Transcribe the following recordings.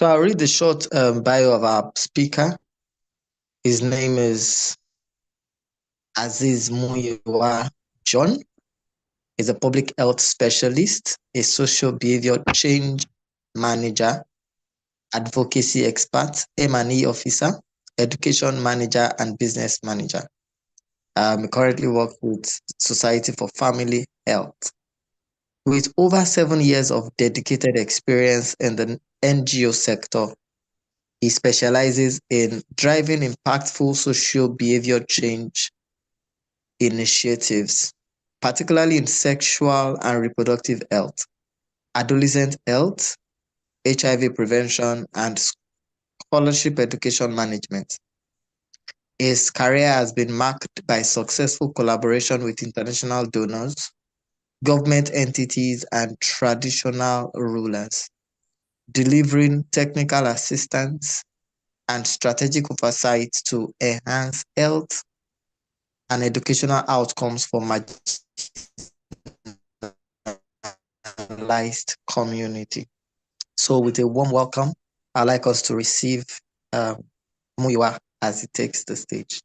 So I'll read the short bio of our speaker. His name is Aziz Muyiwa John. He's a public health specialist, a social behavior change manager, advocacy expert, M&E officer, education manager, and business manager. He currently works with Society for Family Health. With over 7 years of dedicated experience in the NGO sector, he specializes in driving impactful social behavior change initiatives, particularly in sexual and reproductive health, adolescent health, HIV prevention, and scholarship education management. His career has been marked by successful collaboration with international donors, government entities, and traditional rulers, delivering technical assistance and strategic oversight to enhance health and educational outcomes for marginalized community. So with a warm welcome, I'd like us to receive Muyiwa as he takes the stage.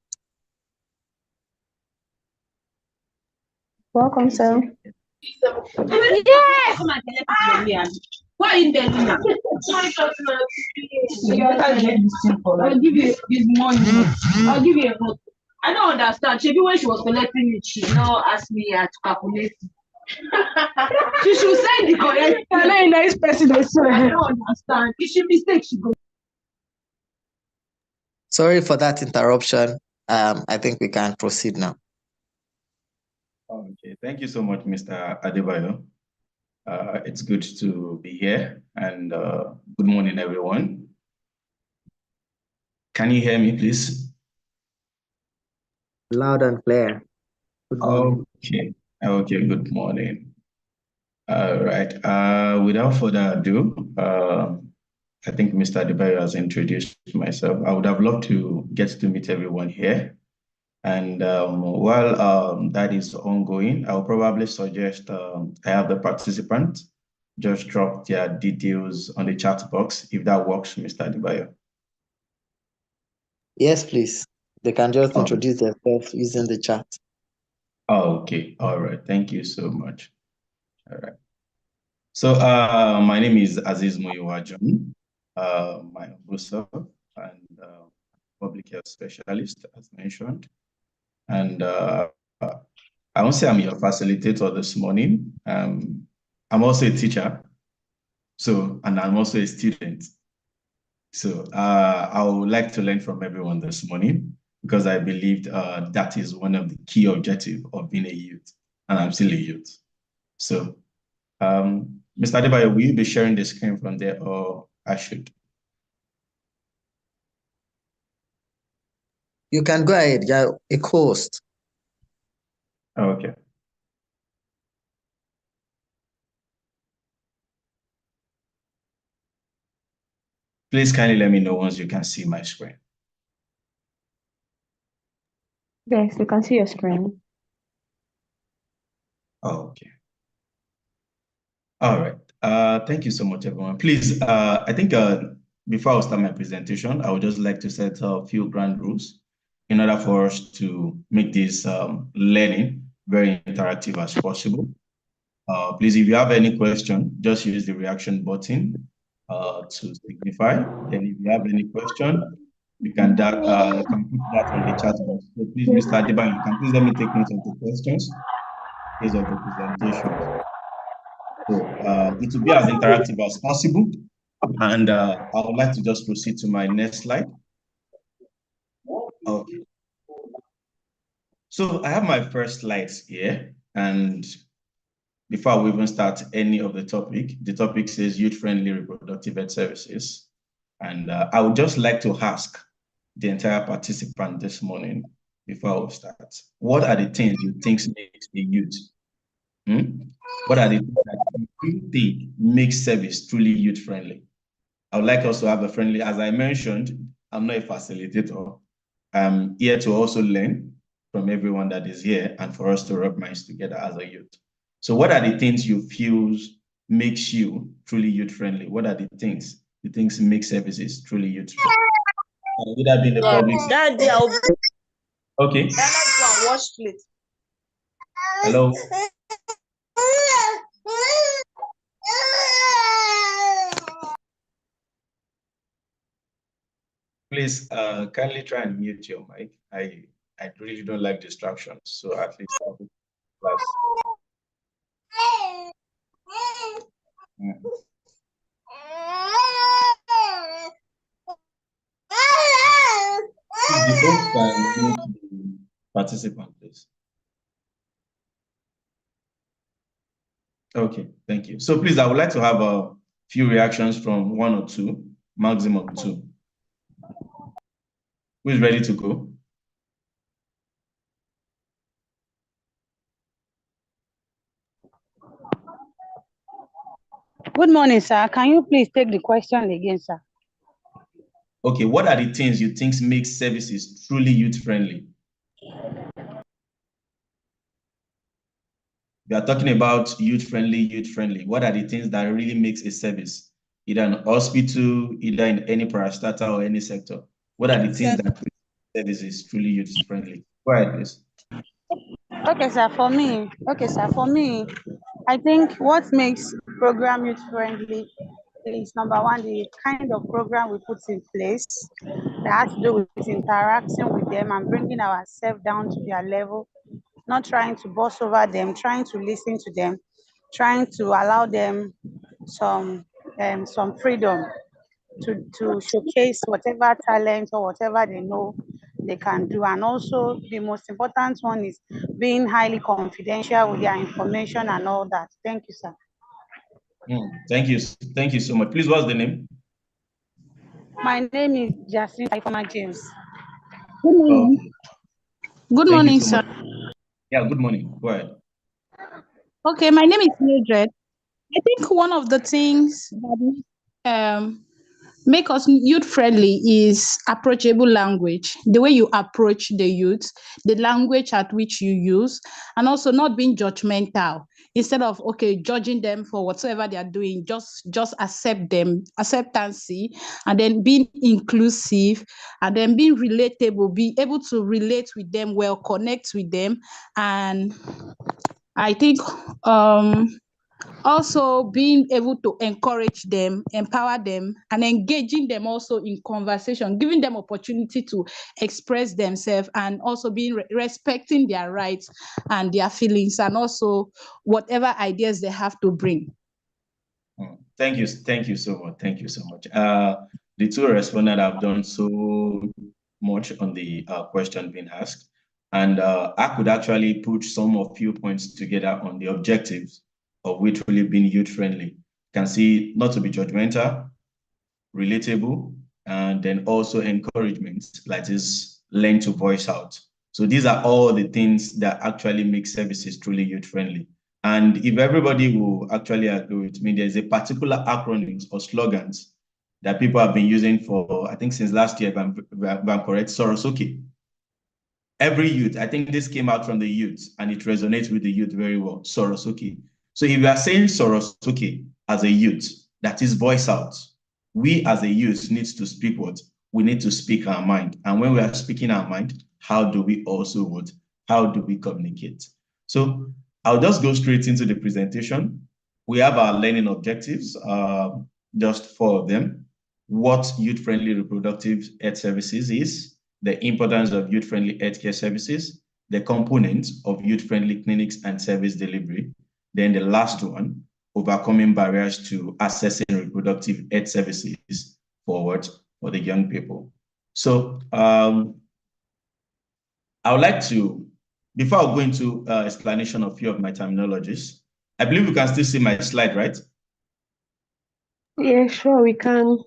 Welcome, sir. Yes! What are you doing now? I'll give you this money. I'll give you a vote. I don't understand. Maybe when she was collecting it, she now asked me to calculate it. She should send the correct. I'm not a nice person, I swear. I don't understand. If she mistake, she goes. Sorry for that interruption. I think we can proceed now. Okay, thank you so much, Mr. Adebayo. It's good to be here, and good morning, everyone. Can you hear me, please? Loud and clear. Good morning. Okay, good morning. All right, without further ado, I think Mr. Adebayo has introduced myself. I would have loved to get to meet everyone here. And while that is ongoing, I'll probably suggest I have the participants just drop their details on the chat box, if that works, Mr. Adebayo. Yes, please. They can just introduce themselves using the chat. Oh, okay. All right. Thank you so much. All right. So my name is Aziz Muyiwa John. My officer and public health specialist, as mentioned. And I won't say I'm your facilitator this morning. I'm also a teacher, and I'm also a student. So I would like to learn from everyone this morning, because I believed that is one of the key objectives of being a youth, and I'm still a youth. So, Mr. Adebayo, will you be sharing the screen from there, or I should? You can go ahead. You're a host. Okay. Please kindly let me know once you can see my screen. Yes, we can see your screen. Okay. All right. Thank you so much, everyone. Please, I think before I start my presentation, I would just like to set a few ground rules in order for us to make this learning very interactive as possible. Please, if you have any question, just use the reaction button to signify. Then if you have any question, you can put that on the chat box. So please, Mr. Adebayo, you can please let me take note of the questions based on the presentation. So it will be as interactive as possible. And I would like to just proceed to my next slide. Okay. So I have my first slides here. And before we even start any of the topic says youth-friendly reproductive health services. And I would just like to ask the entire participant this morning, before we start, what are the things you think makes the youth? What are the things that you think makes service truly youth-friendly? I would like us to have a friendly, as I mentioned, I'm not a facilitator. I'm here to also learn from everyone that is here and for us to rub minds together as a youth. So what are the things you feel makes you truly youth-friendly? What are the things you think makes services truly youth-friendly? Would that be in the public sector? Daddy, I'll be. Okay. Let's go and wash plate. Hello. Please kindly try and mute your mic. I really don't like distractions, so at least I'll be class. The host can mute the participant, please. Okay, thank you. So please, I would like to have a few reactions from 1 or 2, maximum 2. Who is ready to go? Good morning, sir. Can you please take the question again, sir? Okay, what are the things you think make services truly youth-friendly? We are talking about youth-friendly. What are the things that really makes a service, either an hospital, either in any parastatal or any sector? What are the things that make services truly youth-friendly? Go ahead, please. Okay, sir. For me, I think what makes program youth friendly is number one, the kind of program we put in place that has to do with interacting with them and bringing ourselves down to their level, not trying to boss over them, trying to listen to them, trying to allow them some freedom to showcase whatever talent or whatever they know they can do. And also the most important one is being highly confidential with their information and all that. Thank you, sir. Thank you so much. Please, what's the name? My name is Jasmine Ifoma James. Good morning. Okay. Good Thank you morning, so sir. much. Yeah, good morning. Go ahead. Okay, my name is Mildred. I think one of the things that make us youth friendly is approachable language, the way you approach the youth, the language at which you use, and also not being judgmental. Instead of judging them for whatever they are doing, just accept them, acceptancy, and then being inclusive, and then being relatable, be able to relate with them well, connect with them. And I think also being able to encourage them, empower them, and engaging them also in conversation, giving them opportunity to express themselves, and also being respecting their rights and their feelings, and also whatever ideas they have to bring. Thank you so much. Thank you so much. The two respondents have done so much on the question being asked, and I could actually put some of few points together on the objectives of which really being youth friendly. You can see not to be judgmental, relatable, and then also encouragement, like this learn to voice out. So these are all the things that actually make services truly youth friendly. And if everybody will actually agree with me, there's a particular acronyms or slogans that people have been using for, I think since last year, if I'm correct, Sorosuke. Every youth, I think this came out from the youth and it resonates with the youth very well, Sorosuke. So if you are saying Sorosuke as a youth, that is voice out. We as a youth needs to speak what? We need to speak our mind. And when we are speaking our mind, how do we also what? How do we communicate? So I'll just go straight into the presentation. We have our learning objectives, just 4 of them. What youth-friendly reproductive health services is, the importance of youth-friendly healthcare services, the components of youth-friendly clinics and service delivery. Then the last one, overcoming barriers to accessing reproductive health services for the young people. So I would like to, before I go into explanation of a few of my terminologies, I believe you can still see my slide, right? Yeah, sure, we can.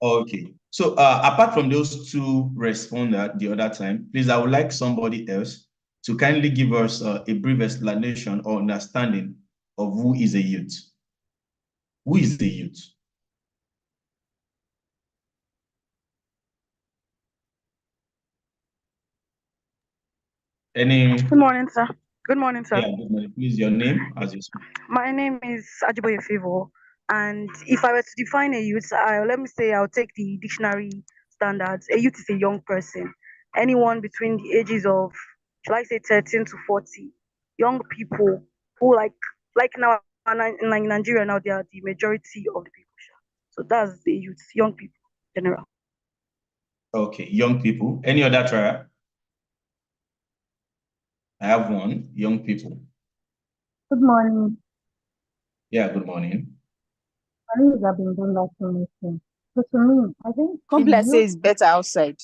Okay. So apart from those 2 responders the other time, please, I would like somebody else to kindly give us a brief explanation or understanding of who is a youth. Who is the youth? Any? Good morning, sir. Good morning, sir. Yeah, good morning. Please, your name as you speak. My name is Ajiboye Favor. And if I were to define a youth, let me say I'll take the dictionary standards. A youth is a young person, anyone between the ages of, shall I say, 13 to 40. Young people who like now in Nigeria now, they are the majority of the people. So that's the youth, young people in general. Okay, young people. Any other trial? I have one, young people. Good morning. Yeah, good morning. My name is Abimbola Tomisin. So to me, I think Complex is better outside.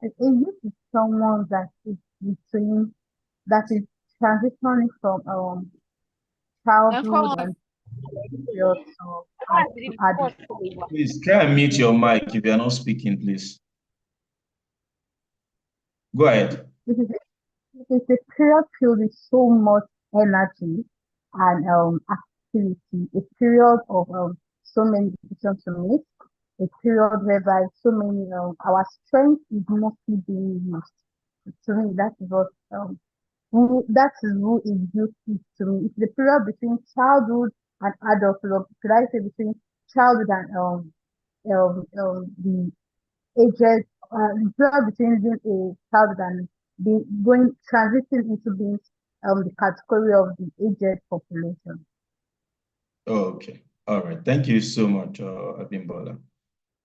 a youth is someone that is between, that is transitioning from childhood and period to adult. Please try and mute your mic if you're not speaking, please. Go ahead. It is a period filled with so much energy and activity, a period of so many decisions to make, a period whereby so many our strength is mostly being used. To me, that is what that is who is youth is to me. It's the period between childhood and adulthood. Could I say between childhood and the ages, the period between being a child and being going transiting into being the category of the aged population. Okay. All right. Thank you so much, Abimbola.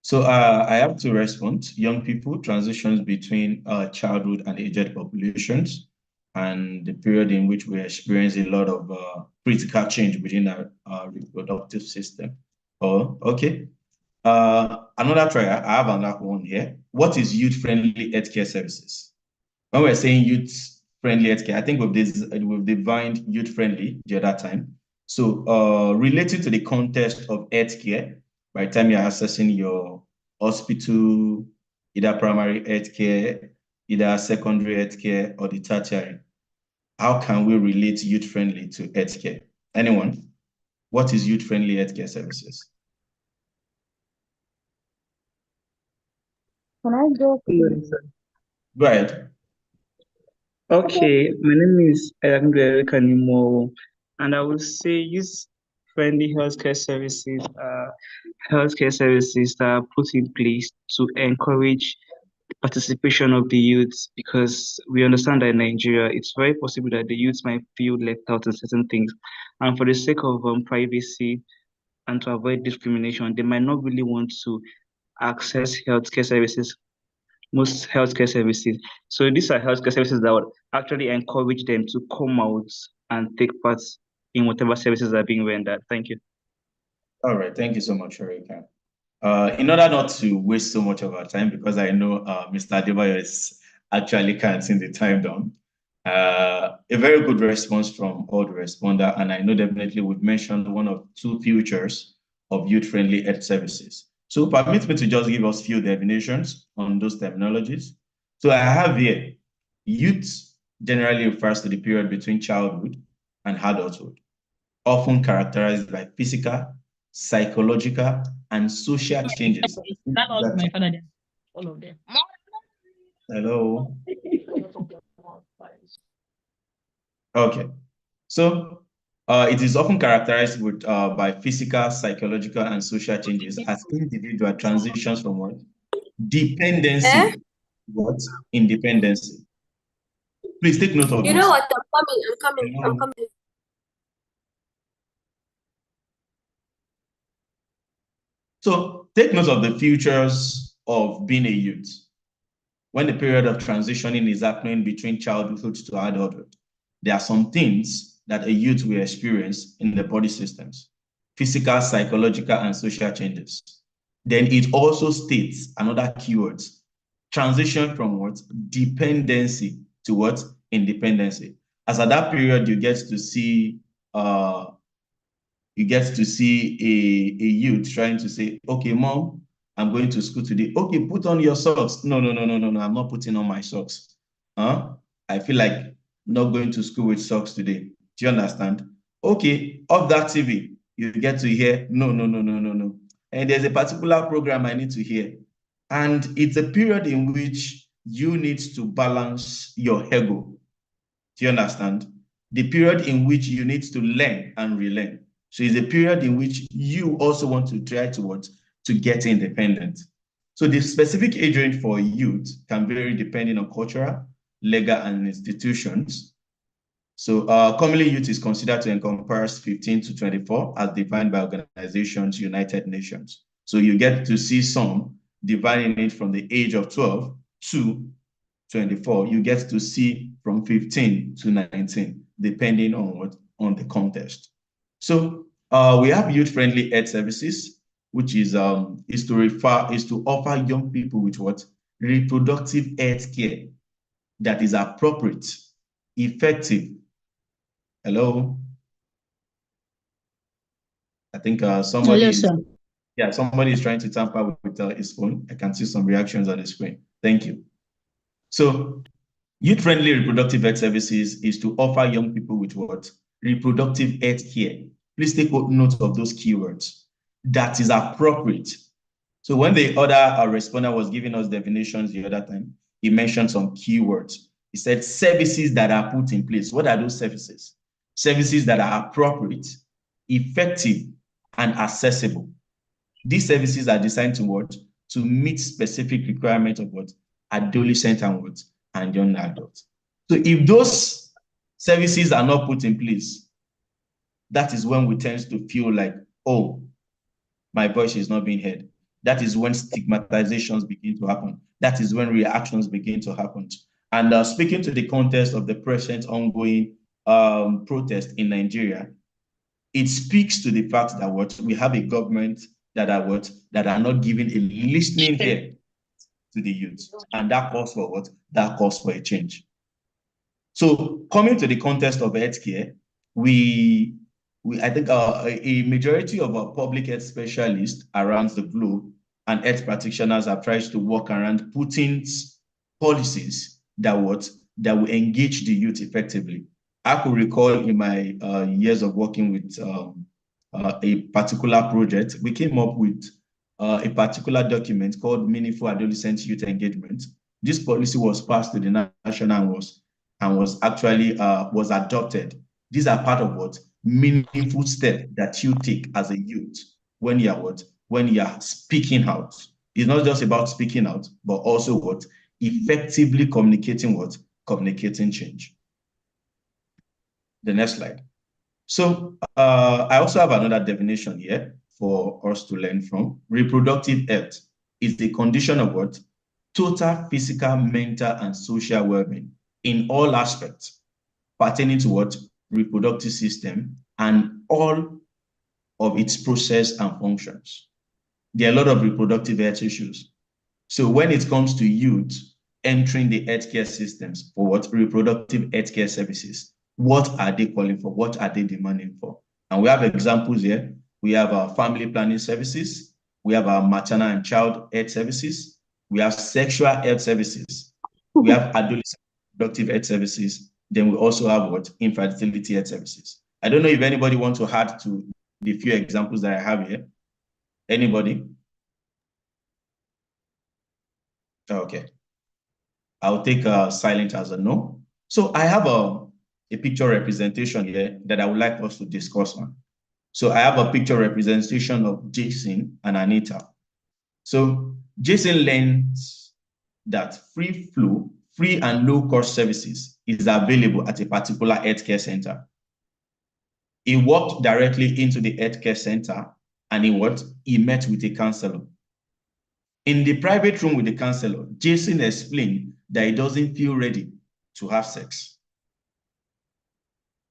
So I have to respond. Young people, transitions between childhood and aged populations, and the period in which we experience a lot of critical change within our reproductive system. Oh, okay. Another try. I have another one here. What is youth-friendly healthcare services? When we're saying youth-friendly healthcare, I think we've defined youth-friendly the other time. So related to the context of healthcare, by the time you're accessing your hospital, either primary healthcare, either secondary healthcare, or the tertiary, how can we relate youth-friendly to healthcare? Anyone? What is youth-friendly healthcare services? Can I go? Go ahead. Okay, my name is Kanimo, and I will say youth-friendly healthcare services are healthcare services that are put in place to encourage the participation of the youth, because we understand that in Nigeria, it's very possible that the youth might feel left out in certain things, and for the sake of privacy and to avoid discrimination, they might not really want to access healthcare services, most healthcare services. So these are healthcare services that would actually encourage them to come out and take part in whatever services are being rendered. Thank you. All right. Thank you so much, Erika. In order not to waste so much of our time, because I know Mr. Adebayo is actually counting the time down, a very good response from all the responder, and I know definitely we've mentioned one of two futures of youth-friendly health services. So permit me to just give us few definitions on those terminologies. So I have here, youth generally refers to the period between childhood and adulthood, often characterized by physical, psychological, and social changes. That was my father then. All of them. Hello. Okay. So it is often characterized with by physical, psychological, and social changes as individual transitions from what? Dependency. What? Independency. Please take note of this. You know what? I'm coming. Hello. I'm coming. So take note of the futures of being a youth. When the period of transitioning is happening between childhood to adulthood, there are some things that a youth will experience in the body systems: physical, psychological, and social changes. Then it also states another keyword: transition from what? Dependency to what? Independency. As at that period, you get to see a youth trying to say, okay, mom, I'm going to school today. Okay, put on your socks. No, I'm not putting on my socks. I feel like not going to school with socks today. Do you understand? Okay, off that TV. You get to hear, no. And there's a particular program I need to hear. And it's a period in which you need to balance your ego. Do you understand? The period in which you need to learn and relearn. So it's a period in which you also want to try to get independent. So the specific age range for youth can vary depending on cultural, legal, and institutions. So commonly youth is considered to encompass 15 to 24 as defined by organizations, United Nations. So you get to see some dividing it from the age of 12 to 24. You get to see from 15 to 19, depending on the context. So we have youth-friendly health services, which is to offer young people with reproductive health care that is appropriate, effective. Hello. I think somebody is trying to tamper with his phone. I can see some reactions on the screen. Thank you. So youth-friendly reproductive health services is to offer young people with reproductive health care. Please take note of those keywords. That is appropriate. So when the other respondent was giving us definitions the other time, he mentioned some keywords. He said services that are put in place. What are those services? Services that are appropriate, effective, and accessible. These services are designed to meet specific requirements of adolescent and young adults. So if those services are not put in place, that is when we tend to feel like, oh, my voice is not being heard. That is when stigmatizations begin to happen. That is when reactions begin to happen. And speaking to the context of the present ongoing protest in Nigeria, it speaks to the fact that we have a government that are not giving a listening ear to the youth, and that calls for That calls for a change. So coming to the context of healthcare, I think a majority of our public health specialists around the globe and health practitioners have tried to work around putting policies that will engage the youth effectively. I could recall in my years of working with a particular project, we came up with a particular document called Meaningful Adolescent Youth Engagement. This policy was passed to the national and was actually was adopted. These are part of meaningful step that you take as a youth when you are speaking out. It's not just about speaking out, but also effectively communicating change. The next slide. So I also have another definition here for us to learn from. Reproductive health is the condition of total physical, mental, and social well-being in all aspects pertaining to reproductive system and all of its process and functions. There are a lot of reproductive health issues. So when it comes to youth entering the healthcare systems for reproductive healthcare services, what are they calling for? What are they demanding for? And we have examples here. We have our family planning services. We have our maternal and child health services. We have sexual health services. We have adolescent reproductive health services. Then we also have infertility health services. I don't know if anybody wants to add to the few examples that I have here. Anybody? Okay. I'll take silent as a no. So I have a picture representation here that I would like us to discuss on. So I have a picture representation of Jason and Anita. So Jason learns that free and low-cost services is available at a particular healthcare center. He walked directly into the healthcare center and he met with a counselor. In the private room with the counselor, Jason explained that he doesn't feel ready to have sex.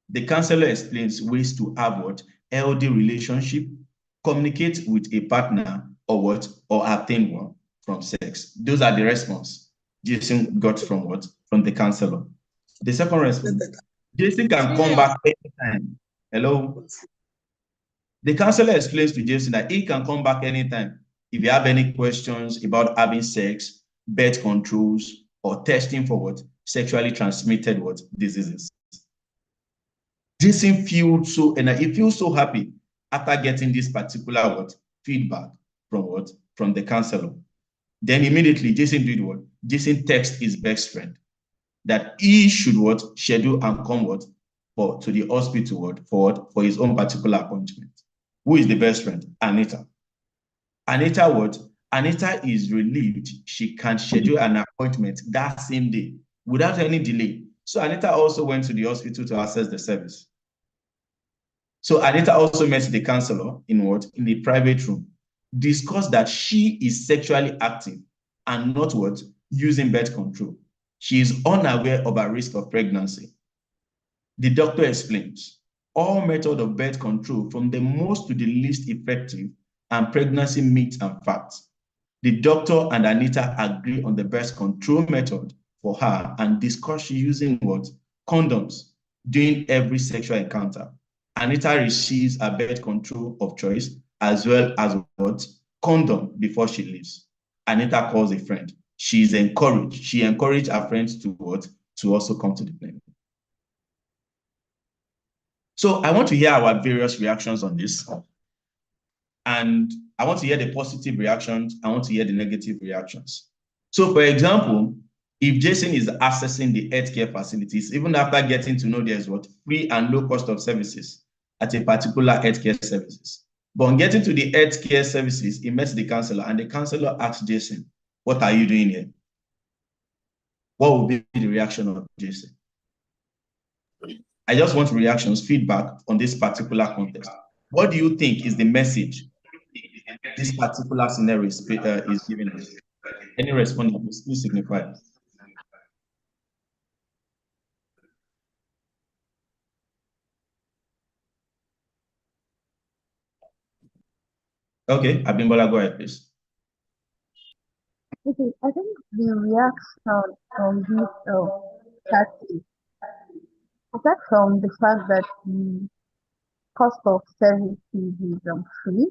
The counselor explains ways to have healthy relationship, communicate with a partner, or obtain one from sex. Those are the response Jason got from the counselor. The second response, Jason can come back anytime. Hello? The counselor explains to Jason that he can come back anytime if you have any questions about having sex, birth controls, or testing for sexually transmitted diseases. Jason feels so happy after getting this particular feedback from the counselor. Then immediately Jason did Jason texted his best friend that he should schedule and come to the hospital for his own particular appointment. Who is the best friend? Anita. Anita is relieved she can schedule an appointment that same day without any delay. So Anita also went to the hospital to access the service. So Anita also met the counselor in the private room, discussed that she is sexually active and not using birth control. She is unaware of her risk of pregnancy. The doctor explains all methods of birth control from the most to the least effective and pregnancy myths and facts. The doctor and Anita agree on the birth control method for her and discuss using condoms during every sexual encounter. Anita receives a birth control of choice as well as condom before she leaves. Anita calls a friend. She encouraged her friends to also come to the clinic. So I want to hear our various reactions on this. And I want to hear the positive reactions. I want to hear the negative reactions. So for example, if Jason is accessing the healthcare facilities, even after getting to know there's free and low cost of services at a particular healthcare services. But on getting to the healthcare services, he met the counselor and the counselor asked Jason, what are you doing here? What will be the reaction of Jason? I just want reactions, feedback on this particular context. What do you think is the message this particular scenario is giving us? Any response, please signify. Okay, Abimbola, go ahead, please. Okay, I think the reaction from this chat, apart from the fact that the cost of services is free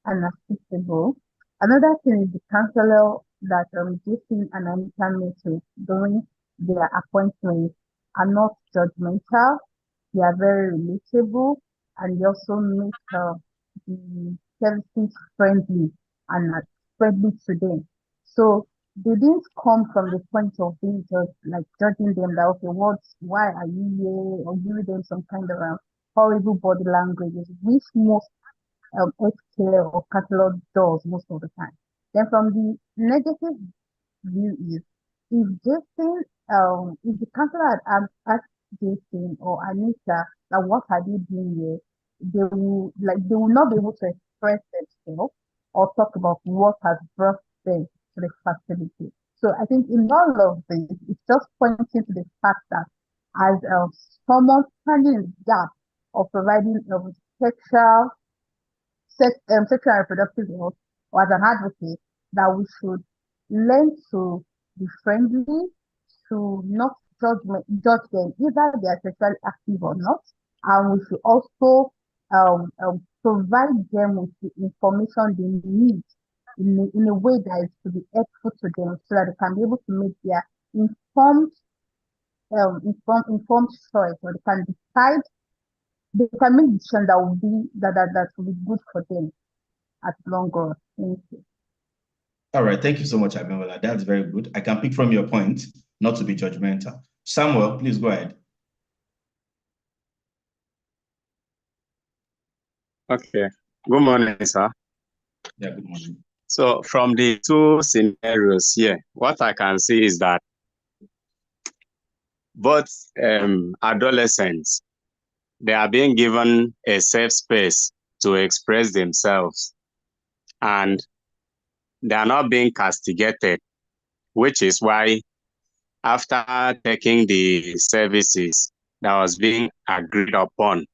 and accessible, another thing is the counselor that Jason and Anita met with during their appointments are not judgmental. They are very relatable, and they also make the services friendly and friendly to them. So they didn't come from the point of being just like judging them that okay, why are you here, or giving them some kind of horrible body languages, which most healthcare or catalog does most of the time. Then from the negative view is if Jason, if the counselor had asked Jason or Anita that what are they doing here, they will not be able to express themselves or talk about what has brought them to the facility. So I think in all of this, it's just pointing to the fact that as someone standing in the gap of providing sexual and reproductive health, or as an advocate, that we should learn to be friendly, to not judge them, either they are sexually active or not, and we should also provide them with the information they need in a way that is to be helpful to them, so that they can be able to make their informed choice, or they can decide, they can make decisions that will be good for them at long run. Thank you. All right, thank you so much, Abimbola. That's very good. I can pick from your point, not to be judgmental. Samuel, please go ahead. Okay. Good morning, sir. Yeah, good morning. So from the two scenarios here, what I can see is that both adolescents, they are being given a safe space to express themselves, and they are not being castigated, which is why after taking the services that was being agreed upon,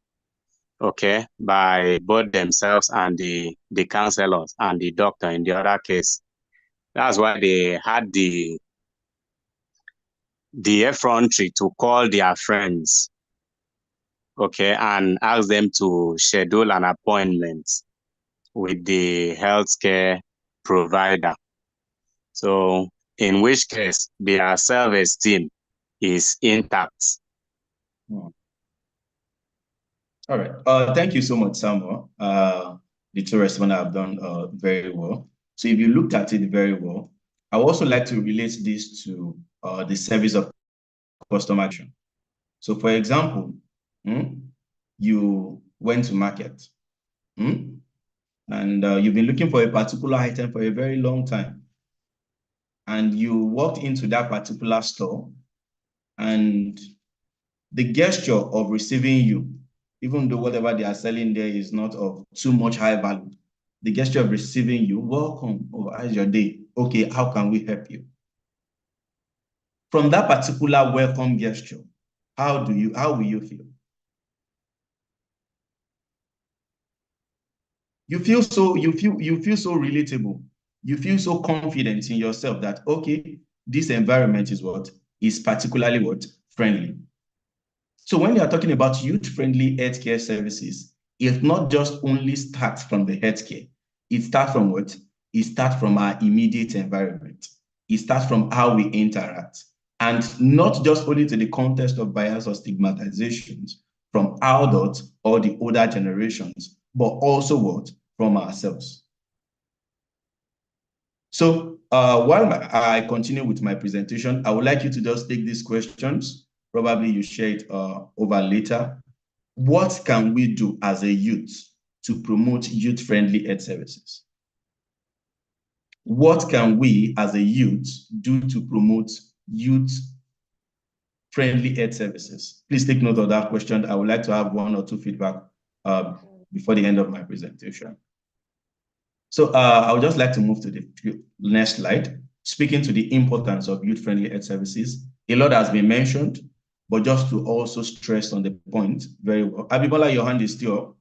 okay, by both themselves and the counselors and the doctor in the other case, that's why they had the effrontery to call their friends, okay, and ask them to schedule an appointment with the healthcare provider. So in which case their self-esteem is intact. All right. Thank you so much, Samuel. The two respondents have done very well. So if you looked at it very well, I would also like to relate this to the service of customer action. So for example, You went to market. And you've been looking for a particular item for a very long time. And you walked into that particular store, and the gesture of receiving you, even though whatever they are selling there is not of too much high value, the gesture of receiving you, welcome, how's your day? Okay, how can we help you? From that particular welcome gesture, how will you feel? You feel so relatable. You feel so confident in yourself that, okay, this environment is particularly friendly. So when you are talking about youth-friendly healthcare services, it not just only starts from the healthcare. It starts from what? It starts from our immediate environment. It starts from how we interact. And not just only to the context of bias or stigmatizations from adults or the older generations, but also what? From ourselves. So while I continue with my presentation, I would like you to just take these questions. Probably you share it over later. What can we do as a youth to promote youth-friendly health services? What can we as a youth do to promote youth-friendly health services? Please take note of that question. I would like to have 1 or 2 feedback before the end of my presentation. So I would just like to move to the next slide. Speaking to the importance of youth-friendly health services, a lot has been mentioned, but just to also stress on the point very well. Abibola, your hand is still up.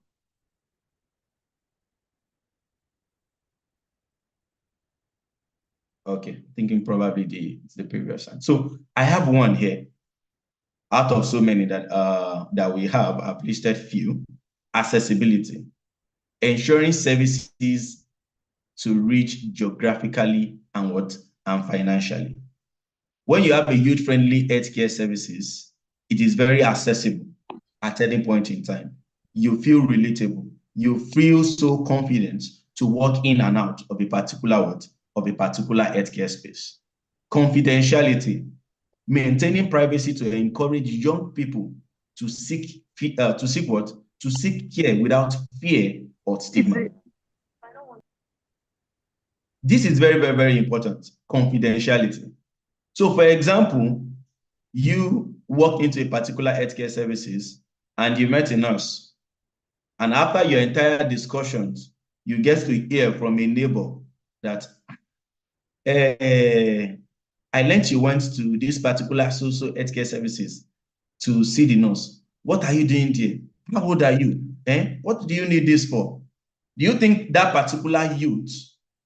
Okay, thinking probably the previous hand. So I have one here. Out of so many that we have, I've listed few. Accessibility. Ensuring services to reach geographically and financially. When you have a youth-friendly healthcare services, it is very accessible at any point in time. You feel relatable. You feel so confident to walk in and out of a particular healthcare space. Confidentiality, maintaining privacy to encourage young people to seek care without fear or stigma. This is very, very, very important, confidentiality. So for example, you walk into a particular healthcare services and you met a nurse, and after your entire discussions, you get to hear from a neighbor that, I learned you went to this particular social healthcare services to see the nurse. What are you doing there? How old are you? What do you need this for? Do you think that particular youth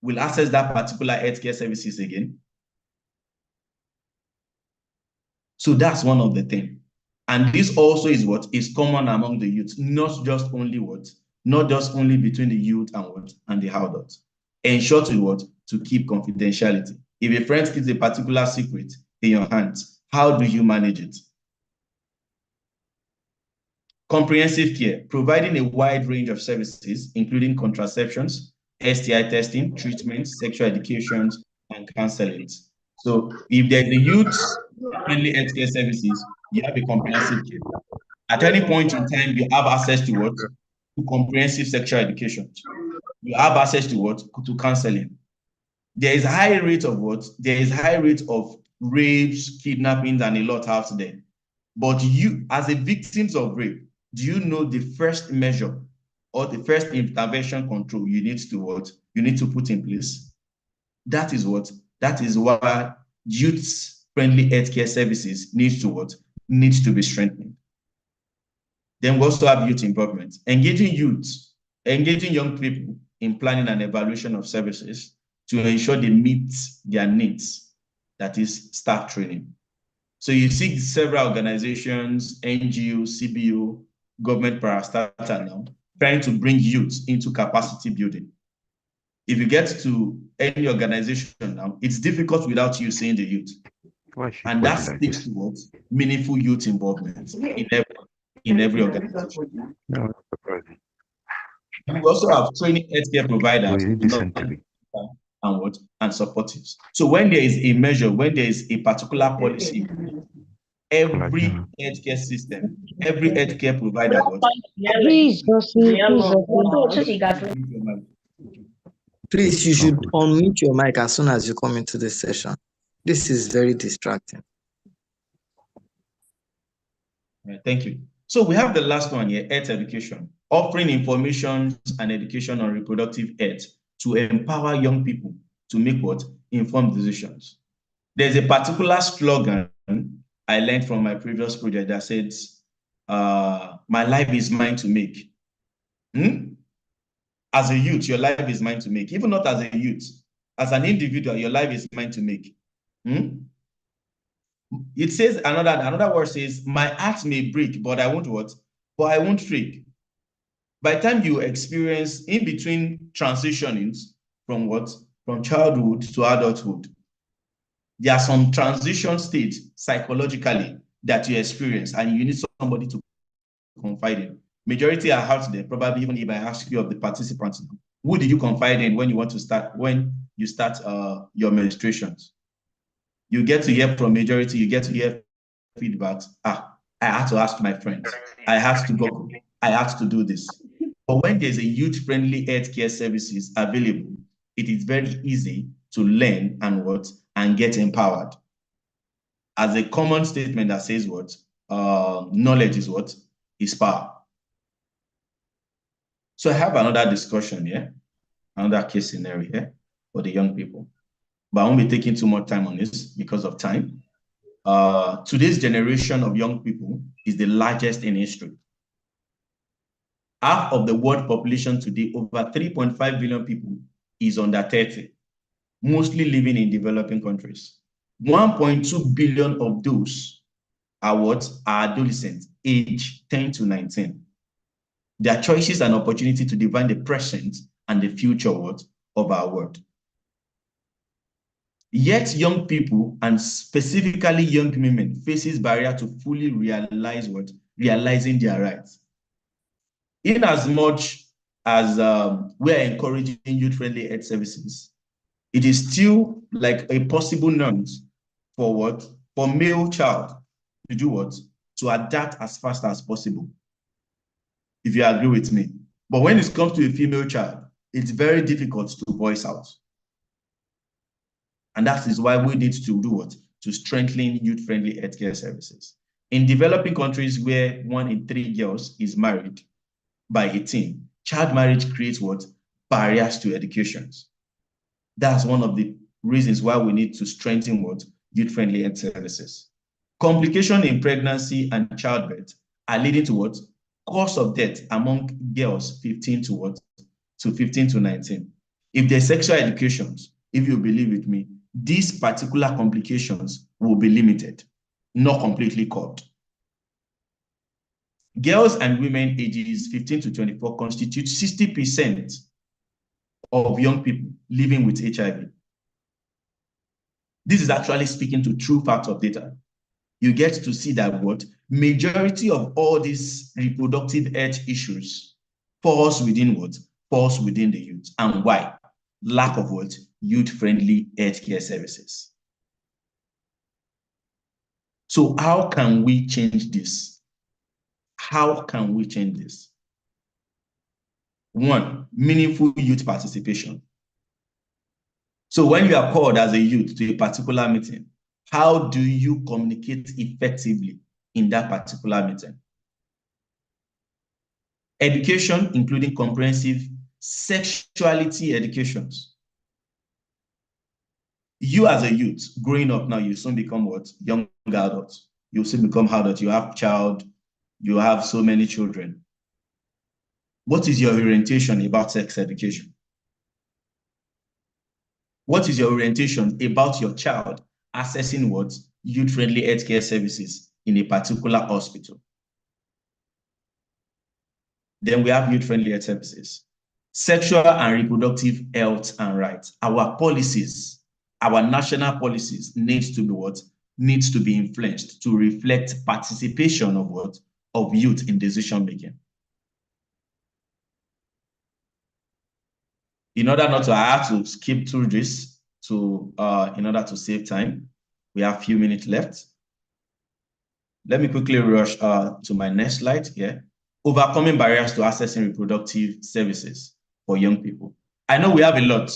will access that particular healthcare services again? So that's one of the things. And this also is what is common among the youth, not just only between the youth and the adults. Ensure to keep confidentiality. If a friend keeps a particular secret in your hands, how do you manage it? Comprehensive care, providing a wide range of services, including contraceptions, STI testing, treatments, sexual education, and counseling. So if there's a youth-friendly healthcare services, you have a comprehensive care. At any point in time, you have access to To comprehensive sexual education. You have access to To counseling. There is high rate of There is high rate of rapes, kidnappings, and a lot out there. But you, as a victims of rape, do you know the first measure or the first intervention control you need to put in place? That is why youth-friendly healthcare services needs to be strengthened. Then we also have youth involvement, engaging young people in planning and evaluation of services to ensure they meet their needs, that is staff training. So you see several organizations, NGOs, CBO, government parastatal now, trying to bring youth into capacity building. If you get to any organization now, it's difficult without you seeing the youth. And that speaks to meaningful youth involvement in every organization. We also have training healthcare providers and supportives. So when there is a measure, when there is a particular policy, every healthcare system every healthcare provider. Please, you should unmute your mic as soon as you come into this session. This is very distracting. Thank you. So we have the last one here, health education, offering information and education on reproductive health to empower young people to make what? Informed decisions. There's a particular slogan I learned from my previous project that says, my life is mine to make. As a youth, your life is mine to make. Even not as a youth, as an individual, your life is mine to make. It says, another word says, my heart may break, but I won't what? But I won't shriek. By the time you experience in between transitionings from what? From childhood to adulthood, there are some transition states psychologically that you experience, and you need somebody to confide in. Majority are out there, probably even if I ask you of the participants, who did you confide in when you want to start, when you start your menstruations? You get to hear from majority, you get to hear feedback. I had to ask my friends. I had to go, I had to do this. But when there's a youth-friendly healthcare services available, it is very easy to learn and get empowered. As a common statement that says what? Knowledge is what? Is power. So I have another discussion here, another case scenario here for the young people. But I won't be taking too much time on this because of time. Today's generation of young people is the largest in history. Half of the world population today, over 3.5 billion people, is under 30, mostly living in developing countries. 1.2 billion of those are adolescents, age 10 to 19. Their choices and opportunity to define the present and the future of our world. Yet young people, and specifically young women, faces barrier to fully realizing their rights. In as much as we are encouraging youth-friendly health services, it is still like a possible nonce for male child to do to adapt as fast as possible, if you agree with me. But when it comes to a female child, it's very difficult to voice out. And that is why we need to do to strengthen youth-friendly healthcare services. In developing countries where 1 in 3 girls is married by 18, child marriage creates barriers to education. That's one of the reasons why we need to strengthen youth-friendly health services. Complications in pregnancy and childbirth are leading to cause of death among girls 15 to 19. If there's sexual education, if you believe with me, these particular complications will be limited, not completely cut. Girls and women ages 15 to 24 constitute 60% of young people living with HIV. This is actually speaking to true facts of data. You get to see that majority of all these reproductive health issues falls within falls within the youth. And why? Lack of youth-friendly healthcare services. So how can we change this? How can we change this? 1, meaningful youth participation. So when you are called as a youth to a particular meeting, how do you communicate effectively in that particular meeting? Education, including comprehensive sexuality educations. You as a youth, growing up now, you soon become young adult. You soon become adult. You have child, you have so many children. What is your orientation about sex education? What is your orientation about your child accessing youth-friendly healthcare services in a particular hospital? Then we have youth-friendly health services. Sexual and reproductive health and rights. Our policies, our national policies needs to be needs to be influenced to reflect participation of youth in decision making. In order not to, I have to skip through this in order to save time. We have a few minutes left. Let me quickly rush to my next slide here. Overcoming barriers to accessing reproductive services for young people. I know we have a lot.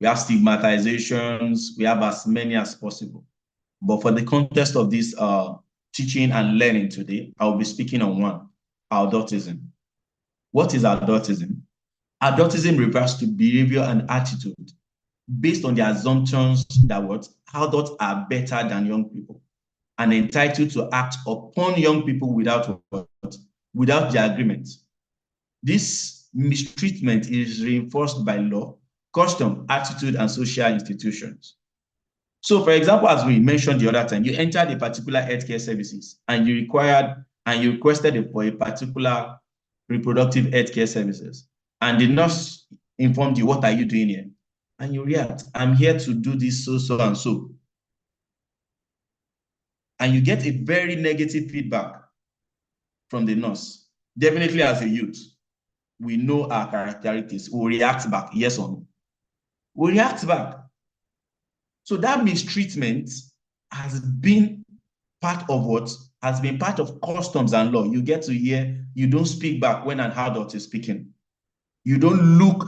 We have stigmatizations, we have as many as possible. But for the context of this teaching and learning today, I will be speaking on one, adultism. What is adultism? Adultism refers to behavior and attitude based on the assumptions that what adults are better than young people and entitled to act upon young people without their agreement. This mistreatment is reinforced by law, custom, attitude, and social institutions. So, for example, as we mentioned the other time, you entered a particular healthcare services and you requested for a particular reproductive healthcare services, and the nurse informed you, what are you doing here? And you react, I'm here to do this so and so. And you get a very negative feedback from the nurse. Definitely as a youth, we know our characteristics. We react back, yes or no? We react back. So that mistreatment has been part of what? Has been part of customs and law. You get to hear, you don't speak back when an adult is speaking. You don't look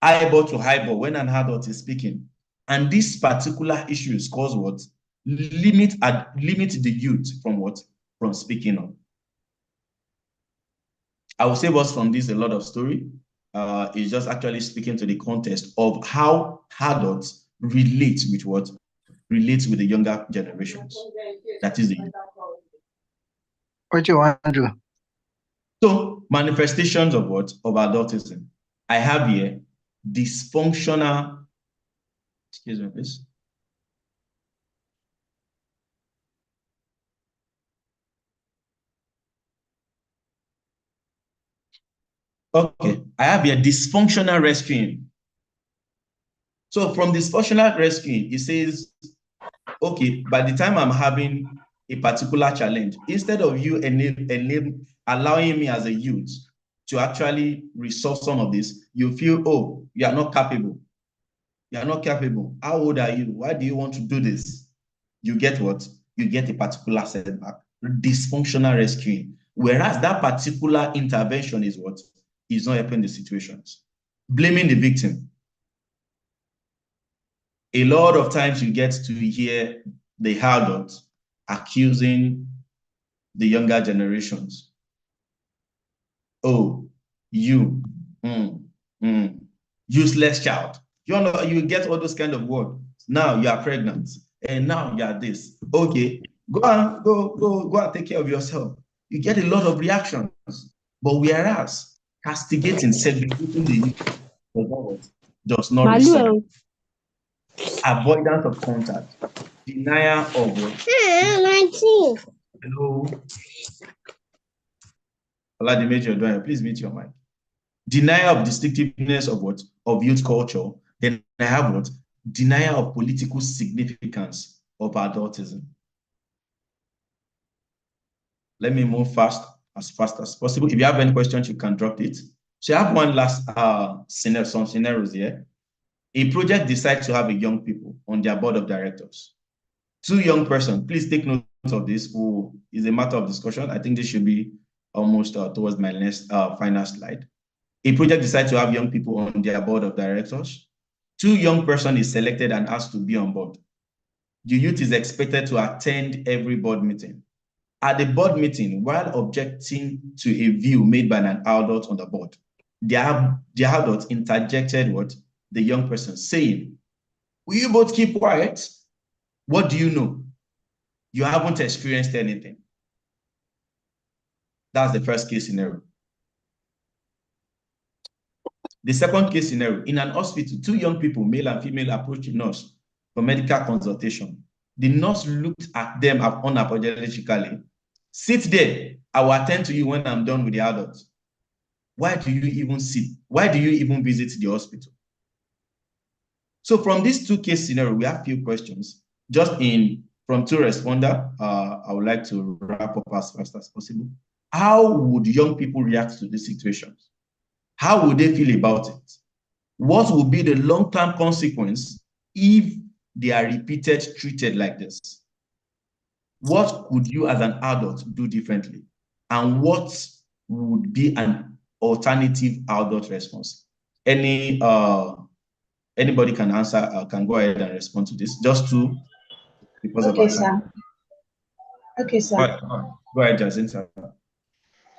eyeball to eyeball when an adult is speaking. And these particular issues cause what? Limit the youth from what? From speaking up. I will save us from this a lot of story. It's just actually speaking to the context of how adults relate with what? Relates with the younger generations. That is the youth. What you want to do? So manifestations of what? Of adultism. I have here dysfunctional, excuse me, please. Okay, I have here dysfunctional rescuing. So from dysfunctional rescuing, it says, okay, by the time I'm having a particular challenge, instead of you allowing me as a youth to actually resolve some of this, you feel, oh, you are not capable. You are not capable. How old are you? Why do you want to do this? You get what? You get a particular setback. Dysfunctional rescuing. Whereas that particular intervention is what? Is not helping the situations. Blaming the victim. A lot of times you get to hear the adult accusing the younger generations. Oh, you, useless child. You know, you get all those kind of words. Now you are pregnant, and now you are this. Okay, go and take care of yourself. You get a lot of reactions. But whereas castigating, segregating the youth does not resolve. Avoidance of contact, denial of what? Hello. Please mute your mic. Denial of distinctiveness of what? Of youth culture. Then I have what? Denial of political significance of adultism. Let me move fast as possible. If you have any questions, you can drop it. So I have one last scenario, some scenarios here. A project decides to have a young people on their board of directors. 2 young persons, please take note of this, who is a matter of discussion. I think this should be almost towards my next final slide. A project decides to have young people on their board of directors. 2 young person is selected and asked to be on board. The youth is expected to attend every board meeting. At the board meeting, while objecting to a view made by an adult on the board, the adult interjected what? The young person, saying, will you both keep quiet? What do you know? You haven't experienced anything. That's the first case scenario. The second case scenario, in an hospital, 2 young people, male and female, approached the nurse for medical consultation. The nurse looked at them unapologetically. Sit there. I will attend to you when I'm done with the adults. Why do you even sit? Why do you even visit the hospital? So from these 2 case scenarios, we have few questions. Just from 2 responders, I would like to wrap up as fast as possible. How would young people react to these situations? How would they feel about it? What will be the long-term consequence if they are treated like this? what could you as an adult do differently? And what would be an alternative adult response? Anybody can answer, can go ahead and respond to this. Just two, because of Okay, our sir. time. Okay, sir. Go ahead, Jacinta.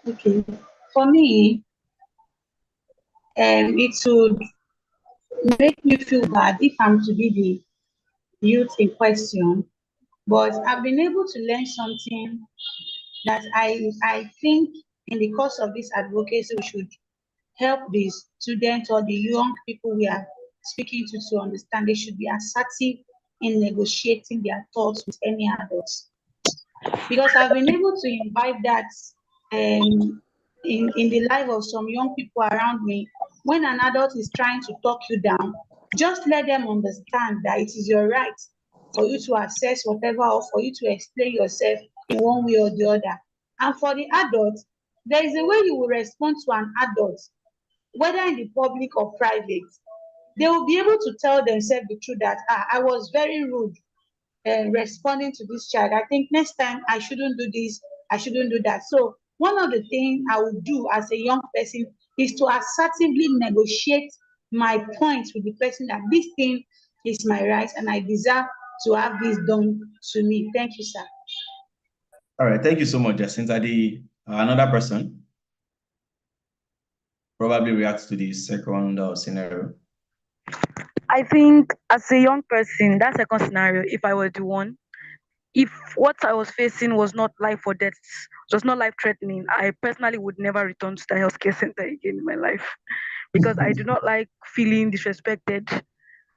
Okay. For me, it would make me feel bad if I'm to be the youth in question, but I've been able to learn something that I think in the course of this advocacy we should help the students or the young people we are speaking to understand they should be assertive in negotiating their thoughts with any adults. Because I've been able to invite that in the life of some young people around me. When an adult is trying to talk you down, just let them understand that it is your right for you to assess whatever or for you to explain yourself in one way or the other. And for the adult, there is a way you will respond to an adult, whether in the public or private. They will be able to tell themselves the truth that I was very rude responding to this child. I think next time I shouldn't do this, I shouldn't do that. So one of the things I would do as a young person is to assertively negotiate my points with the person that this thing is my right and I deserve to have this done to me. Thank you, sir. All right, thank you so much, Jacinta. Another person probably reacts to the second scenario. I think as a young person, that second scenario, if I were the one, if what I was facing was not life or death, was not life threatening, I personally would never return to the healthcare center again in my life because I do not like feeling disrespected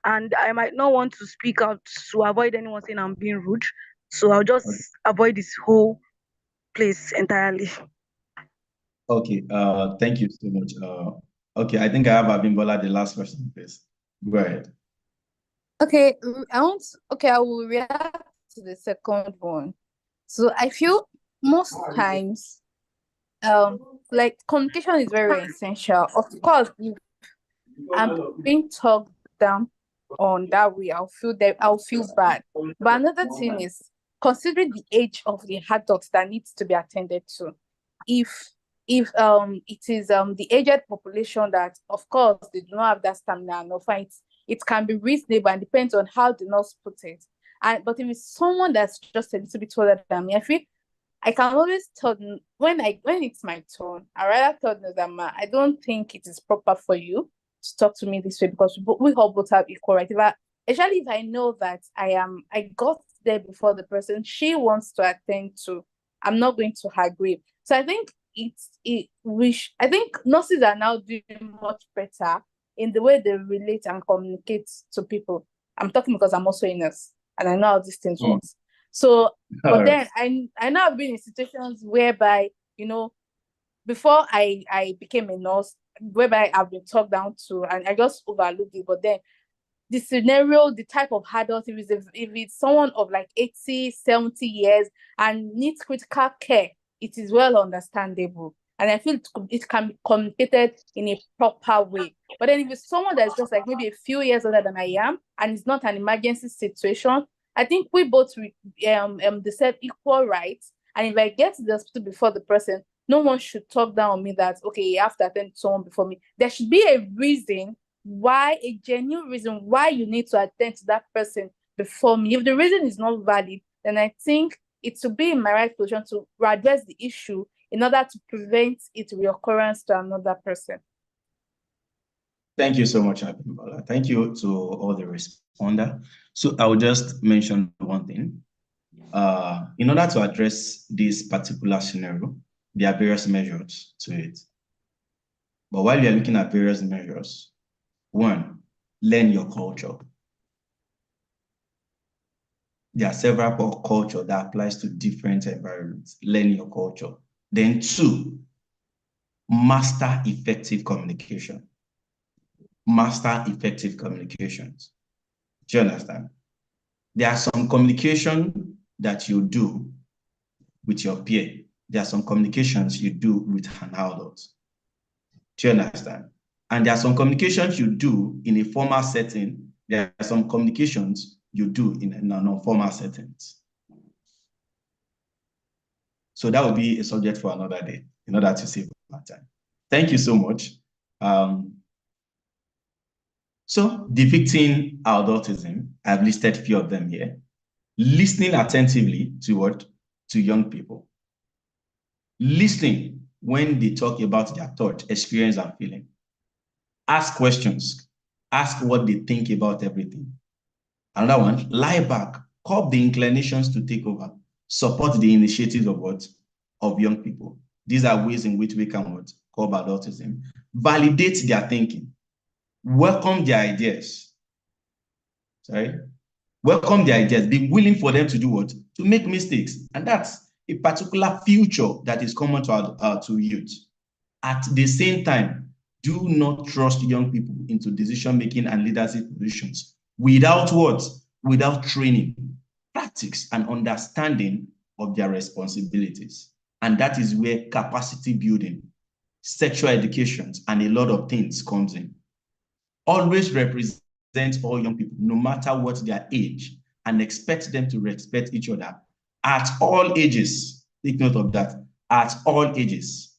and I might not want to speak out to avoid anyone saying I'm being rude. So I'll just avoid this whole place entirely. Okay, thank you so much. Okay, I think I have Abimbola, the last person, please. Go ahead. Okay, I will react to the second one. So I feel most times, like communication is very, very essential. Of course, if I'm being talked down on that way, I'll feel bad. But another thing is considering the age of the adult that needs to be attended to. If it is the aged population that of course they do not have that stamina no fight, it can be reasonable and depends on how the nurse put it. And but if it's someone that's just a little bit older than me, I feel I can always tell them when it's my turn, I rather tell them that I don't think it is proper for you to talk to me this way because we all both have equal right. Especially if I know that I got there before the person she wants to attend to, I'm not going to agree. So I think I think nurses are now doing much better in the way they relate and communicate to people. I'm talking because I'm also a nurse and I know how these things work. So, but then I now have been in situations whereby, before I became a nurse, whereby I've been talked down to and I just overlooked it. But then the scenario, the type of adult, if it's someone of like 80, 70 years and needs critical care, it is well understandable. And I feel it can be communicated in a proper way. But then if it's someone that's just like maybe a few years older than I am, and it's not an emergency situation, I think we both deserve equal rights. And if I get to the hospital before the person, no one should talk down on me that, okay, you have to attend to someone before me. There should be a reason a genuine reason why you need to attend to that person before me. If the reason is not valid, then I think it should be in my right position to address the issue in order to prevent its reoccurrence to another person. Thank you so much, Abimbola. Thank you to all the responders. So I will just mention one thing. In order to address this particular scenario, there are various measures to it. But while you're looking at various measures, one, learn your culture. There are several cultures that applies to different environments. Learn your culture. Then two, master effective communication. Master effective communications. Do you understand? There are some communication that you do with your peer. There are some communications you do with an adult. Do you understand? And there are some communications you do in a formal setting. There are some communications you do in non-formal settings. So that will be a subject for another day in order to save our time. Thank you so much. So depicting adultism, I've listed a few of them here. Listening attentively to what? To young people. Listening when they talk about their thought, experience, and feeling. Ask questions. Ask what they think about everything. Another one, lie back. Curb the inclinations to take over. Support the initiatives of what? Of young people. These are ways in which we can what? Curb adultism. Validate their thinking. Welcome their ideas. Sorry? Welcome their ideas. Be willing for them to do what? To make mistakes. And that's a particular future that is common to youth. At the same time, do not trust young people into decision-making and leadership positions without what? Without training, practice, and understanding of their responsibilities. And that is where capacity building, sexual education, and a lot of things comes in. Always represent all young people, no matter what their age, and expect them to respect each other at all ages. Take note of that, at all ages.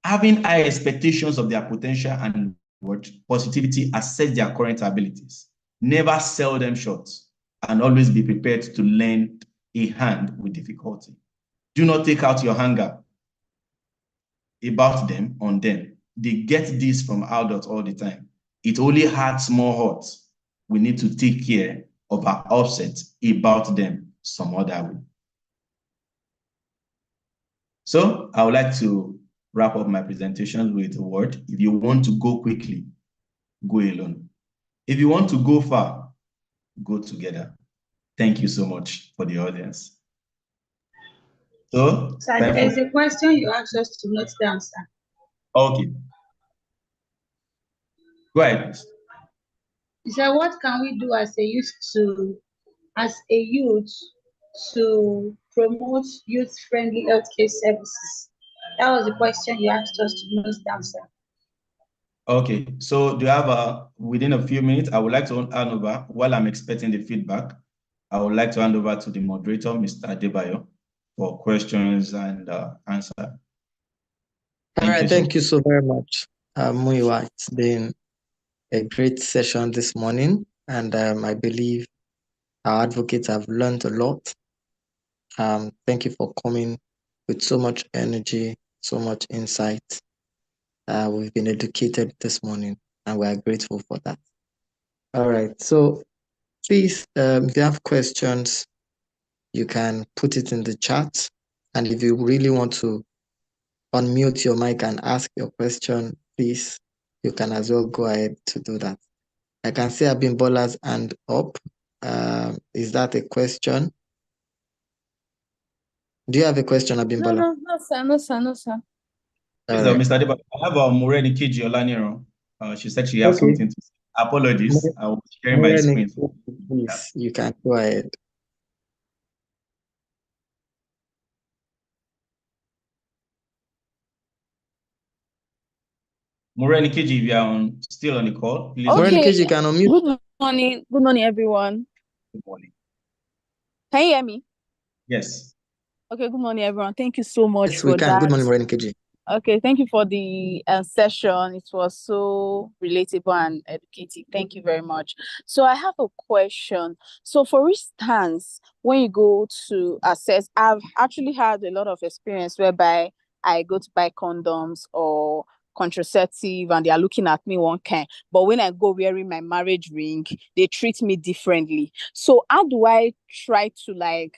Having high expectations of their potential and what positivity, assess their current abilities. Never sell them short, and always be prepared to lend a hand with difficulty. Do not take out your anger about them on them. They get this from adults all the time. It only hurts more hurt. We need to take care of our upset about them some other way. So I would like to wrap up my presentation with a word. If you want to go quickly, go alone. If you want to go far, go together. Thank you so much for the audience. So, there's a question you asked us to note down, sir. Okay. Go ahead, please. You said, what can we do as a youth to promote youth-friendly healthcare services? That was the question you asked us to note down, sir. Okay, so do you have within a few minutes, I would like to hand over, while I'm expecting the feedback, I would like to hand over to the moderator, Mr. Adebayo, for questions and answer. All right, thank you so very much, Muyiwa. It's been a great session this morning, and I believe our advocates have learned a lot. Thank you for coming with so much energy, so much insight. We've been educated this morning, and we are grateful for that. All right, so please, if you have questions, you can put it in the chat. And if you really want to unmute your mic and ask your question, please, you can as well go ahead to do that. I can see Abimbola's hand up. Is that a question? Do you have a question, Abimbola? No, sir. Yes, Right. Mr. Adebayo, I have Mureni Kiji Olaniro. She said she has something to say. Apologies, I was sharing my screen. Please, you can go ahead. Mureni Kiji, if you are still on the call, please. Okay. Mureni Kiji, can unmute. Good morning, everyone. Good morning. Can you hear me? Yes. Okay, good morning, everyone. Thank you so much Yes, for we can. that. Good morning, Mureni Kiji. Okay, thank you for the session. It was so relatable and educative. Thank you very much. So I have a question. So for instance, when you go to assess, I've actually had a lot of experience whereby I go to buy condoms or contraceptive and they are looking at me one kind. But when I go wearing my marriage ring, they treat me differently. So how do I try to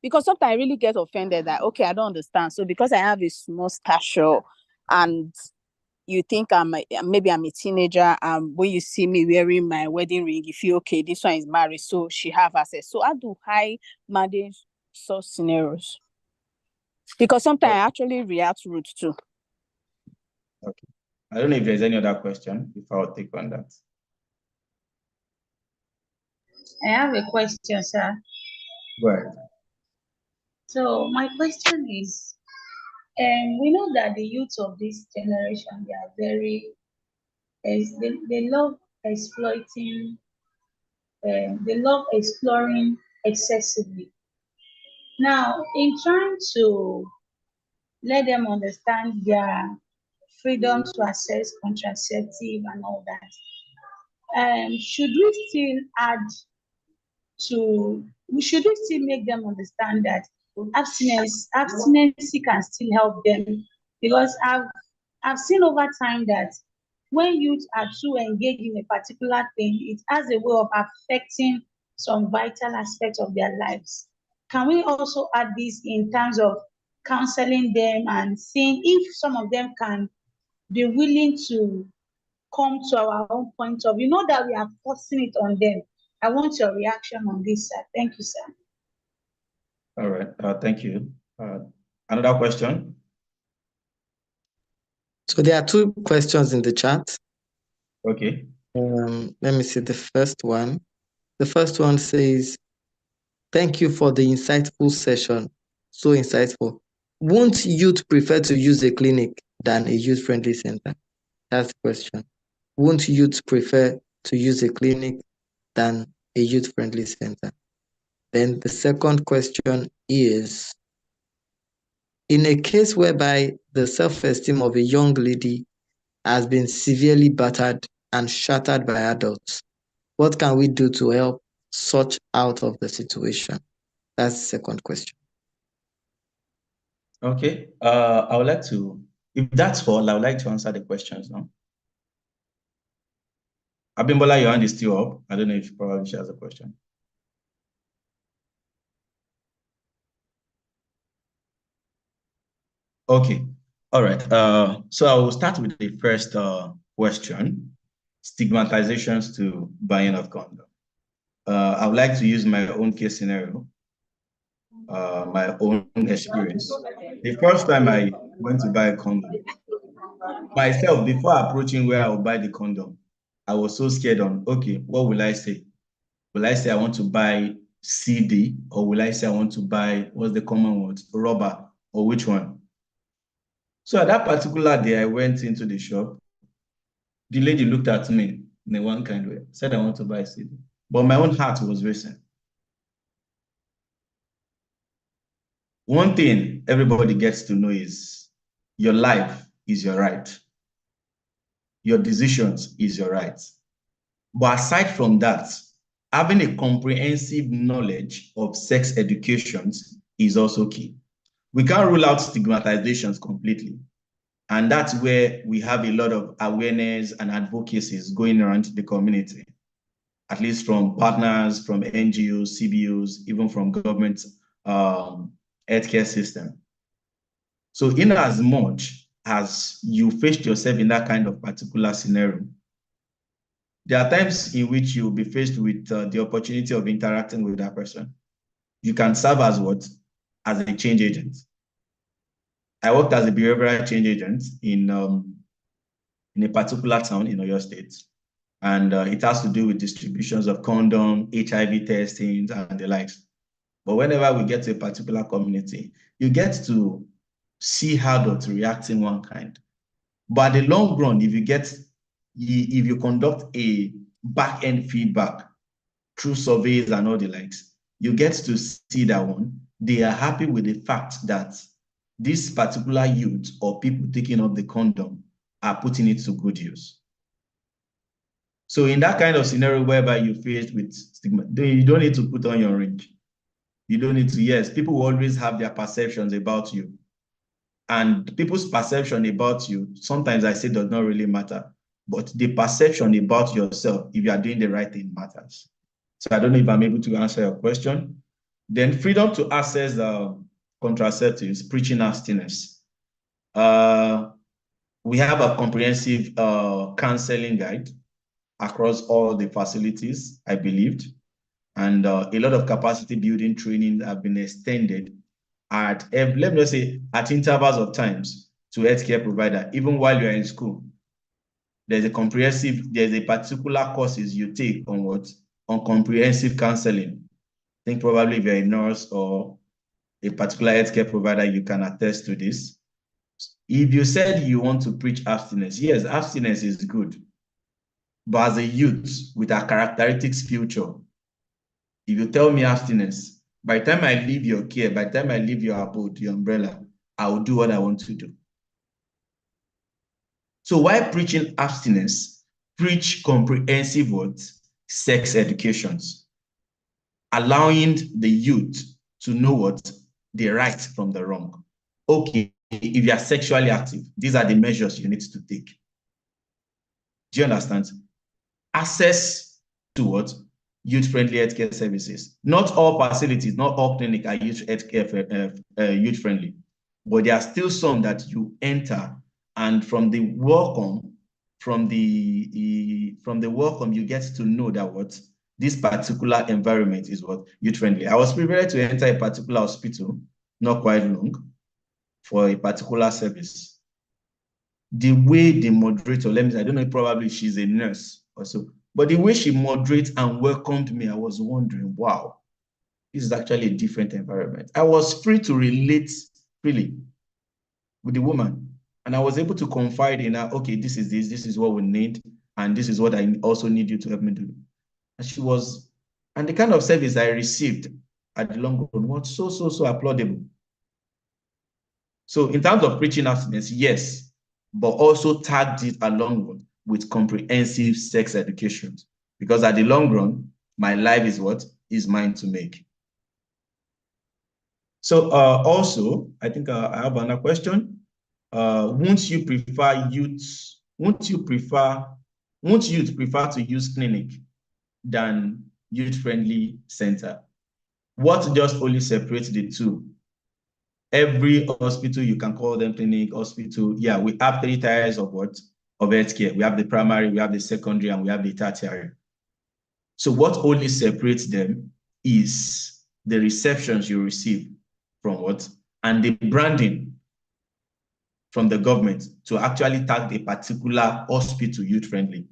because sometimes I really get offended that, okay, I don't understand. So because I have a small stature and you think maybe I'm a teenager, when you see me wearing my wedding ring, you feel, okay, this one is married, so she have access. So how do I manage such scenarios? Because sometimes I actually react rude too. Okay. I don't know if there's any other question before I'll take on that. I have a question, sir. Go ahead. So my question is, we know that the youth of this generation, they are they love exploiting, they love exploring excessively. Now, in trying to let them understand their freedom to access contraceptive and all that. Should we still add should we still make them understand that abstinence can still help them? Because I've seen over time that when youth are too engaged in a particular thing, it has a way of affecting some vital aspects of their lives. Can we also add this in terms of counseling them and seeing if some of them can be willing to come to our own point of view? Not that we are forcing it on them. I want your reaction on this, sir. Thank you, sir. All right. Thank you. Another question? So there are two questions in the chat. Okay. Let me see the first one. The first one says, thank you for the insightful session. So insightful. Won't youth prefer to use a clinic than a youth-friendly center? That's the question. Won't youth prefer to use a clinic than a youth-friendly center? Then the second question is, in a case whereby the self-esteem of a young lady has been severely battered and shattered by adults, what can we do to help sort out of the situation? That's the second question. Okay. I would like to, if that's all, I would like to answer the questions now. Abimbola, your hand is still up. I don't know if probably she has a question. Okay. All right. So I will start with the first question, stigmatizations to buying of condom. I would like to use my own case scenario, my own experience. The first time I went to buy a condom, myself, before approaching where I will buy the condom, I was so scared on, okay, what will I say? Will I say I want to buy CD, or will I say I want to buy, what's the common word, rubber, or which one? So at that particular day, I went into the shop. The lady looked at me in a one kind way, said I want to buy CD. But my own heart was racing. One thing everybody gets to know is your life is your right. Your decisions is your right. But aside from that, having a comprehensive knowledge of sex education is also key. We can't rule out stigmatizations completely. And that's where we have a lot of awareness and advocacies going around the community, at least from partners, from NGOs, CBOs, even from government healthcare system. So in as much as you faced yourself in that kind of particular scenario, there are times in which you'll be faced with the opportunity of interacting with that person. You can serve as what? As a change agent. I worked as a behavioral change agent in a particular town in Oyo State. And it has to do with distributions of condom, HIV testing, and the likes. But whenever we get to a particular community, you get to see how adults react in one kind. But the long run, if you conduct a back-end feedback through surveys and all the likes, you get to see that one, they are happy with the fact that this particular youth or people taking up the condom are putting it to good use. So in that kind of scenario whereby you're faced with stigma, you don't need to put on your ring. You don't need to, yes, people will always have their perceptions about you. And people's perception about you, sometimes I say does not really matter, but the perception about yourself, if you are doing the right thing, matters. So I don't know if I'm able to answer your question. Then freedom to access contraceptives, preaching abstinence. We have a comprehensive counseling guide across all the facilities, I believed. And a lot of capacity building training have been extended at, let me just say, at intervals of times to healthcare provider, even while you're in school. There's a particular courses you take on what? On comprehensive counseling. I think probably if you're a nurse or a particular healthcare provider, you can attest to this. If you said you want to preach abstinence, yes, abstinence is good. But as a youth with a characteristics future, if you tell me abstinence, by the time I leave your care, by the time I leave your abode, your umbrella, I will do what I want to do. So while preaching abstinence, preach comprehensive what? Sex educations, allowing the youth to know what? The right from the wrong. Okay, if you are sexually active, these are the measures you need to take. Do you understand? Access to what? Youth-friendly healthcare services. Not all facilities, not all clinics are youth-friendly, but there are still some that you enter, and from the welcome, you get to know that what this particular environment is what youth-friendly. I was privileged to enter a particular hospital, not quite long, for a particular service. The way the moderator, I don't know, probably she's a nurse also, but the way she moderates and welcomed me, I was wondering, wow, this is actually a different environment. I was free to relate freely with the woman, and I was able to confide in her, okay, this is what we need, and this is what I also need you to help me do. And the kind of service I received at the long run was so applaudable. So in terms of preaching abstinence, yes, but also tagged it along with comprehensive sex education. Because at the long run, my life is what is mine to make. So also, I think I have another question. Won't youth prefer to use clinic than youth-friendly center? What just only separates the two? Every hospital, you can call them clinic, hospital. Yeah, we have 3 tiers of what? Of healthcare. We have the primary, we have the secondary, and we have the tertiary. So what only separates them is the receptions you receive from what? And the branding from the government to actually tag a particular hospital youth-friendly.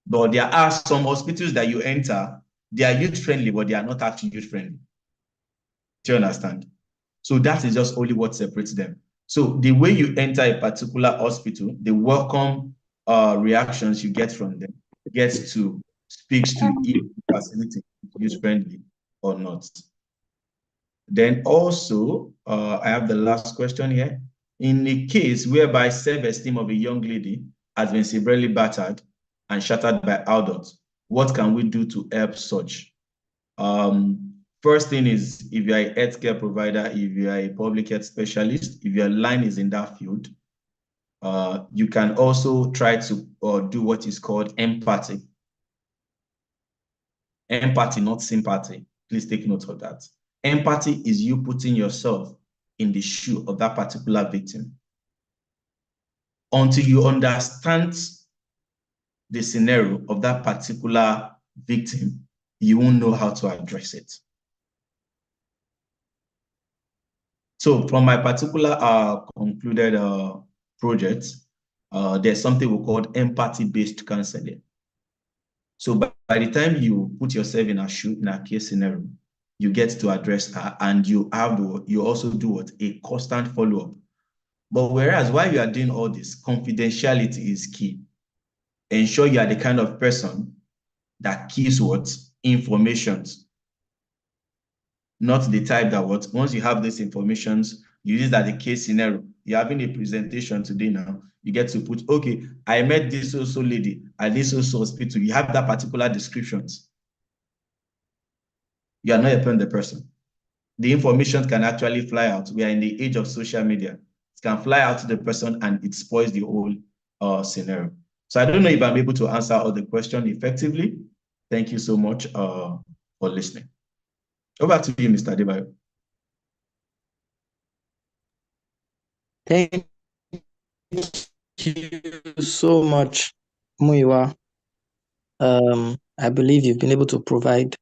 But there are some hospitals that you enter, they are youth-friendly, but they are not actually youth-friendly. Do you understand? So that is just only what separates them. So the way you enter a particular hospital, the welcome reactions you get from them gets to speaks to if the facility is user-friendly or not. Then also, I have the last question here. In the case whereby self-esteem of a young lady has been severely battered and shattered by adults, what can we do to help such? First thing is, if you're a healthcare provider, if you're a public health specialist, if your line is in that field, you can also try to do what is called empathy. Empathy, not sympathy. Please take note of that. Empathy is you putting yourself in the shoe of that particular victim. Until you understand the scenario of that particular victim, you won't know how to address it. So from my particular concluded project, there's something we call empathy-based counseling. So by the time you put yourself in a case scenario, you get to address her, and you also do what? A constant follow-up. But whereas while you are doing all this, confidentiality is key. Ensure you are the kind of person that keeps what? Informations. Not the type that what? Once you have these informations, you use that the case scenario. You're having a presentation today now. You get to put, okay, I met this also lady at this also hospital. You have that particular descriptions. You are not helping the person. The information can actually fly out. We are in the age of social media. It can fly out to the person and it spoils the whole scenario. So I don't know if I'm able to answer all the questions effectively. Thank you so much for listening. Over to you, Mr. Adebayo. Thank you so much, Muiwa. I believe you've been able to provide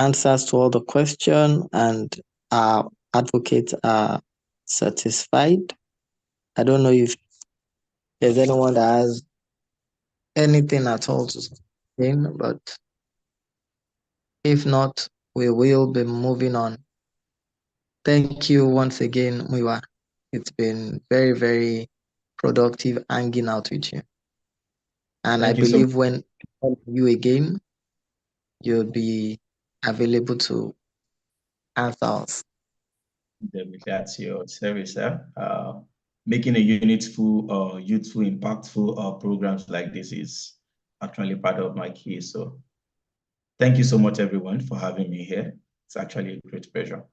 answers to all the questions, and our advocates are satisfied. I don't know if there's anyone that has anything at all to say, but if not, we will be moving on. Thank you once again, Muiwa. It's been very, very productive hanging out with you. And I believe when I call you again, you'll be available to answer us. definitely at your service, sir. Making a youthful, impactful programs like this is actually part of my key. So thank you so much, everyone, for having me here. It's actually a great pleasure.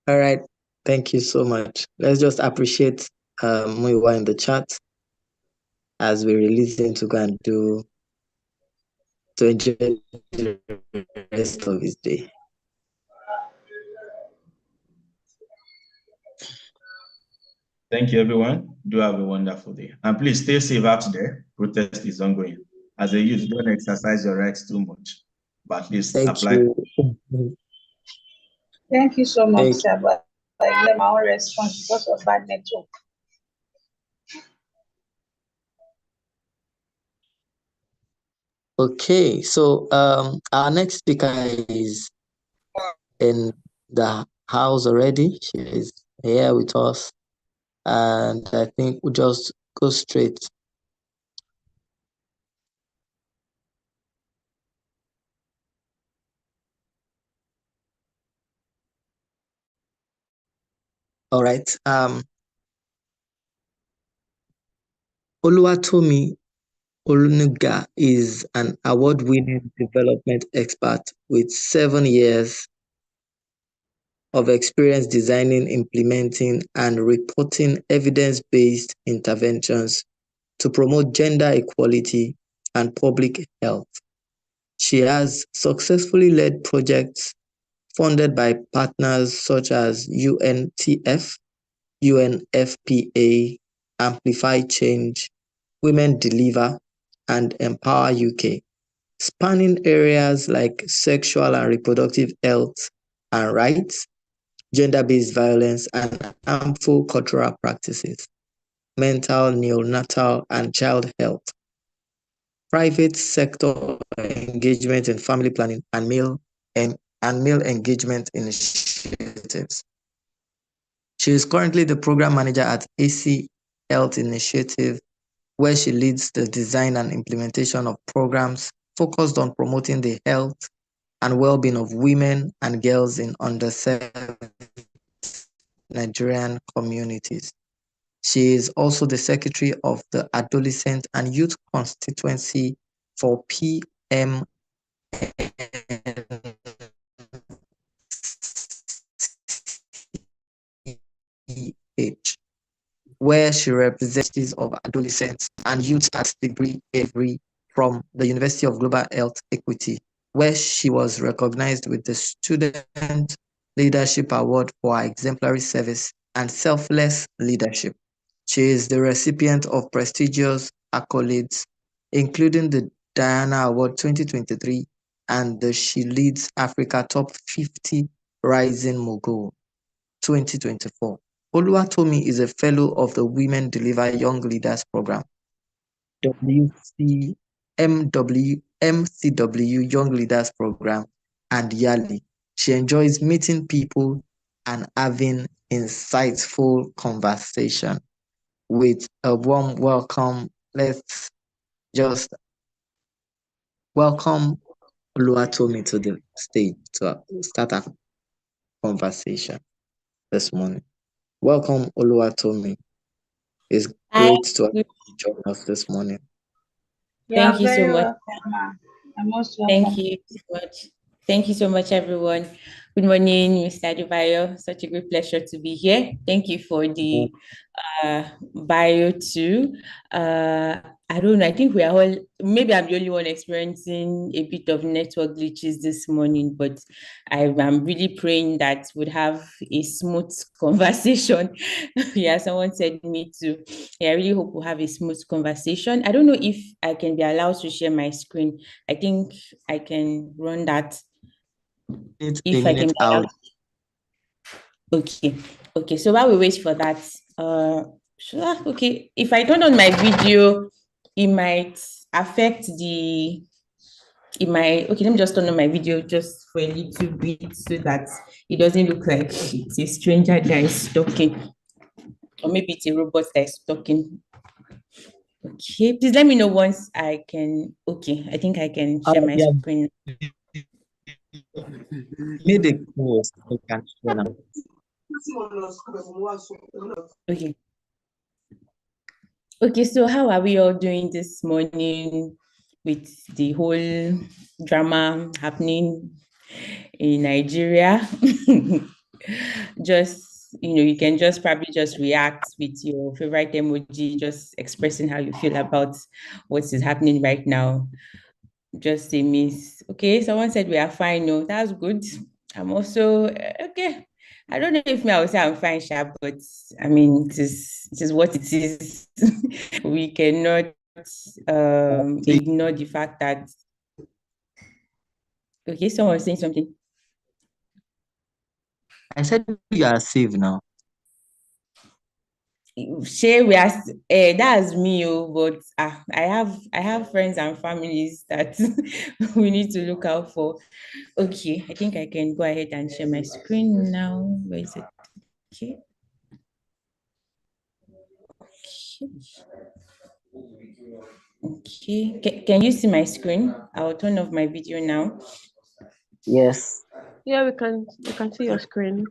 All right. Thank you so much. Let's just appreciate Muiwa in the chat as we release him to go and to enjoy the rest of his day. Thank you, everyone. Do have a wonderful day. And please stay safe out there. Protest is ongoing. As a youth, don't exercise your rights too much, but at least apply. Thank you so much, sir. But I let my own response because of bad network. Okay, so our next speaker is in the house already. She is here with us, and I think we'll just go straight. All right. Oluwatomi Olunuga is an award-winning development expert with 7 years of experience designing, implementing, and reporting evidence-based interventions to promote gender equality and public health. She has successfully led projects funded by partners such as UNTF, UNFPA, Amplify Change, Women Deliver, and Empower UK, spanning areas like sexual and reproductive health and rights, gender-based violence and harmful cultural practices, mental, neonatal, and child health, private sector engagement in family planning, and male engagement initiatives. She is currently the program manager at AC Health Initiative, where she leads the design and implementation of programs focused on promoting the health and well-being of women and girls in underserved Nigerian communities. She is also the secretary of the Adolescent and Youth Constituency for PMNH, where she represents of adolescents and youth at degree every from the University of Global Health Equity, where she was recognized with the Student Leadership Award for her exemplary service and selfless leadership. She is the recipient of prestigious accolades, including the Diana Award 2023 and the She Leads Africa Top 50 Rising Mogul 2024. Oluwatomi is a fellow of the Women Deliver Young Leaders Program, MCW Young Leaders Program, and YALI. She enjoys meeting people and having insightful conversation. With a warm welcome, let's just welcome Oluwatomi to the stage to start our conversation this morning. Welcome, Oluwatomi. It's great to have you join us this morning. Thank you so much. I'm most welcome. Thank you so much. Thank you so much, everyone. Good morning, Mr. Adebayo. Such a great pleasure to be here. Thank you for the bio too. I don't know. I think we are all, maybe I'm the only one experiencing a bit of network glitches this morning, but I'm really praying that we'd have a smooth conversation. Yeah, someone said me too. Yeah, I really hope we'll have a smooth conversation. I don't know if I can be allowed to share my screen. I think I can run that. If I can be allowed. Okay, so while we wait for that, okay, if I turn on my video, it might affect okay, let me just turn on my video just for a little bit so that it doesn't look like it's a stranger that is talking, or maybe it's a robot that is talking. Okay, please let me know once I can. Okay, I think I can share my screen. made a post. I can share now. Okay. Okay, so how are we all doing this morning with the whole drama happening in Nigeria? Just, you can just probably just react with your favorite emoji, just expressing how you feel about what is happening right now. Just say, Miss, okay, someone said we are fine. No, that's good. I'm also okay. I don't know if I would say I'm fine, Sha, but I mean, it is what it is. We cannot ignore the fact that, okay, someone was saying something. I said you are safe now. Share we are that's me, but I have friends and families that we need to look out for. Okay, I think I can go ahead and share my screen now. Where is it? Okay. Okay. Can you see my screen? I'll turn off my video now. Yes. Yeah, we can see your screen.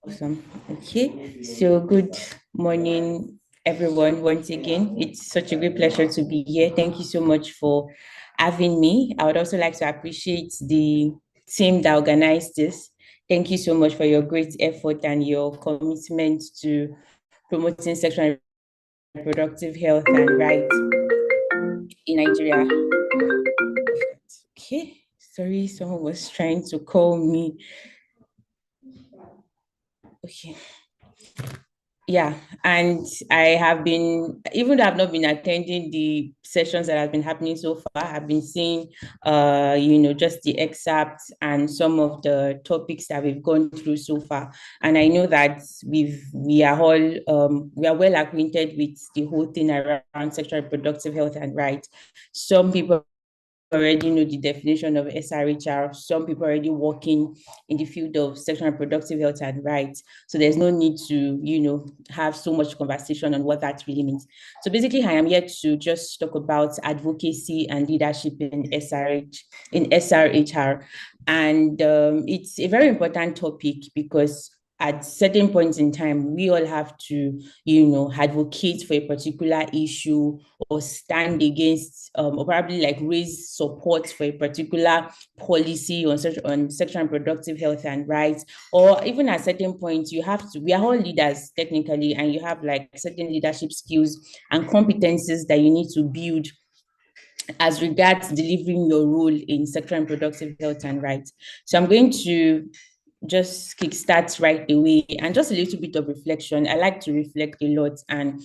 Awesome. Okay. So good morning, everyone. Once again, it's such a great pleasure to be here. Thank you so much for having me. I would also like to appreciate the team that organized this. Thank you so much for your great effort and your commitment to promoting sexual and reproductive health and rights in Nigeria. Okay. Sorry, someone was trying to call me. Okay. Yeah, and I have been, even though I've not been attending the sessions that have been happening so far, I've been seeing, just the excerpts and some of the topics that we've gone through so far. And I know that we are well acquainted with the whole thing around sexual reproductive health and rights. Some people already know the definition of SRHR. Some people are already working in the field of sexual and reproductive health and rights. So there's no need to, have so much conversation on what that really means. So basically, I am here to just talk about advocacy and leadership in SRHR. And it's a very important topic because at certain points in time, we all have to, advocate for a particular issue or stand against or probably like raise support for a particular policy on sexual and reproductive health and rights. Or even at certain points, we are all leaders technically, and you have like certain leadership skills and competencies that you need to build as regards delivering your role in sexual and reproductive health and rights. So I'm going to just kickstart right away and just a little bit of reflection. I like to reflect a lot, and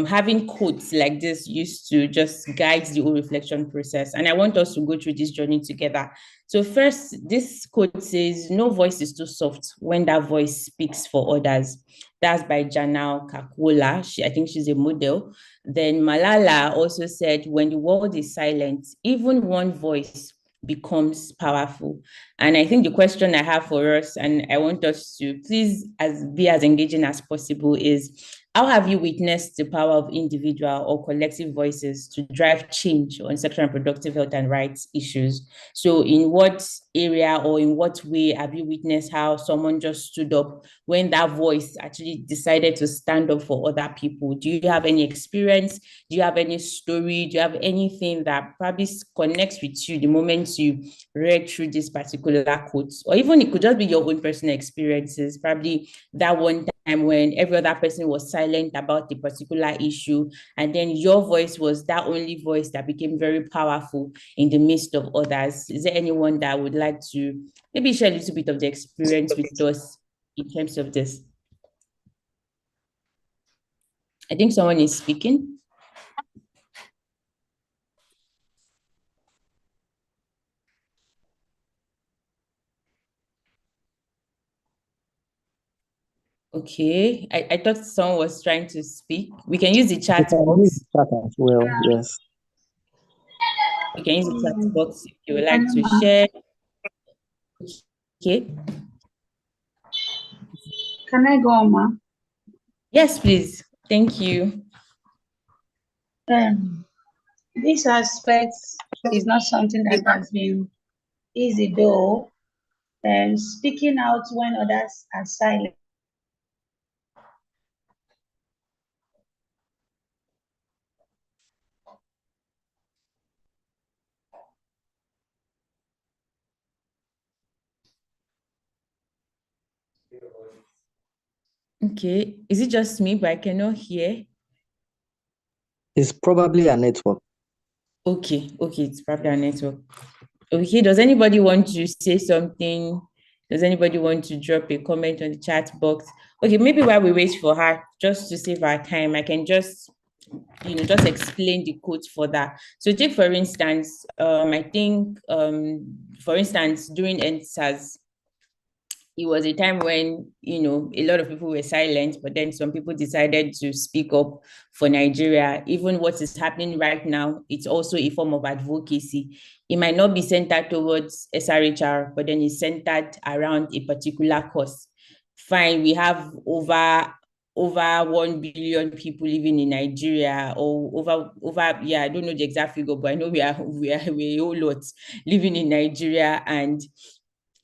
having quotes like this used to just guide the whole reflection process. And I want us to go through this journey together. So first, this quote says, "No voice is too soft when that voice speaks for others." That's by Janelle Kakwola. I think she's a model. Then Malala also said, "When the world is silent, even one voice becomes powerful." And I think the question I have for us, and I want us to please be as engaging as possible, is how have you witnessed the power of individual or collective voices to drive change on sexual and reproductive health and rights issues? So in what area or in what way have you witnessed how someone just stood up when that voice actually decided to stand up for other people? Do you have any experience? Do you have any story? Do you have anything that probably connects with you the moment you read through this particular quote? Or even it could just be your own personal experiences, probably that one time when every other person was silent about the particular issue, and then your voice was that only voice that became very powerful in the midst of others. Is there anyone that would like to maybe share a little bit of the experience with us in terms of this? I think someone is speaking. Okay, I thought someone was trying to speak. We can use the chat box. Chat as well, yes. You can use the chat box if you would like to share. Okay. Can I go on, ma? Yes, please. Thank you. This aspect is not something that has been easy though. Speaking out when others are silent. Okay, is it just me, but I cannot hear? It's probably a network. Okay, it's probably a network. Okay, does anybody want to say something? Does anybody want to drop a comment on the chat box? Okay, maybe while we wait for her, just to save our time, I can just just explain the code for that. So take for instance, I think for instance during EndSARS, it was a time when a lot of people were silent, but then some people decided to speak up for Nigeria. Even what is happening right now, it's also a form of advocacy. It might not be centered towards SRHR, but then it's centered around a particular cause. Fine, we have over 1 billion people living in Nigeria, or over yeah, I don't know the exact figure, but I know we're a whole lot living in Nigeria. And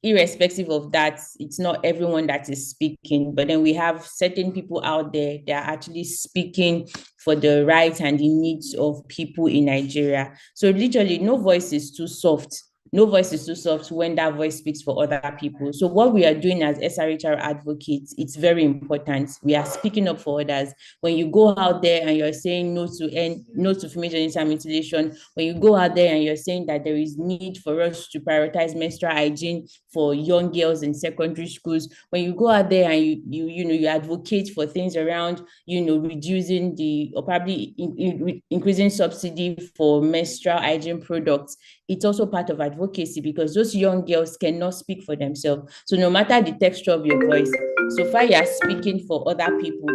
irrespective of that, it's not everyone that is speaking, but then we have certain people out there that are actually speaking for the rights and the needs of people in Nigeria. So literally, no voice is too soft. No voice is too soft when that voice speaks for other people. So what we are doing as SRHR advocates, it's very important. We are speaking up for others. When you go out there and you're saying no to female genital mutilation, when you go out there and you're saying that there is need for us to prioritize menstrual hygiene for young girls in secondary schools, when you go out there and you advocate for things around reducing or probably increasing subsidy for menstrual hygiene products, it's also part of advocacy, because those young girls cannot speak for themselves. So no matter the texture of your voice, so far you are speaking for other people.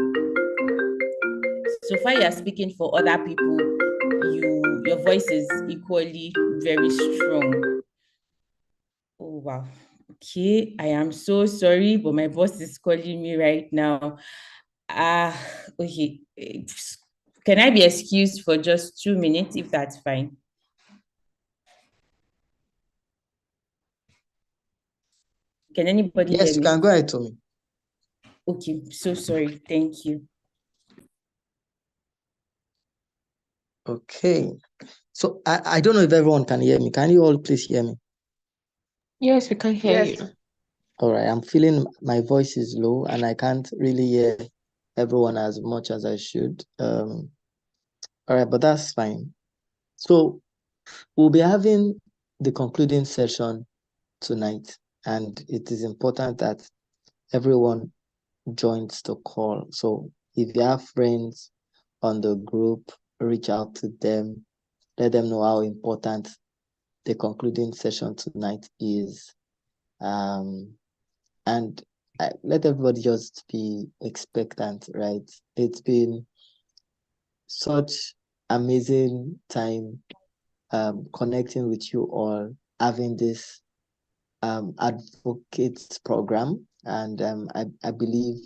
Your voice is equally very strong. Oh wow. Okay, I am so sorry, but my boss is calling me right now. Okay. Can I be excused for just 2 minutes, if that's fine? Can anybody hear me? Yes, you can go ahead, Tommy. Okay, so sorry. Thank you. Okay. So I don't know if everyone can hear me. Can you all please hear me? Yes, we can hear you. All right. I'm feeling my voice is low and I can't really hear everyone as much as I should. All right, but that's fine. So we'll be having the concluding session tonight, and it is important that everyone joins the call. So if you have friends on the group, reach out to them, let them know how important the concluding session tonight is. And let everybody just be expectant, right? It's been such amazing time connecting with you all, having this advocates program, and I believe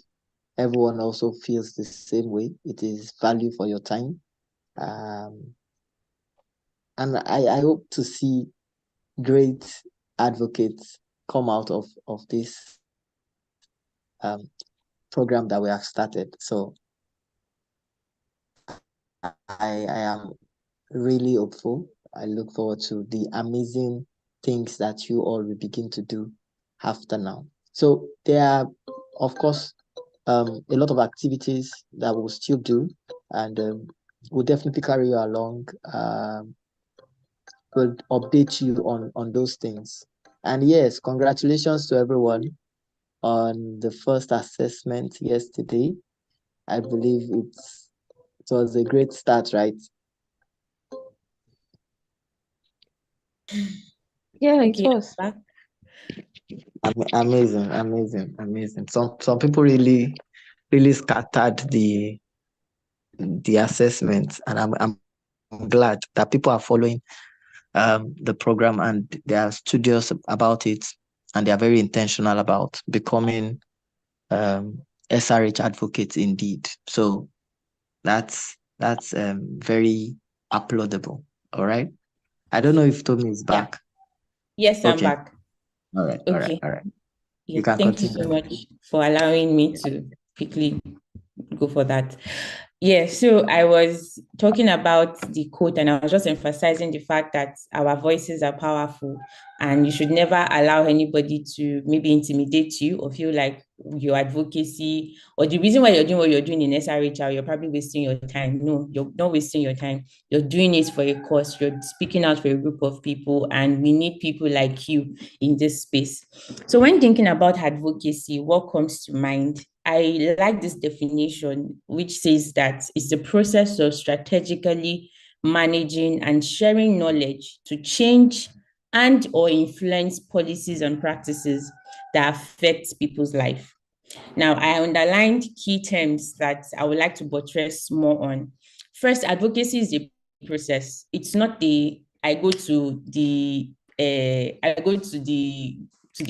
everyone also feels the same way. It is value for your time, and I hope to see great advocates come out of this program that we have started. So I am really hopeful. I look forward to the amazing things that you all will begin to do after now. So there are, of course, a lot of activities that we'll still do, and we'll definitely carry you along. We'll update you on those things. And yes, congratulations to everyone on the first assessment yesterday. I believe it was a great start, right? Yeah, it was. Amazing. Some people really scattered the assessment, and I'm glad that people are following the program and they are studious about it, and they are very intentional about becoming SRH advocates indeed. So that's very applaudable. All right. I don't know if Tommy is back. Yes, I'm Okay. back. All right. All right. Okay. All right. Yeah, You can thank you so continue. much for allowing me to quickly go for that. Yeah, so I was talking about the quote and I was just emphasizing the fact that our voices are powerful and you should never allow anybody to maybe intimidate you or feel like your advocacy or the reason why you're doing what you're doing in SRH, you're probably wasting your time. No, you're not wasting your time. You're doing it for a cause. You're speaking out for a group of people and we need people like you in this space. So when thinking about advocacy, what comes to mind? I like this definition, which says that it's the process of strategically managing and sharing knowledge to change and or influence policies and practices that affect people's life. Now, I underlined key terms that I would like to buttress more on. First, advocacy is a process. It's not the I go to the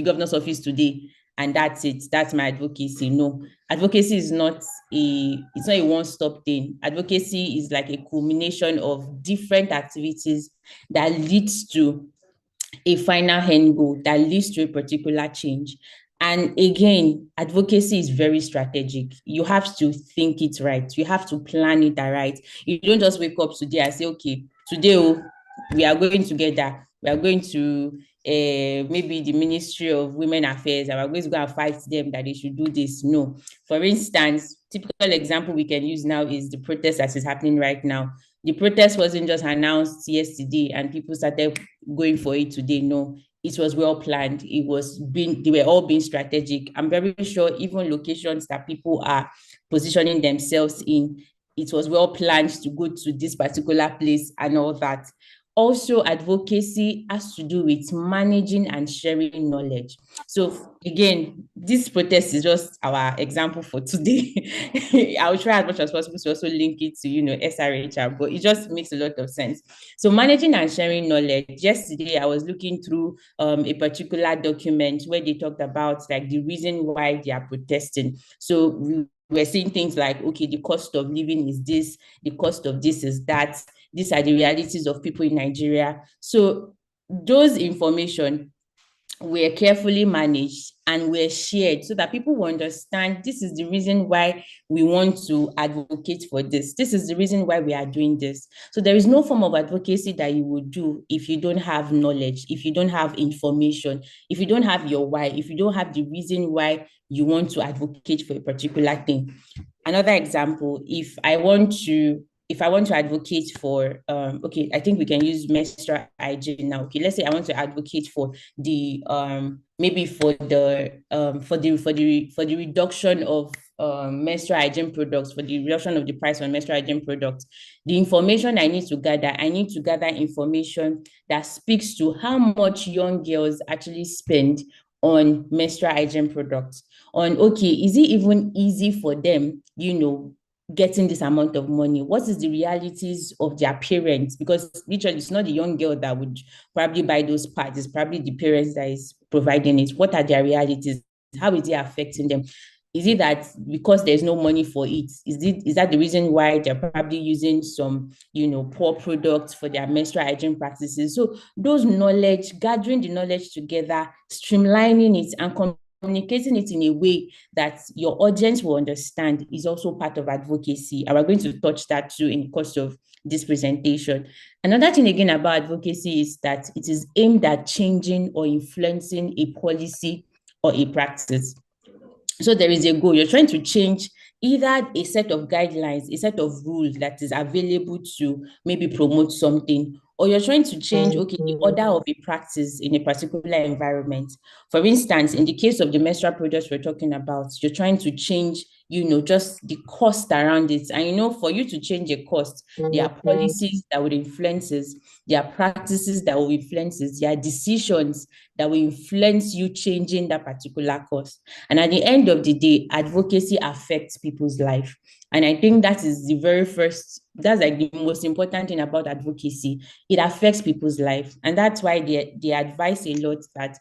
governor's office today and that's it. That's my advocacy. No, advocacy is not a one-stop thing. Advocacy is like a culmination of different activities that leads to a final end goal that leads to a particular change. And again, advocacy is very strategic. You have to think it right. You have to plan it right. You don't just wake up today and say, okay, today we are going together. We are going to maybe the Ministry of Women Affairs, and we're going to go and fight them that they should do this. No. For instance, typical example we can use now is the protest that is happening right now. The protest wasn't just announced yesterday and people started going for it today. No, it was well planned. They were all being strategic. I'm very sure even locations that people are positioning themselves in, it was well planned to go to this particular place and all that. Also, advocacy has to do with managing and sharing knowledge. So again, this protest is just our example for today. I'll try as much as possible to also link it to, SRHR, but it just makes a lot of sense. So managing and sharing knowledge. Yesterday, I was looking through a particular document where they talked about like the reason why they are protesting. So we're seeing things like, okay, the cost of living is this, the cost of this is that. These are the realities of people in Nigeria. So those information were carefully managed and were shared so that people will understand this is the reason why we want to advocate for this. This is the reason why we are doing this. So there is no form of advocacy that you would do if you don't have knowledge, if you don't have information, if you don't have your why, if you don't have the reason why you want to advocate for a particular thing. Another example, if I want to advocate for, okay, I think we can use menstrual hygiene now. Okay, let's say I want to advocate for the maybe for the reduction of menstrual hygiene products, for the reduction of the price on menstrual hygiene products. The information I need to gather information that speaks to how much young girls actually spend on menstrual hygiene products. On, okay, is it even easy for them, getting this amount of money? What is the realities of their parents? Because literally it's not the young girl that would probably buy those parts, it's probably the parents that is providing it. What are their realities? How is it affecting them? Is it that because there's no money for it? Is that the reason why they're probably using some, poor products for their menstrual hygiene practices? So those knowledge, gathering the knowledge together, streamlining it and communicating it in a way that your audience will understand is also part of advocacy. And we're going to touch that too in the course of this presentation. Another thing again about advocacy is that it is aimed at changing or influencing a policy or a practice. So there is a goal. You're trying to change either a set of guidelines, a set of rules that is available to maybe promote something, or you're trying to change, okay, the order of a practice in a particular environment. For instance, in the case of the menstrual products we're talking about, you're trying to change, just the cost around it. And, for you to change a cost, there are policies that would influence it, there are practices that will influence it, there are decisions that will influence you changing that particular cost. And at the end of the day, advocacy affects people's life. And I think that is that's like the most important thing about advocacy. It affects people's life. And that's why they advise a lot that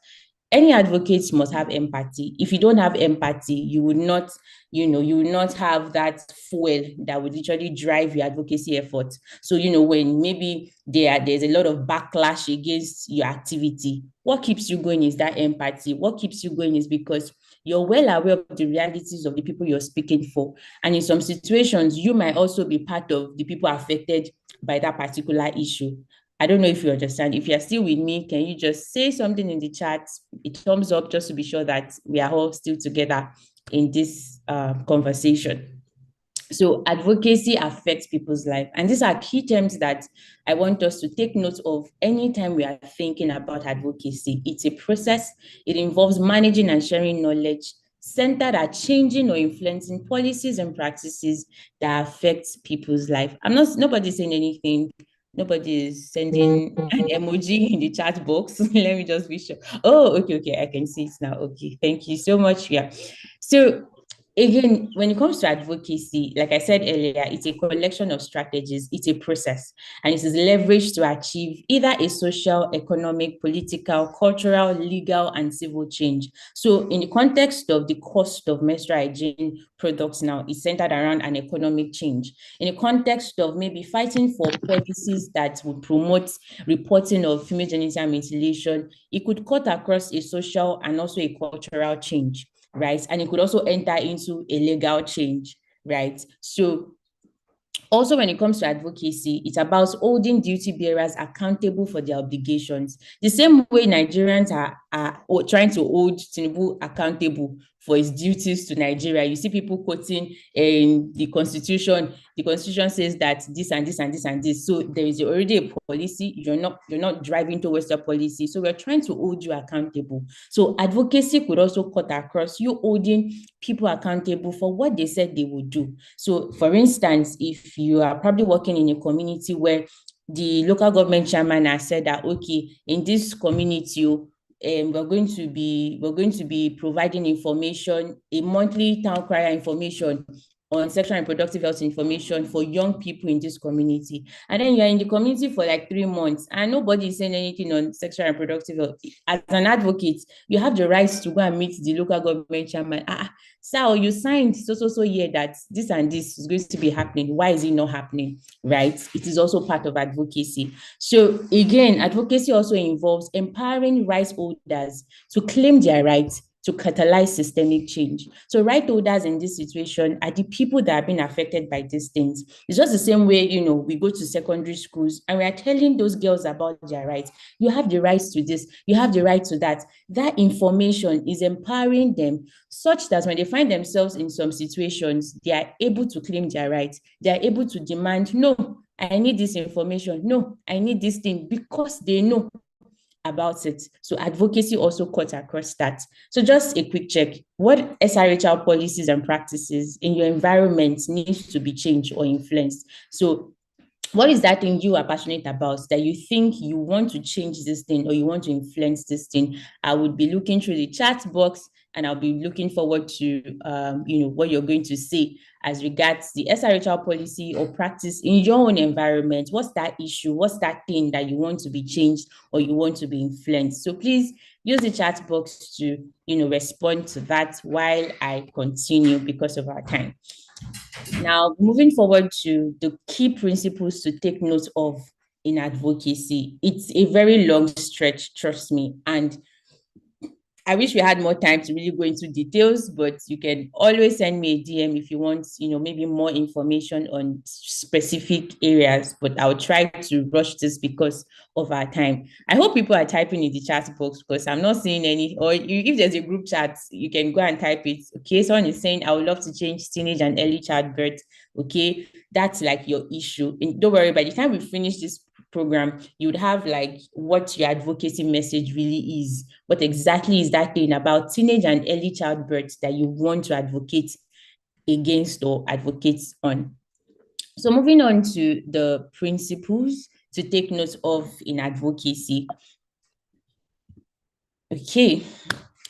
any advocates must have empathy. If you don't have empathy, you would not, you will not have that fuel that would literally drive your advocacy efforts. So, when maybe there's a lot of backlash against your activity, what keeps you going is that empathy. What keeps you going is because you're well aware of the realities of the people you're speaking for. And in some situations, you might also be part of the people affected by that particular issue. I don't know if you understand. If you're still with me, can you just say something in the chat, a thumbs up, just to be sure that we are all still together in this conversation. So advocacy affects people's life. And these are key terms that I want us to take note of anytime we are thinking about advocacy. It's a process. It involves managing and sharing knowledge centered at changing or influencing policies and practices that affect people's life. Nobody's saying anything. Nobody is sending an emoji in the chat box. Let me just be sure. Oh, okay. I can see it now. Okay, thank you so much. Yeah. So again, when it comes to advocacy, like I said earlier, it's a collection of strategies, it's a process, and it is leveraged to achieve either a social, economic, political, cultural, legal, and civil change. So in the context of the cost of menstrual hygiene products now, it's centered around an economic change. In the context of maybe fighting for policies that would promote reporting of female genital mutilation, it could cut across a social and also a cultural change, right? And it could also enter into a legal change, right? So also, when it comes to advocacy, it's about holding duty bearers accountable for their obligations. The same way Nigerians are trying to hold Tinubu accountable for his duties to Nigeria. You see people quoting in the Constitution. The Constitution says that this and this and this and this. So there is already a policy. You're not driving towards the policy. So we're trying to hold you accountable. So advocacy could also cut across you holding people accountable for what they said they would do. So, for instance, if you are probably working in a community where the local government chairman has said that, okay, in this community, we're going to be providing information, a monthly town crier information on sexual and reproductive health information for young people in this community. And then you're in the community for like 3 months and nobody is saying anything on sexual and reproductive health. As an advocate, you have the right to go and meet the local government chairman. So you signed so year that this and this is going to be happening. Why is it not happening? Right? It is also part of advocacy. So again, advocacy also involves empowering rights holders to claim their rights to catalyze systemic change. So right holders in this situation are the people that have been affected by these things. It's just the same way, we go to secondary schools and we are telling those girls about their rights. You have the rights to this, you have the right to that. That information is empowering them such that when they find themselves in some situations, they are able to claim their rights. They are able to demand, no, I need this information. No, I need this thing, because they know about it. So advocacy also cuts across that. So just a quick check. What SRHR policies and practices in your environment needs to be changed or influenced? So what is that thing you are passionate about that you think you want to change this thing or you want to influence this thing? I would be looking through the chat box and I'll be looking forward to what you're going to say as regards the SRHR policy or practice in your own environment. What's that issue? What's that thing that you want to be changed or you want to be influenced? So please use the chat box to respond to that while I continue because of our time. Now, moving forward to the key principles to take note of in advocacy. It's a very long stretch, trust me. And I wish we had more time to really go into details, but you can always send me a DM if you want, maybe more information on specific areas, but I'll try to rush this because of our time. I hope people are typing in the chat box because I'm not seeing any, or if there's a group chat, you can go and type it. Okay, someone is saying, I would love to change teenage and early childbirth. Okay, that's like your issue. And don't worry, by the time we finish this program, you'd have like what your advocacy message really is. What exactly is that thing about teenage and early childbirth that you want to advocate against or advocate on? So moving on to the principles to take note of in advocacy. Okay,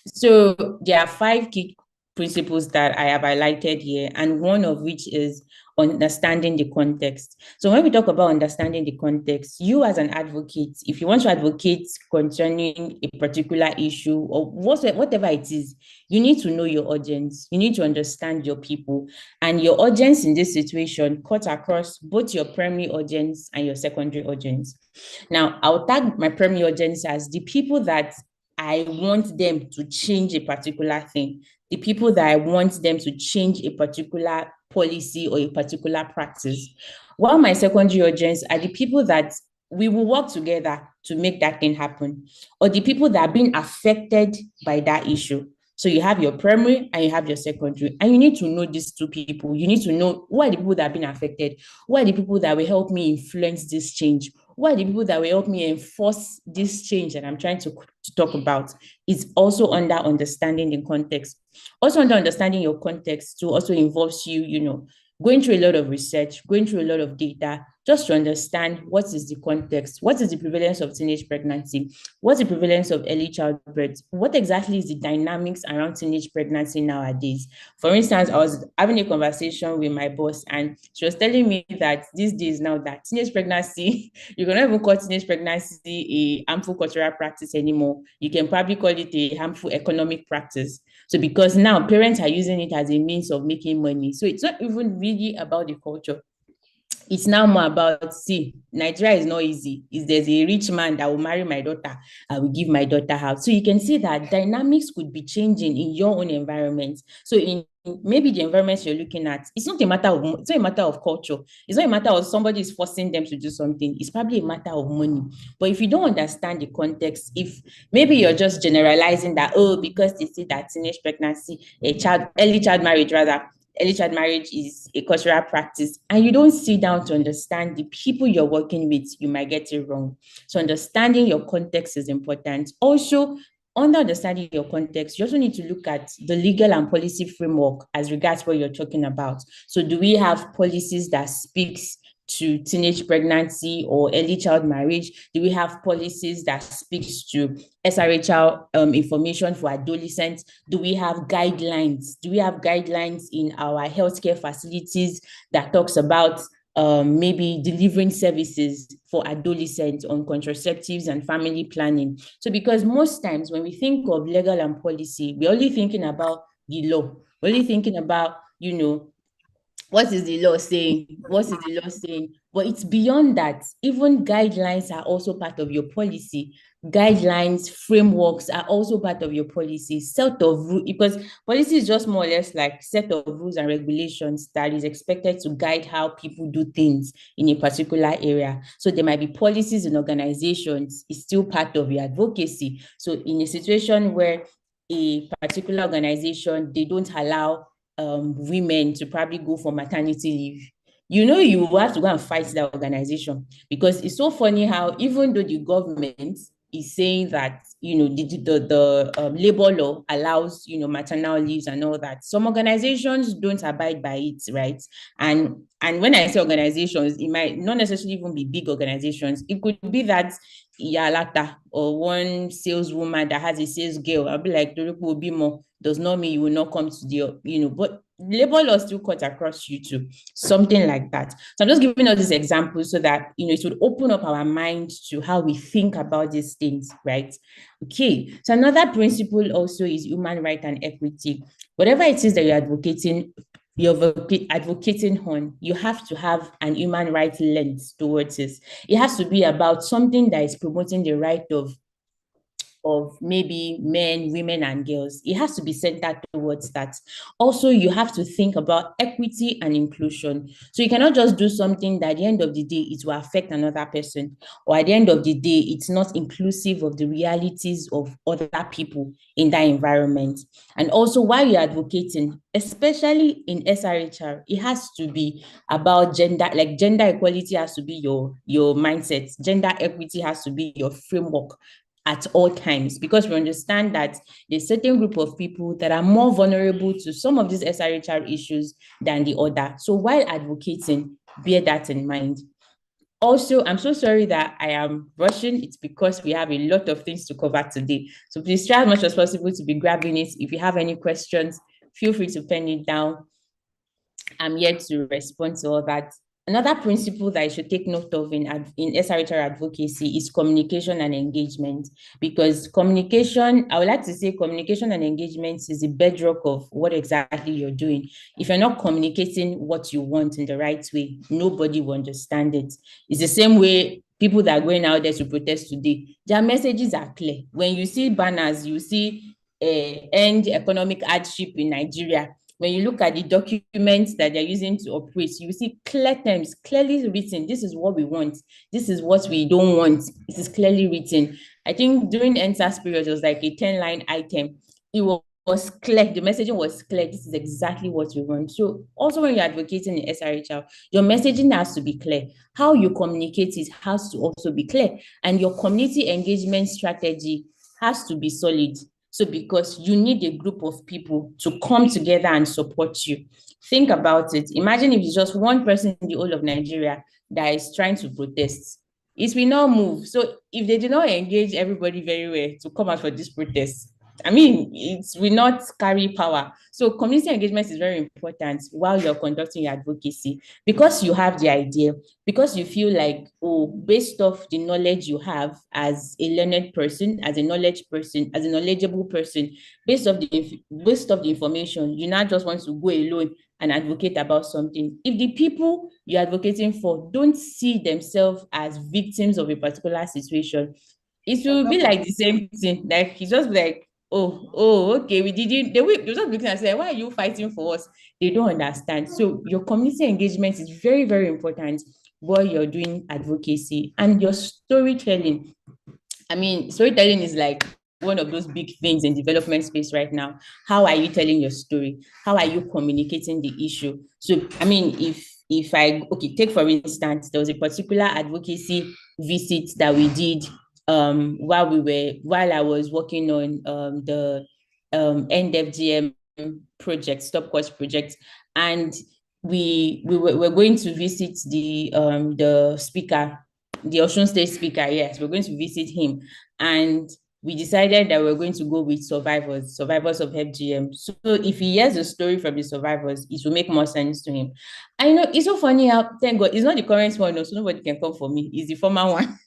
so there are 5 key principles that I have highlighted here, and one of which is understanding the context. So when we talk about understanding the context, you as an advocate, if you want to advocate concerning a particular issue or whatever it is, you need to know your audience. You need to understand your people. And your audience in this situation cuts across both your primary audience and your secondary audience. Now, I'll tag my primary audience as the people that I want them to change a particular thing, the people that I want them to change a particular policy or a particular practice. While my secondary audience are the people that we will work together to make that thing happen, or the people that are being affected by that issue. So you have your primary and you have your secondary, and you need to know these two people. You need to know who are the people that have been affected, who are the people that will help me influence this change, who are the people that will help me enforce this change that I'm trying to talk about. Is also under understanding the context. Also under understanding your context to also involves you, going through a lot of research, going through a lot of data, just to understand what is the context, what is the prevalence of teenage pregnancy, what's the prevalence of early childbirth, what exactly is the dynamics around teenage pregnancy nowadays. For instance, I was having a conversation with my boss, and she was telling me that these days now that teenage pregnancy, you cannot even call teenage pregnancy a harmful cultural practice anymore. You can probably call it a harmful economic practice. So because now parents are using it as a means of making money. So it's not even really about the culture. It's now more about, see, Nigeria is not easy. If there's a rich man that will marry my daughter, I will give my daughter out. So you can see that dynamics could be changing in your own environment. So in maybe the environment you're looking at, it's not a matter of culture. It's not a matter of somebody is forcing them to do something. It's probably a matter of money. But if you don't understand the context, if maybe you're just generalizing that, because they say that teenage pregnancy, early child marriage is a cultural practice, and you don't sit down to understand the people you're working with, you might get it wrong. So understanding your context is important. Also, under understanding your context, you also need to look at the legal and policy framework as regards what you're talking about. So do we have policies that speaks to teenage pregnancy or early child marriage? Do we have policies that speaks to SRH information for adolescents? Do we have guidelines? Do we have guidelines in our healthcare facilities that talks about maybe delivering services for adolescents on contraceptives and family planning? So because most times when we think of legal and policy, we're only thinking about the law. We're only thinking about, what is the law saying? What is the law saying? But it's beyond that. Even guidelines are also part of your policy. Guidelines, frameworks are also part of your policy. Set of rules, because policy is just more or less like set of rules and regulations that is expected to guide how people do things in a particular area. So there might be policies in organizations, it's still part of your advocacy. So in a situation where a particular organization, they don't allow women to probably go for maternity leave, you will have to go and fight that organization, because it's so funny how even though the government is saying that the labor law allows maternal leaves and all that, some organizations don't abide by it, right? And when I say organizations, it might not necessarily even be big organizations. It could be that Yalata or one saleswoman that has a sales girl, I'll be like, Doripo will be more, does not mean you will not come to the, but labor law still cuts across you too, something like that. So I'm just giving all these examples so that, it would open up our mind to how we think about these things, right? Okay, so another principle also is human right and equity. Whatever it is that you're advocating on, you have to have an human rights lens towards this. It has to be about something that is promoting the right of maybe men, women, and girls. It has to be centered towards that. Also, you have to think about equity and inclusion. So you cannot just do something that at the end of the day, it will affect another person, or at the end of the day, it's not inclusive of the realities of other people in that environment. And also, while you're advocating, especially in SRHR, it has to be about gender, like gender equality has to be your mindset. Gender equity has to be your framework at all times, because we understand that there's a certain group of people that are more vulnerable to some of these SRHR issues than the other. So while advocating, bear that in mind. Also, I'm so sorry that I am rushing. It's because we have a lot of things to cover today. So please try as much as possible to be grabbing it. If you have any questions, feel free to pen it down. I'm here to respond to all that. Another principle that I should take note of in SRHR advocacy is communication and engagement, because communication, I would like to say communication and engagement is the bedrock of what exactly you're doing. If you're not communicating what you want in the right way, nobody will understand it. It's the same way people that are going out there to protest today, their messages are clear. When you see banners, you see end economic hardship in Nigeria. When you look at the documents that they're using to operate, you see clear terms, clearly written. This is what we want. This is what we don't want. It is clearly written. I think during NSAS period, it was like a 10-line item. It was clear. The messaging was clear. This is exactly what we want. So also when you're advocating in SRHR, your messaging has to be clear. How you communicate it has to also be clear. And your community engagement strategy has to be solid. So because you need a group of people to come together and support you. Think about it. Imagine if it's just one person in the whole of Nigeria that is trying to protest. It will not move. So if they do not engage everybody very well to come out for this protest, I mean, it will not carry power. So community engagement is very important while you're conducting your advocacy, because you have the idea, because you feel like, oh, based off the knowledge you have as a learned person, as a knowledgeable person, based off the information, you not just want to go alone and advocate about something. If the people you're advocating for don't see themselves as victims of a particular situation, it will be like the same thing. Like it's just like, okay, we didn't. They will just looking and say, why are you fighting for us? They don't understand. So your community engagement is very, very important while you're doing advocacy, and your storytelling. I mean, storytelling is like one of those big things in development space right now. How are you telling your story? How are you communicating the issue? So, I mean, if I, okay, take for instance, there was a particular advocacy visit that we did while I was working on the NFGM project, Stop Cost project, and we were going to visit the speaker, the Osun State speaker. Yes, we're going to visit him, and we decided that we're going to go with survivors of FGM. So if he hears a story from the survivors, it will make more sense to him. I know it's so funny how, thank God, it's not the current one, so nobody can come for me. It's the former one,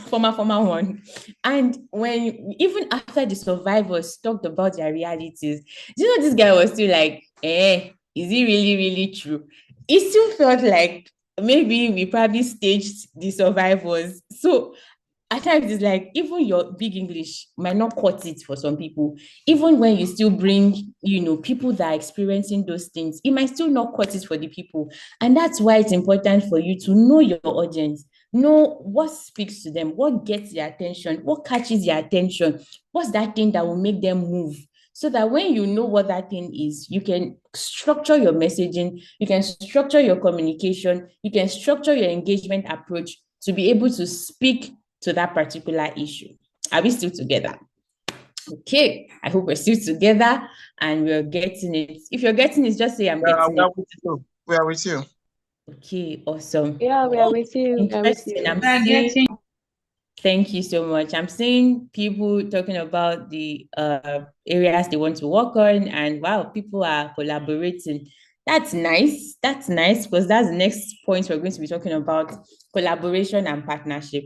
former one. And when even after the survivors talked about their realities, do you know this guy was still like, is it really, really true? It still felt like maybe we probably staged the survivors. So at times it's like even your big English might not cut it for some people. Even when you still bring, people that are experiencing those things, it might still not cut it for the people. And that's why it's important for you to know your audience, know what speaks to them, what gets their attention, what catches their attention, what's that thing that will make them move. So that when you know what that thing is, you can structure your messaging, you can structure your communication, you can structure your engagement approach to be able to speak to that particular issue. Are we still together? Okay, I hope we're still together and we're getting it. If you're getting it, just say I'm getting it. We are with you. Okay, awesome. Yeah, we are with you. Interesting. I'm seeing. Thank you so much. I'm seeing people talking about the areas they want to work on, and wow, people are collaborating. That's nice. That's nice, because that's the next point we're going to be talking about: collaboration and partnership.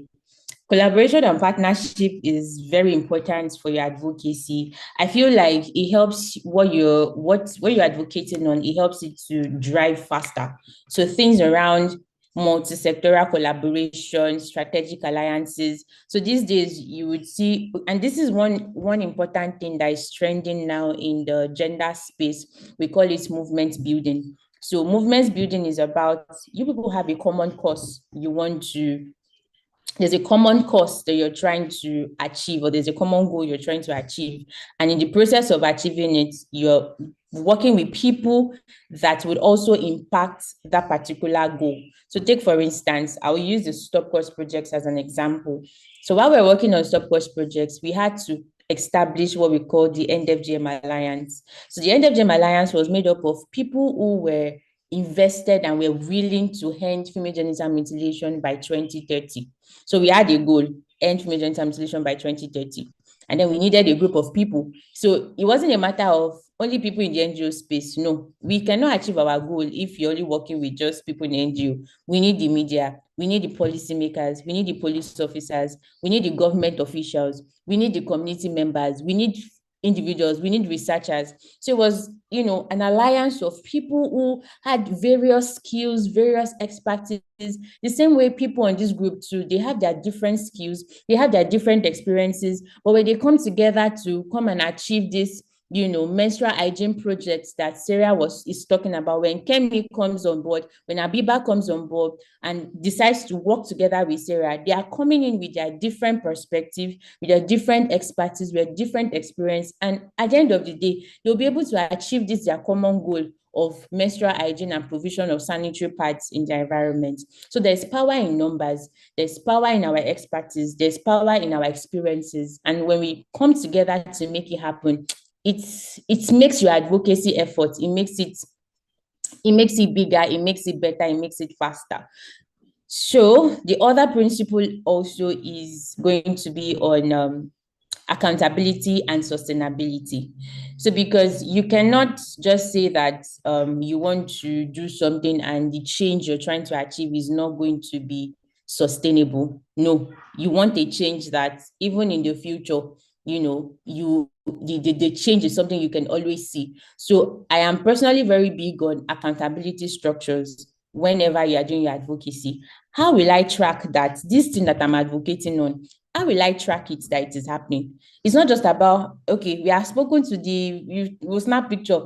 Collaboration and partnership is very important for your advocacy. I feel like it helps what you're advocating on, it helps it to drive faster. So things around multi-sectoral collaboration, strategic alliances. So these days you would see, and this is one important thing that is trending now in the gender space. We call it movement building. So movement building is about you people have a common cause there's a common cause that you're trying to achieve, or there's a common goal you're trying to achieve. And in the process of achieving it, you're working with people that would also impact that particular goal. So take, for instance, I will use the Stop Cost projects as an example. So while we're working on Stop Cost projects, we had to establish what we call the NFGM Alliance. So the NFGM Alliance was made up of people who were invested and were willing to end female genital mutilation by 2030. So we had a goal, end female genital mutilation by 2030. And then we needed a group of people. So it wasn't a matter of only people in the NGO space. No, we cannot achieve our goal if you're only working with just people in the NGO. We need the media, we need the policymakers, we need the police officers, we need the government officials, we need the community members, we need individuals, we need researchers. So it was, an alliance of people who had various skills, various expertise. The same way people on this group too, they have their different skills, they have their different experiences, but when they come together to come and achieve this, menstrual hygiene projects that Sarah is talking about, when Kemi comes on board, when Abiba comes on board and decides to work together with Sarah, they are coming in with their different perspective, with their different expertise, with different experience. And at the end of the day, they'll be able to achieve this, their common goal of menstrual hygiene and provision of sanitary pads in the environment. So there's power in numbers, there's power in our expertise, there's power in our experiences. And when we come together to make it happen, it makes your advocacy effort, it makes it bigger, it makes it better, it makes it faster. So the other principle also is going to be on accountability and sustainability. So because you cannot just say that you want to do something and the change you're trying to achieve is not going to be sustainable. No, you want a change that even in the future, the change is something you can always see. So I am personally very big on accountability structures whenever you are doing your advocacy. How will I track that this thing that I'm advocating on, how will I track it that it is happening? It's not just about, okay, we have spoken to we'll snap picture,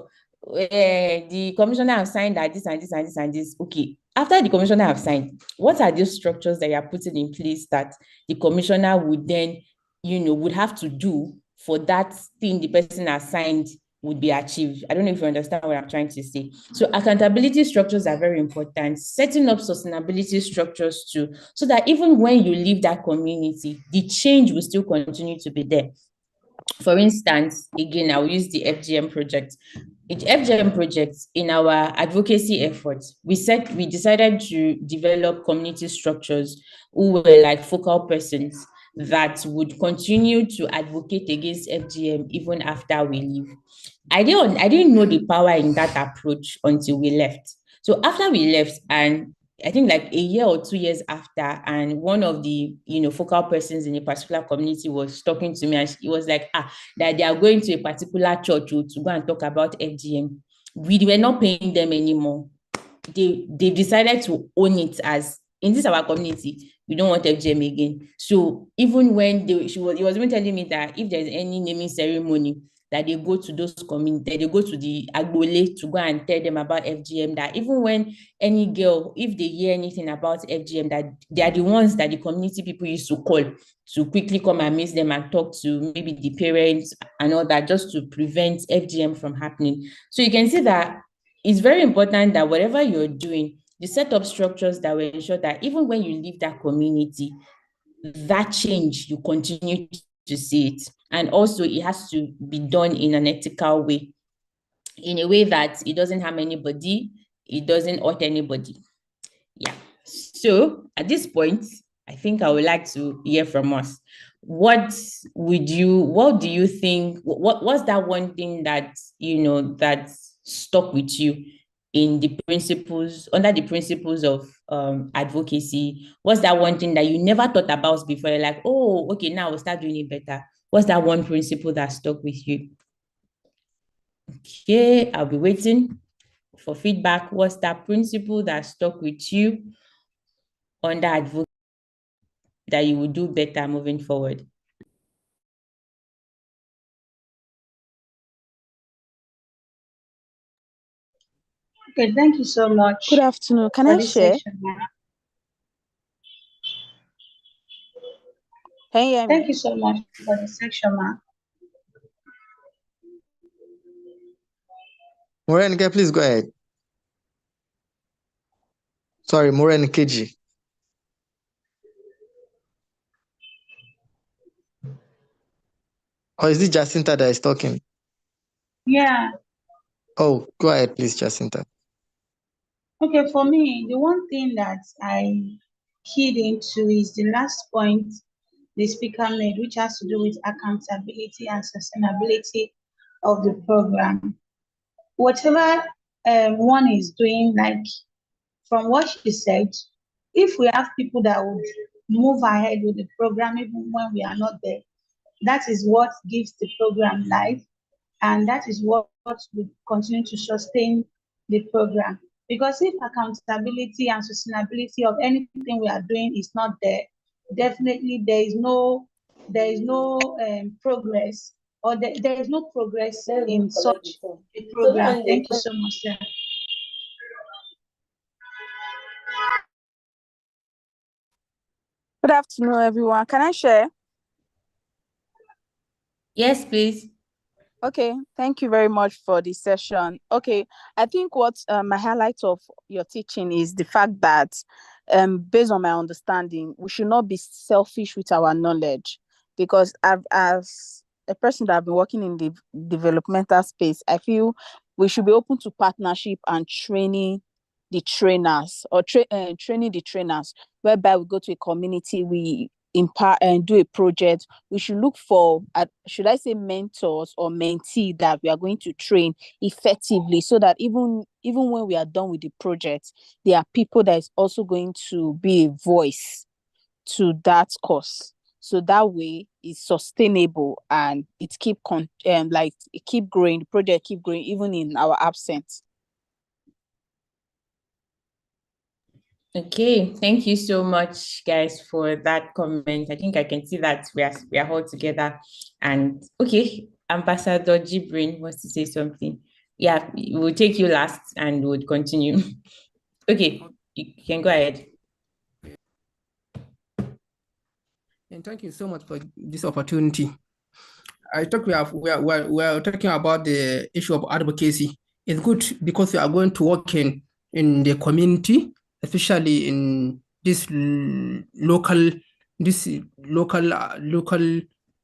the commissioner have signed that this and this and this and this. Okay, after the commissioner have signed, what are those structures that you are putting in place that the commissioner would then, would have to do for that thing the person has signed would be achieved? I don't know if you understand what I'm trying to say. So accountability structures are very important. Setting up sustainability structures too, so that even when you leave that community, the change will still continue to be there. For instance, again, I'll use the FGM project. The FGM project, in our advocacy efforts, we decided to develop community structures who were like focal persons that would continue to advocate against FGM even after we leave. I didn't know the power in that approach until we left. So after we left, and I think like a year or 2 years after, and one of the focal persons in a particular community was talking to me, and he was like, that they are going to a particular church to go and talk about FGM. We were not paying them anymore. They decided to own it as, in this our community, we don't want FGM again. So even when he was even telling me that if there's any naming ceremony, that they go to those communities, they go to the Agbole to go and tell them about FGM, that even when any girl, if they hear anything about FGM, that they are the ones that the community people used to call to quickly come and meet them and talk to maybe the parents and all that, just to prevent FGM from happening. So you can see that it's very important that whatever you're doing, you set up structures that will ensure that even when you leave that community, that change, you continue to see it. And also it has to be done in an ethical way, in a way that it doesn't harm anybody, it doesn't hurt anybody. Yeah. So at this point, I think I would like to hear from us. What do you think, what's that one thing that, that stuck with you in the principles, under the principles of advocacy? What's that one thing that you never thought about before? You're like, oh, okay, now we'll start doing it better. What's that one principle that stuck with you? Okay, I'll be waiting for feedback. What's that principle that stuck with you under advocacy that you will do better moving forward? Okay, thank you so much. Good afternoon. Can I share? Can you hear me? Thank you so much for the section, ma. Morenike, please go ahead. Sorry, Morenike. Or is it Jacinta that is talking? Yeah. Oh, go ahead, please, Jacinta. Okay, for me, the one thing that I keyed into is the last point the speaker made, which has to do with accountability and sustainability of the program. whatever one is doing, like from what she said, if we have people that would move ahead with the program even when we are not there, that is what gives the program life, and that is what will continue to sustain the program. Because if accountability and sustainability of anything we are doing is not there, definitely there is no progress, or there is no progress in such a program. Thank you so much, sir. Good afternoon, everyone. Can I share? Yes, please. Okay, thank you very much for the session. Okay, I think what my highlight of your teaching is the fact that, based on my understanding, we should not be selfish with our knowledge, because as a person that I've been working in the developmental space, I feel we should be open to partnership and training the trainers, or training the trainers, whereby we go to a community, we impart and do a project. We should look for, should I say, mentors or mentee that we are going to train effectively, so that even when we are done with the project, there are people that is also going to be a voice to that cause, so that way it's sustainable and it like it keep growing, the project keep growing even in our absence. Okay, thank you so much, guys, for that comment. I think I can see that we are all together. And okay, Ambassador Jibrin wants to say something. Yeah, we'll take you last and we'll continue. Okay, you can go ahead. And thank you so much for this opportunity. I thought we are talking about the issue of advocacy. It's good because we are going to work in the community, especially in this local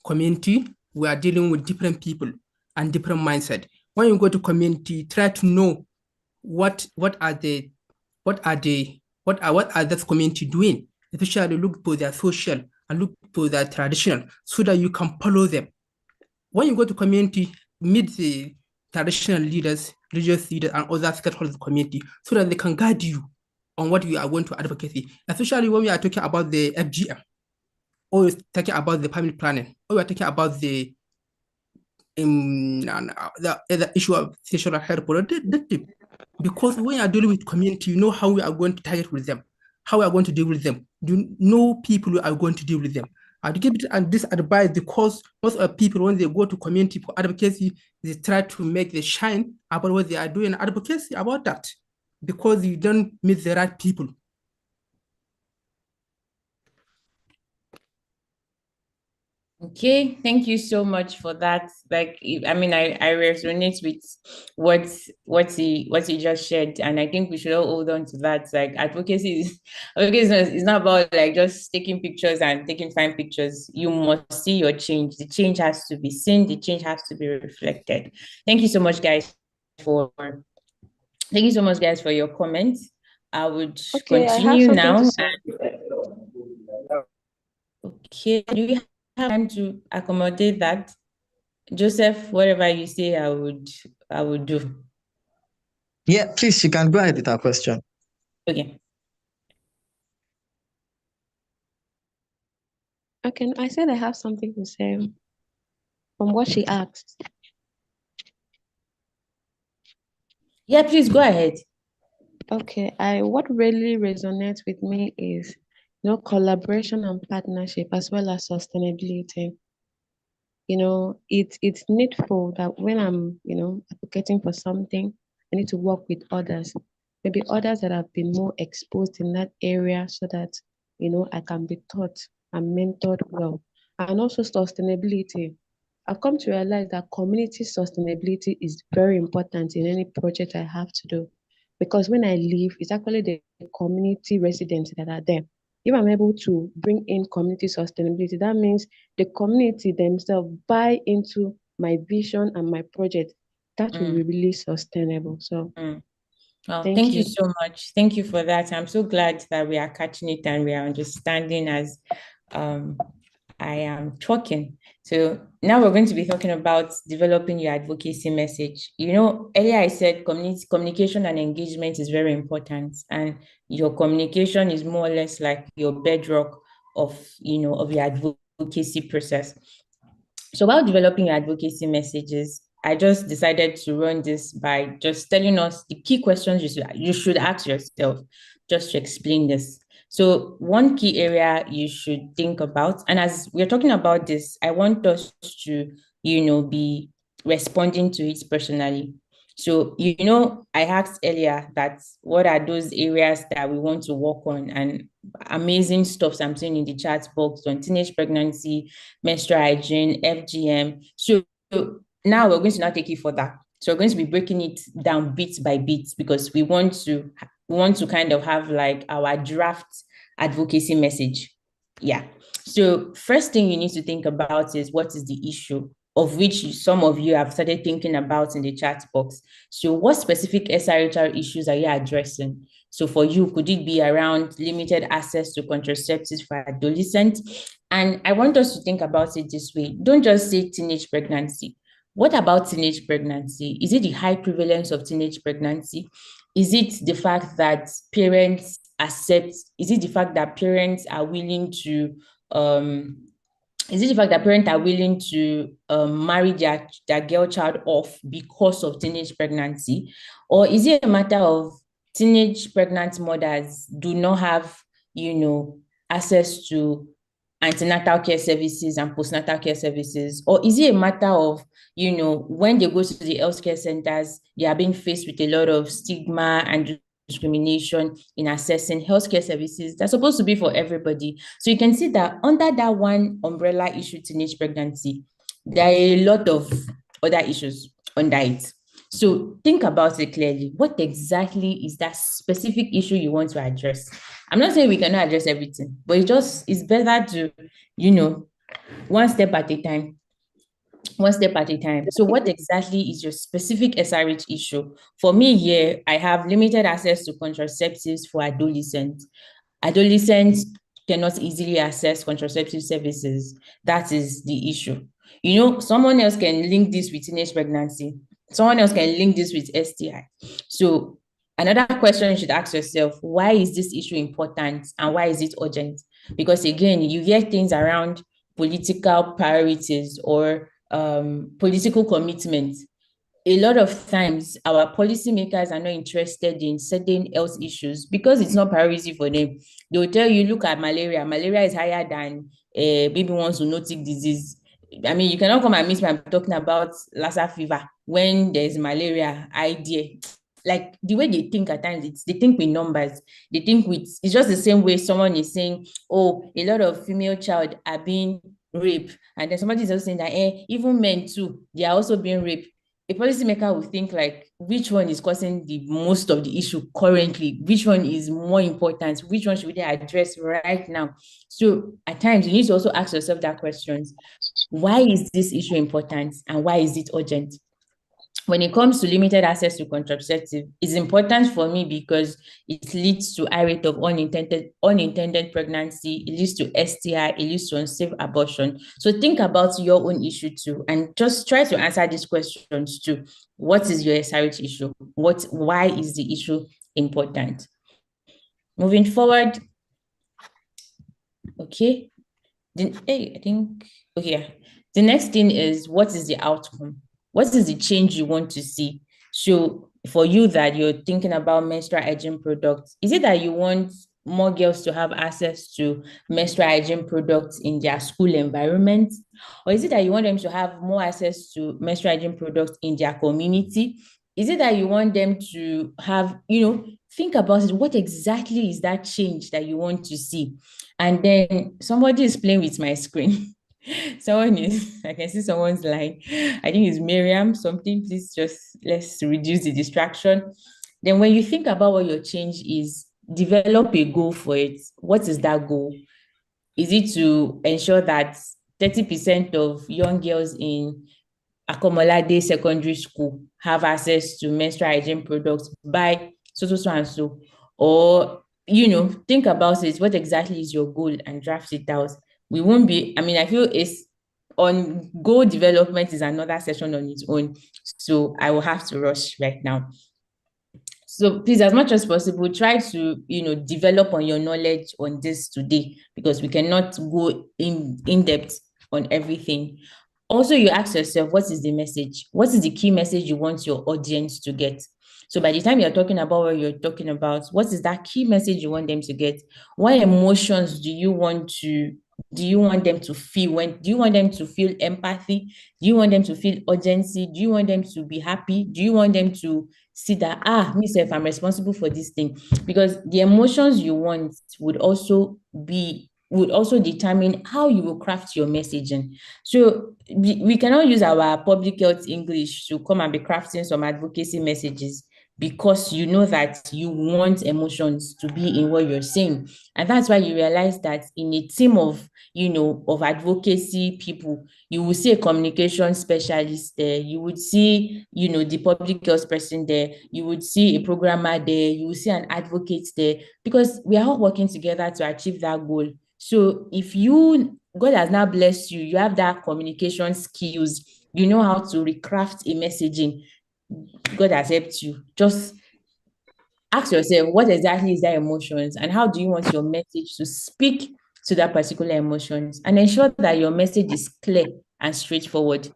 community. We are dealing with different people and different mindset. When you go to community, try to know what are this community doing, especially look for their social and look for their traditional, so that you can follow them. When you go to community, meet the traditional leaders, religious leaders, and other stakeholders of the community, so that they can guide you on what you are going to advocacy, especially when we are talking about the FGM, or talking about the family planning, or we are talking about the issue of sexual health reproductive. Because when you are dealing with community, you know how we are going to target with them, how we are going to deal with them. You know people who are going to deal with them. I'd give it this advice, because most of people, when they go to community for advocacy, they try to make the shine about what they are doing advocacy about that, because you don't meet the right people. Okay, thank you so much for that. Like, I mean, I resonate with what he just shared, and I think we should all hold on to that. Like, advocacy is not about like just taking pictures and taking fine pictures. You must see your change. The change has to be seen. The change has to be reflected. Thank you so much, guys, for your comments. I would continue now. Okay, do we have time to accommodate that? Joseph, whatever you say, I would do. Yeah, please, you can go ahead with our question. Okay. Okay, I said I have something to say from what she asked. Yeah, please go ahead. Okay, what really resonates with me is, collaboration and partnership, as well as sustainability. It's needful that when I'm, advocating for something, I need to work with others, maybe others that have been more exposed in that area, so that, I can be taught and mentored well. And also sustainability. I've come to realize that community sustainability is very important in any project I have to do, because when I leave, it's actually the community residents that are there. If I'm able to bring in community sustainability, that means the community themselves buy into my vision and my project. That will be really sustainable. So well, thank you so much. Thank you for that. I'm so glad that we are catching it and we are understanding as I am talking. So now we're going to be talking about developing your advocacy message. Earlier I said communication and engagement is very important, and your communication is more or less like your bedrock of your advocacy process. So while developing your advocacy messages, I just decided to run this by just telling us the key questions you should ask yourself just to explain this. So one key area you should think about, and as we're talking about this, I want us to, be responding to it personally. So, I asked earlier that what are those areas that we want to work on, and amazing stuff I'm seeing in the chat box on teenage pregnancy, menstrual hygiene, FGM. So now we're going to now take it further. So we're going to be breaking it down bit by bit, because we want to kind of have like our draft advocacy message. Yeah. So first thing you need to think about is, what is the issue, of which some of you have started thinking about in the chat box. So what specific SRHR issues are you addressing? So for you, could it be around limited access to contraceptives for adolescents? And I want us to think about it this way. Don't just say teenage pregnancy. What about teenage pregnancy? Is it the high prevalence of teenage pregnancy? Is it the fact that parents accept? Is it the fact that parents are willing to marry their girl child off because of teenage pregnancy? Or is it a matter of teenage pregnant mothers do not have, access to antenatal care services and postnatal care services? Or is it a matter of, when they go to the healthcare centers, they are being faced with a lot of stigma and discrimination in accessing healthcare services that's supposed to be for everybody? So you can see that under that one umbrella issue, teenage pregnancy, there are a lot of other issues under it. So think about it clearly. What exactly is that specific issue you want to address? I'm not saying we cannot address everything, but it's better to, one step at a time. One step at a time. So what exactly is your specific SRH issue? For me here, I have limited access to contraceptives for adolescents. Adolescents cannot easily access contraceptive services. That is the issue. Someone else can link this with teenage pregnancy. Someone else can link this with STI. So another question you should ask yourself, why is this issue important and why is it urgent? Because again, you hear things around political priorities or political commitment. A lot of times our policymakers are not interested in certain health issues because it's not priority for them. They will tell you, look at malaria. Malaria is higher than baby one zoonotic disease. I mean, you cannot come and meet me. I'm talking about Lassa fever when there's malaria idea. Like the way they think at times, they think with numbers. They think it's just the same way someone is saying, oh, a lot of female child are being raped. And then somebody is also saying that even men too, they are also being raped. A policymaker will think like, which one is causing the most of the issue currently? Which one is more important? Which one should we address right now? So at times you need to also ask yourself that questions. Why is this issue important and why is it urgent? When it comes to limited access to contraceptive, it's important for me because it leads to high rate of unintended pregnancy, it leads to STI, it leads to unsafe abortion. So think about your own issue too, and just try to answer these questions too. What is your SRH issue? Why is the issue important? Moving forward. Okay. The next thing is, what is the outcome? What is the change you want to see? So for you that you're thinking about menstrual hygiene products, is it that you want more girls to have access to menstrual hygiene products in their school environment? Or is it that you want them to have more access to menstrual hygiene products in their community? Is it that you want them to have, think about it, what exactly is that change that you want to see? And then somebody is playing with my screen. I can see someone's line. I think it's Miriam something. Please let's reduce the distraction. Then when you think about what your change is, develop a goal for it. What is that goal? Is it to ensure that 30% of young girls in Akomolade Secondary School have access to menstrual hygiene products by so and so? Or, think about it. What exactly is your goal and draft it out? we won't be, I mean, I feel it's on goal development is another session on its own. So I will have to rush right now. So please, as much as possible, try to, develop on your knowledge on this today, because we cannot go in depth on everything. Also, you ask yourself, what is the message? What is the key message you want your audience to get? So by the time you're talking about what you're talking about, what is that key message you want them to get? What emotions do you want them to feel? Do you want them to feel empathy? Do you want them to feel urgency? Do you want them to be happy? Do you want them to see that, myself, I'm responsible for this thing? Because the emotions you want would also determine how you will craft your messaging. So we cannot use our public health English to come and be crafting some advocacy messages, because you know that you want emotions to be in what you're saying. And that's why you realize that in a team of, of advocacy people, you will see a communication specialist there, you would see, the public health person there, you would see a programmer there, you will see an advocate there, because we are all working together to achieve that goal. So if God has now blessed you, you have that communication skills, you know how to recraft a messaging, God has helped you. Just ask yourself, what exactly is that emotions, and how do you want your message to speak to that particular emotions, and ensure that your message is clear and straightforward.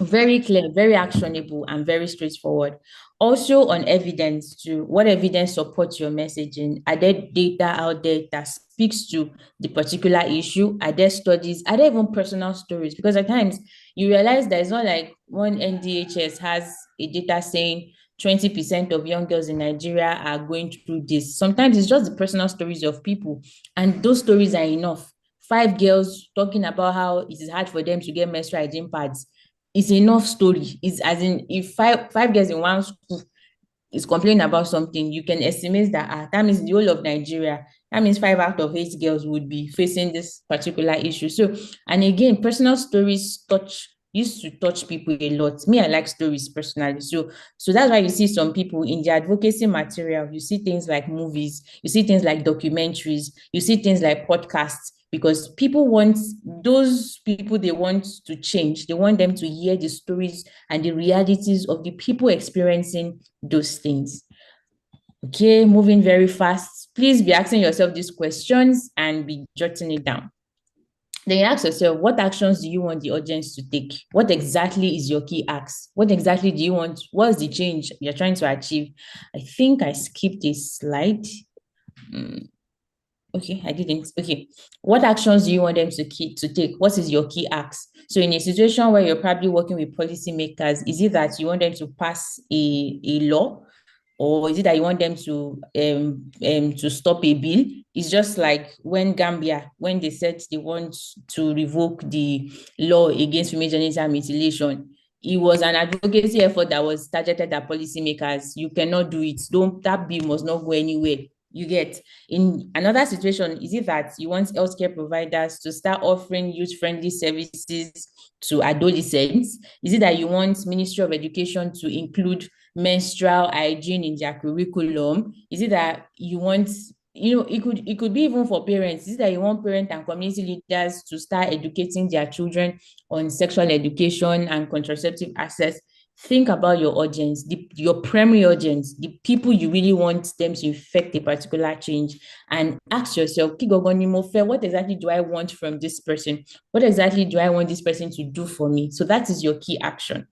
Very clear, very actionable, and very straightforward. Also on evidence too. What evidence supports your messaging? Are there data out there that speaks to the particular issue? Are there studies? Are there even personal stories? Because at times you realize that it's not like one NDHS has a data saying 20% of young girls in Nigeria are going through this. Sometimes it's just the personal stories of people, and those stories are enough. 5 girls talking about how it is hard for them to get menstrual hygiene pads. It's enough story. It's as in, if five girls in one school is complaining about something, you can estimate that that means the whole of Nigeria, that means 5 out of 8 girls would be facing this particular issue. So, and again, personal stories used to touch people a lot. Me, I like stories personally. So that's why you see some people in the advocacy material, you see things like movies, you see things like documentaries, you see things like podcasts, because those people they want to change, they want them to hear the stories and the realities of the people experiencing those things. Okay, moving very fast. Please be asking yourself these questions and be jotting it down. Then you ask yourself, what actions do you want the audience to take? What exactly is your key ask? What exactly do you want? What's the change you're trying to achieve? I think I skipped a slide. Okay, I didn't. Okay. What actions do you want them to take? What is your key ask? So in a situation where you're probably working with policymakers, is it that you want them to pass a law? Or is it that you want them to stop a bill? It's just like when Gambia, when they said they want to revoke the law against female genital mutilation, it was an advocacy effort that was targeted at policymakers. You cannot do it. That bill must not go anywhere. You get. In another situation, is it that you want healthcare providers to start offering youth-friendly services to adolescents? Is it that you want Ministry of Education to include menstrual hygiene in their curriculum? Is it that you want, it could be even for parents. Is it that you want parents and community leaders to start educating their children on sexual education and contraceptive access? Think about your audience, your primary audience, the people you really want them to effect a particular change, and ask yourself, what exactly do I want from this person? What exactly do I want this person to do for me? So that is your key action.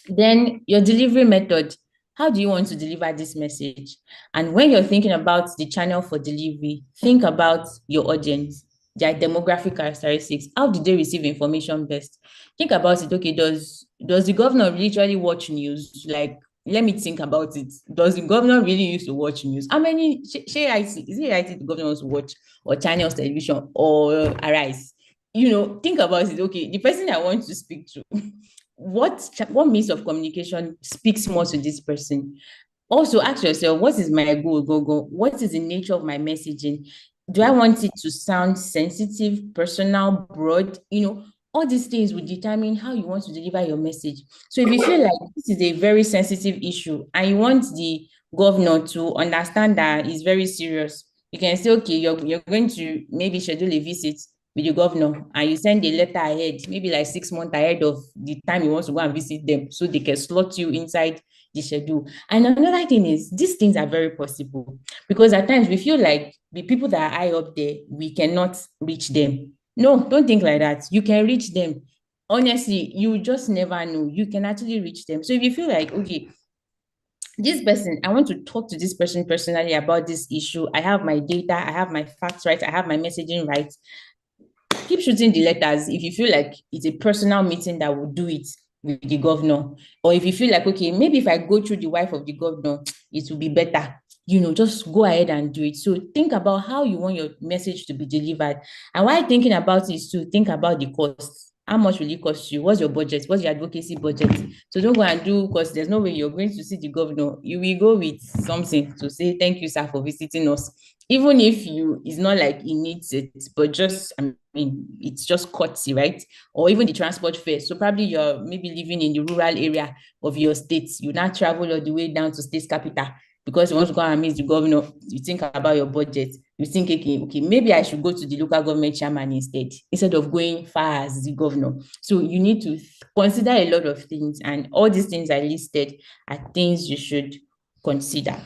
Then your delivery method. How do you want to deliver this message? And when you're thinking about the channel for delivery, think about your audience, their demographic characteristics. How do they receive information best? Think about it. Okay, does the governor literally watch news? Like, let me think about it. Does the governor really used to watch news? How many, is it right the governor wants to watch or channels television or Arise? Think about it. Okay, the person I want to speak to, what means of communication speaks more to this person? Also ask yourself, what is my goal? What is the nature of my messaging? Do I want it to sound sensitive, personal, broad? All these things will determine how you want to deliver your message. So if you feel like this is a very sensitive issue and you want the governor to understand that it's very serious, you can say, okay, you're going to maybe schedule a visit with the governor, and you send a letter ahead, maybe like 6 months ahead of the time you want to go and visit them, so they can slot you inside the schedule. And another thing is, these things are very possible, because at times we feel like the people that are high up there, we cannot reach them. No, don't think like that. You can reach them. Honestly, you just never know. You can actually reach them. So if you feel like, okay, this person, I want to talk to this person personally about this issue. I have my data, I have my facts right, I have my messaging right. Keep shooting the letters if you feel like it's a personal meeting that will do it with the governor. Or if you feel like, okay, maybe if I go through the wife of the governor, it will be better. Just go ahead and do it. So think about how you want your message to be delivered. And while thinking about it, to think about the cost. How much will it cost you? What's your budget? What's your advocacy budget? So don't go and do, because there's no way you're going to see the governor. You will go with something to say, thank you, sir, for visiting us. Even if it's not like he needs it, but just, I mean, it's just courtesy, right? Or even the transport fare. So probably you're maybe living in the rural area of your state. You now travel all the way down to state capital because you want to go and meet the governor. You think about your budget. You think, okay, maybe I should go to the local government chairman instead of going far as the governor. So you need to consider a lot of things, and all these things I listed are things you should consider.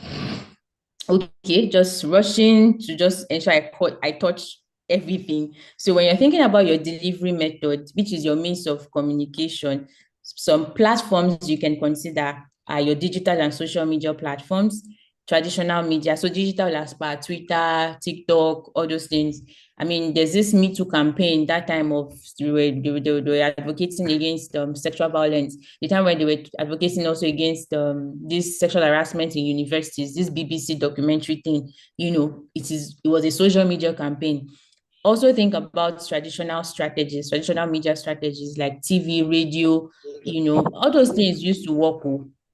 Okay, just rushing to just ensure I touch everything. So when you're thinking about your delivery method, which is your means of communication, some platforms you can consider are your digital and social media platforms, traditional media. So digital as per Twitter, TikTok, all those things. I mean, there's this Me Too campaign that time of they were advocating against sexual violence. The time when they were advocating also against this sexual harassment in universities, this BBC documentary thing, it was a social media campaign. Also think about traditional media strategies like TV, radio, all those things used to work.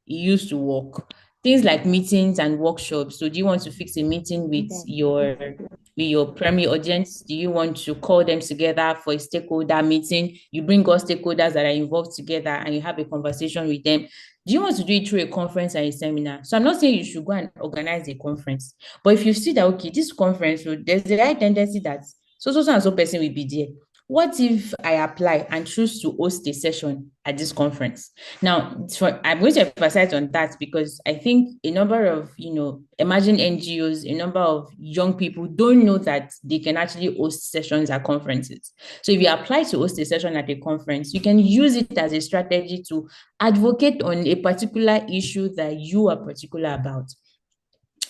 It used to work. Things like meetings and workshops. So do you want to fix a meeting with your primary audience? Do you want to call them together for a stakeholder meeting? You bring all stakeholders that are involved together and you have a conversation with them. Do you want to do it through a conference and a seminar? So I'm not saying you should go and organize a conference, but if you see that, okay, this conference, so there's a high tendency that so and so person will be there. What if I apply and choose to host a session at this conference? Now, I'm going to emphasize on that because I think a number of, emerging NGOs, a number of young people don't know that they can actually host sessions at conferences. So if you apply to host a session at a conference, you can use it as a strategy to advocate on a particular issue that you are particular about.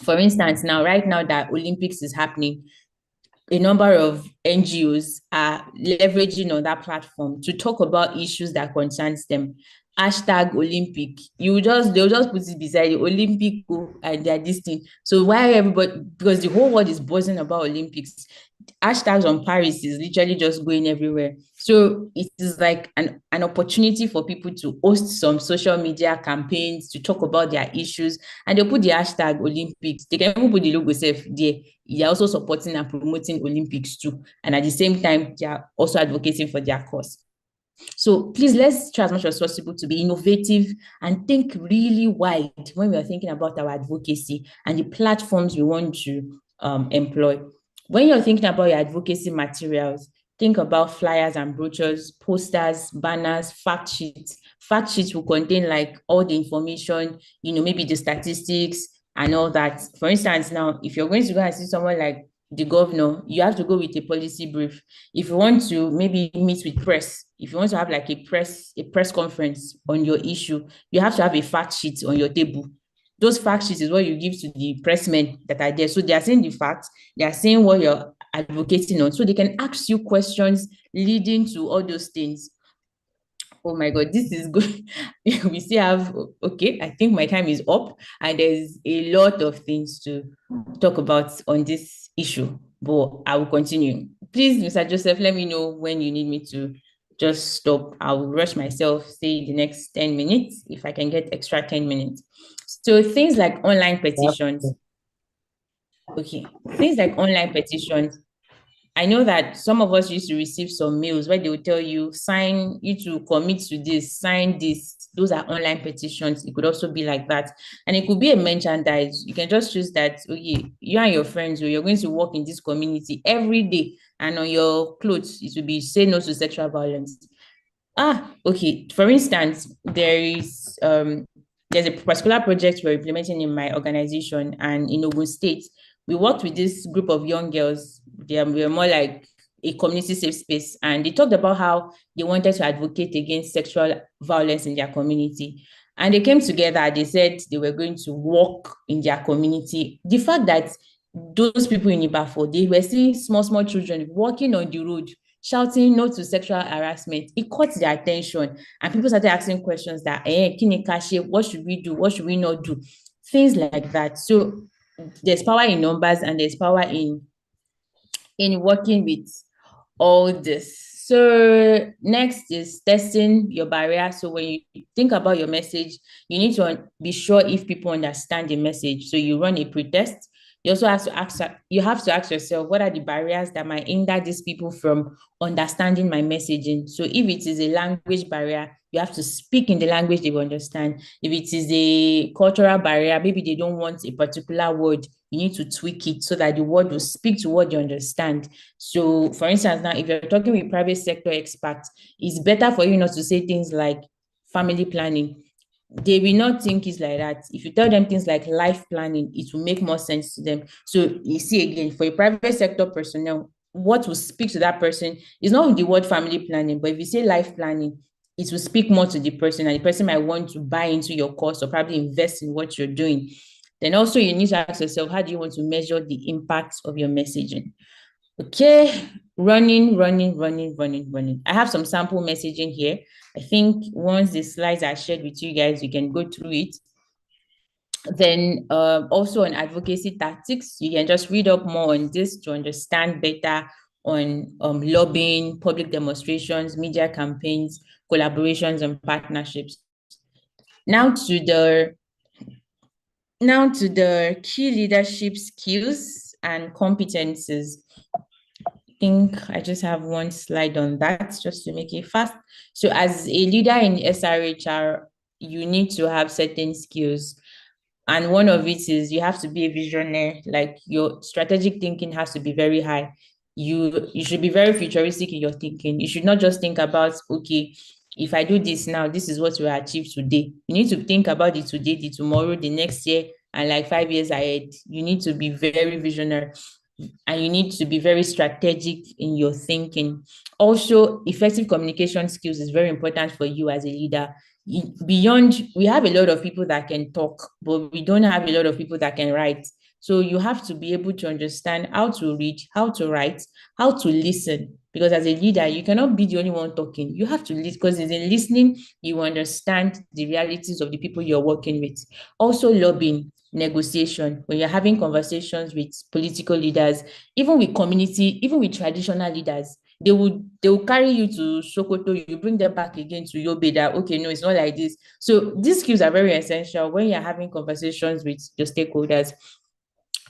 For instance, right now that Olympics is happening, a number of NGOs are leveraging on that platform to talk about issues that concerns them. Hashtag Olympic. They'll just put it beside the Olympic and they're this thing. So why everybody, because the whole world is buzzing about Olympics, hashtags on Paris is literally just going everywhere. So it is like an opportunity for people to host some social media campaigns to talk about their issues, and they'll put the hashtag Olympics. They can even put the logo safe there. They're also supporting and promoting Olympics too. And at the same time, they are also advocating for their cause. So please, let's try as much as possible to be innovative and think really wide when we are thinking about our advocacy and the platforms we want to employ. When you're thinking about your advocacy materials, think about flyers and brochures, posters, banners, fact sheets. Fact sheets will contain like all the information, maybe the statistics and all that. For instance, now, if you're going to go and see someone like the governor, you have to go with a policy brief. If you want to maybe meet with press, if you want to have like a press conference on your issue, you have to have a fact sheet on your table. Those fact sheets is what you give to the pressmen that are there. So they are saying the facts, they are saying what you're advocating on. So they can ask you questions leading to all those things. Oh my God, this is good. We still have, okay, I think my time is up and there's a lot of things to talk about on this issue, but I will continue. Please, Mr. Joseph, let me know when you need me to just stop. I'll rush myself, say the next 10 minutes, if I can get extra 10 minutes. So things like online petitions. Okay, things like online petitions. I know that some of us used to receive some mails where they will tell you, sign, you to commit to this, sign this. Those are online petitions. It could also be like that. And it could be a merchandise. You can just choose that, okay, you and your friends, you're going to work in this community every day. And on your clothes, it will be say no to sexual violence. Okay. For instance, there's a particular project we're implementing in my organization, and in Ogun State, we worked with this group of young girls. We were more like a community safe space, and they talked about how they wanted to advocate against sexual violence in their community. And they came together, they said they were going to work in their community. The fact that those people in Ibafo, they were seeing small children walking on the road, shouting no to sexual harassment, it caught their attention. And people started asking questions that, what should we do? What should we not do? Things like that. So there's power in numbers, and there's power in working with all this. So next is testing your barrier. So when you think about your message, you need to be sure if people understand the message. So you run a pre-test. You also have to ask yourself, what are the barriers that might hinder these people from understanding my messaging? So if it is a language barrier, you have to speak in the language they will understand. If it is a cultural barrier, maybe they don't want a particular word, you need to tweak it so that the word will speak to what you understand. So for instance, now, if you're talking with private sector experts, it's better for you not to say things like family planning. They will not think it's like that. If you tell them things like life planning, it will make more sense to them. So you see, again, for a private sector personnel, what will speak to that person is not the word family planning, but if you say life planning, it will speak more to the person, and the person might want to buy into your course or probably invest in what you're doing. Then also you need to ask yourself, how do you want to measure the impact of your messaging? Okay, running. I have some sample messaging here. I think once the slides are shared with you guys, you can go through it. Then also on advocacy tactics, you can just read up more on this to understand better on lobbying, public demonstrations, media campaigns, collaborations, and partnerships. Now to the key leadership skills and competences. I think I just have one slide on that just to make it fast. So as a leader in SRHR, you need to have certain skills. And one of it is you have to be a visionary, like your strategic thinking has to be very high. You should be very futuristic in your thinking. You should not just think about, okay, if I do this now, this is what we achieve today. You need to think about the today, the tomorrow, the next year, and like 5 years ahead. You need to be very visionary, and you need to be very strategic in your thinking. Also, effective communication skills is very important for you as a leader. Beyond, we have a lot of people that can talk, but we don't have a lot of people that can write. So you have to be able to understand how to read, how to write, how to listen. Because as a leader, you cannot be the only one talking. You have to listen, because in listening, you understand the realities of the people you're working with. Also, lobbying, negotiation, when you're having conversations with political leaders, even with community, even with traditional leaders, they will carry you to Sokoto, you bring them back again to Yobe, that, okay, no, it's not like this. So these skills are very essential when you're having conversations with your stakeholders.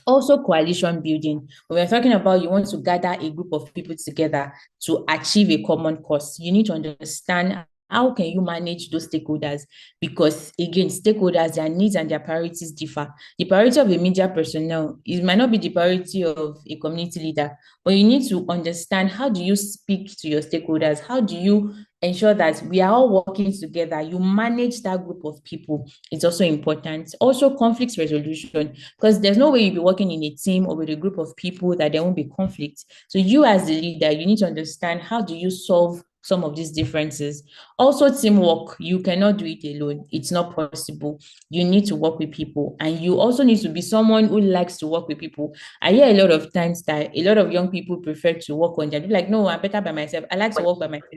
Also, coalition building. When we're talking about you want to gather a group of people together to achieve a common cause, you need to understand how can you manage those stakeholders? Because again, stakeholders, their needs and their priorities differ. The priority of a media personnel, it might not be the priority of a community leader, but you need to understand, how do you speak to your stakeholders? How do you ensure that we are all working together? You manage that group of people. It's also important. Also, conflict resolution, because there's no way you'll be working in a team or with a group of people that there won't be conflict. So you as the leader, you need to understand, how do you solve some of these differences? Also, teamwork. You cannot do it alone. It's not possible. You need to work with people, and you also need to be someone who likes to work with people. I hear a lot of times that a lot of young people prefer to work on their, like, no, I'm better by myself. I like to work by myself.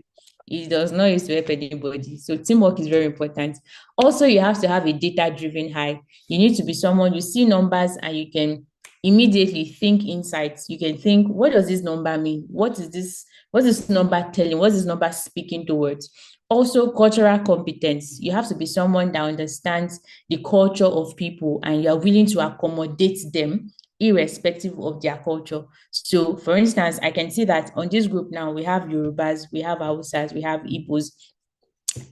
It does not use to help anybody. So teamwork is very important. Also, you have to have a data-driven eye. You need to be someone, you see numbers and you can immediately think insights. You can think, what does this number mean? What is this number telling? What is this number speaking towards? Also, cultural competence. You have to be someone that understands the culture of people and you're willing to accommodate them irrespective of their culture. So, for instance, I can see that on this group now, we have Yorubas, we have Hausas, we have Igbos